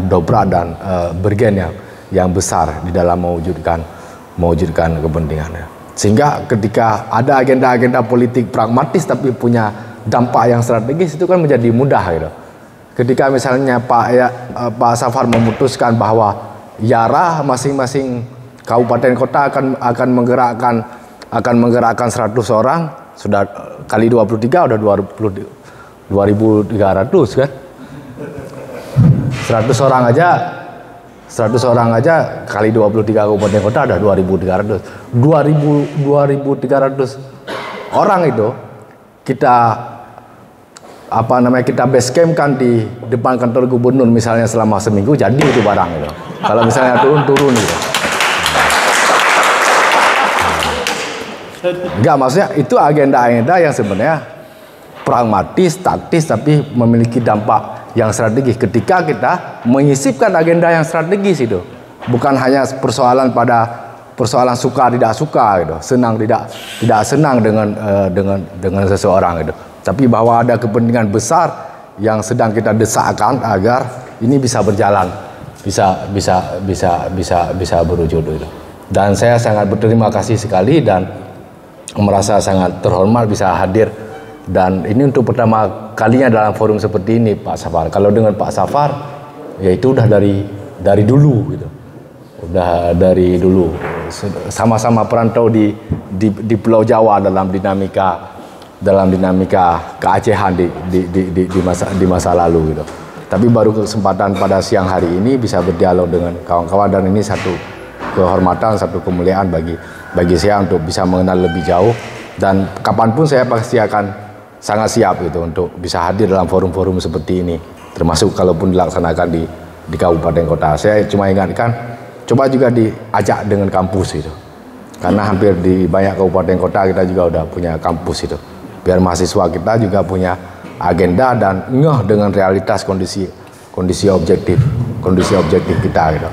dobrak dan bergen yang besar di dalam mewujudkan kepentingannya. Sehingga ketika ada agenda-agenda politik pragmatis tapi punya dampak yang strategis, itu kan menjadi mudah gitu. Ketika misalnya Pak Safar memutuskan bahwa Yara masing-masing kabupaten kota akan menggerakkan 100 orang, sudah kali 23 udah 2.300 kan. 100 orang aja kali 23 kabupaten kota ada 2.300. 2.300 orang itu kita kita base camp kan di depan kantor gubernur misalnya selama seminggu, jadi itu barang itu. Kalau misalnya turun gitu. Enggak, maksudnya itu agenda-agenda yang sebenarnya pragmatis, taktis, tapi memiliki dampak yang strategis. Ketika kita menyisipkan agenda yang strategis itu, bukan hanya persoalan suka tidak suka gitu, senang tidak senang dengan seseorang gitu, tapi bahwa ada kepentingan besar yang sedang kita desakkan agar ini bisa berjalan, bisa berwujud gitu. Dan saya sangat berterima kasih sekali dan merasa sangat terhormat bisa hadir, dan ini untuk pertama kalinya dalam forum seperti ini Pak Safar. Kalau dengan Pak Safar ya itu udah dari dulu gitu. Udah dari dulu sama-sama perantau di Pulau Jawa dalam dinamika keacehan di masa lalu gitu. Tapi baru kesempatan pada siang hari ini bisa berdialog dengan kawan-kawan, dan ini satu kehormatan, satu kemuliaan bagi saya untuk bisa mengenal lebih jauh, dan kapanpun saya pasti akan sangat siap gitu untuk bisa hadir dalam forum-forum seperti ini, termasuk kalaupun dilaksanakan di kabupaten kota. Saya cuma ingatkan, coba juga diajak dengan kampus itu, karena hampir di banyak kabupaten kota kita juga udah punya kampus itu, biar mahasiswa kita juga punya agenda dan ngeh dengan realitas kondisi objektif kita gitu.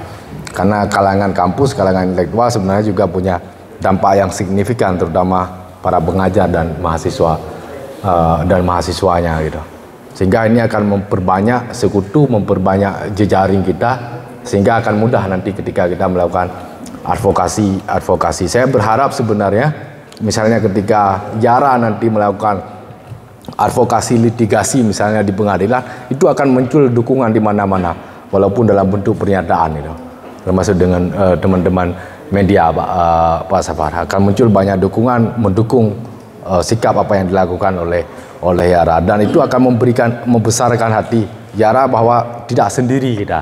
Karena kalangan kampus, kalangan intelektual sebenarnya juga punya dampak yang signifikan, terutama para pengajar dan mahasiswa dan mahasiswanya gitu. Sehingga ini akan memperbanyak sekutu, memperbanyak jejaring kita, sehingga akan mudah nanti ketika kita melakukan advokasi. Saya berharap sebenarnya misalnya ketika Yara nanti melakukan advokasi litigasi misalnya di pengadilan, itu akan muncul dukungan di mana-mana, walaupun dalam bentuk pernyataan itu, termasuk dengan teman-teman media Pak Safar, akan muncul banyak dukungan mendukung sikap apa yang dilakukan oleh Yara, dan itu akan membesarkan hati Yara bahwa tidak sendiri kita,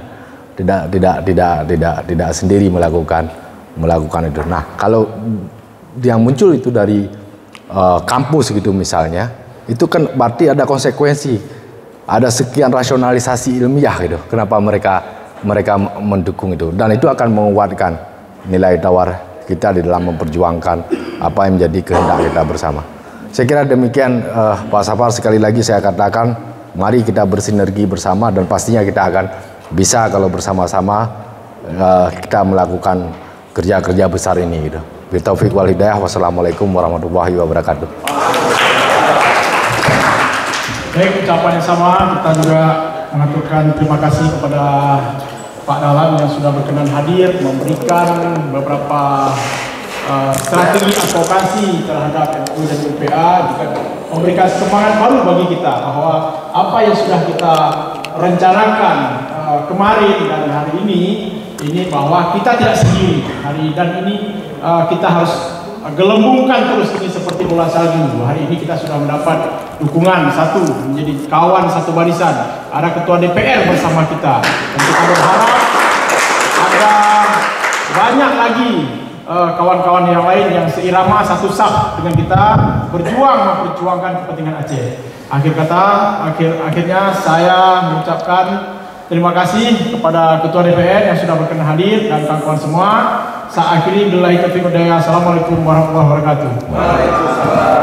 tidak sendiri melakukan itu. Nah, kalau yang muncul itu dari kampus gitu misalnya, itu kan berarti ada konsekuensi, ada sekian rasionalisasi ilmiah gitu. Kenapa mereka mendukung itu, dan itu akan menguatkan nilai tawar kita di dalam memperjuangkan apa yang menjadi kehendak kita bersama. Saya kira demikian, Pak Safar. Sekali lagi saya katakan, mari kita bersinergi bersama, dan pastinya kita akan bisa kalau bersama-sama kita melakukan kerja-kerja besar ini gitu. Bitaufiq wal hidayah. Wassalamualaikum warahmatullahi wabarakatuh. Baik, ucapan yang sama kita juga mengaturkan terima kasih kepada Pak Dahlan yang sudah berkenan hadir memberikan beberapa strategi advokasi terhadap MOU dan UPA, juga memberikan semangat baru bagi kita bahwa apa yang sudah kita rencanakan kemarin dan hari ini bahwa kita tidak sendiri hari, dan ini kita harus gelembungkan terus ini seperti bola salju. Hari ini kita sudah mendapat dukungan satu, menjadi kawan satu barisan, ada ketua DPR bersama kita, dan kita berharap ada banyak lagi kawan-kawan yang lain yang seirama satu saf dengan kita memperjuangkan kepentingan Aceh. Akhirnya saya mengucapkan terima kasih kepada ketua DPR yang sudah berkenan hadir dan kawan-kawan semua. Saya akhiri billahi taufiq wal hidayah. Assalamualaikum warahmatullahi wabarakatuh. Waalaikumsalam.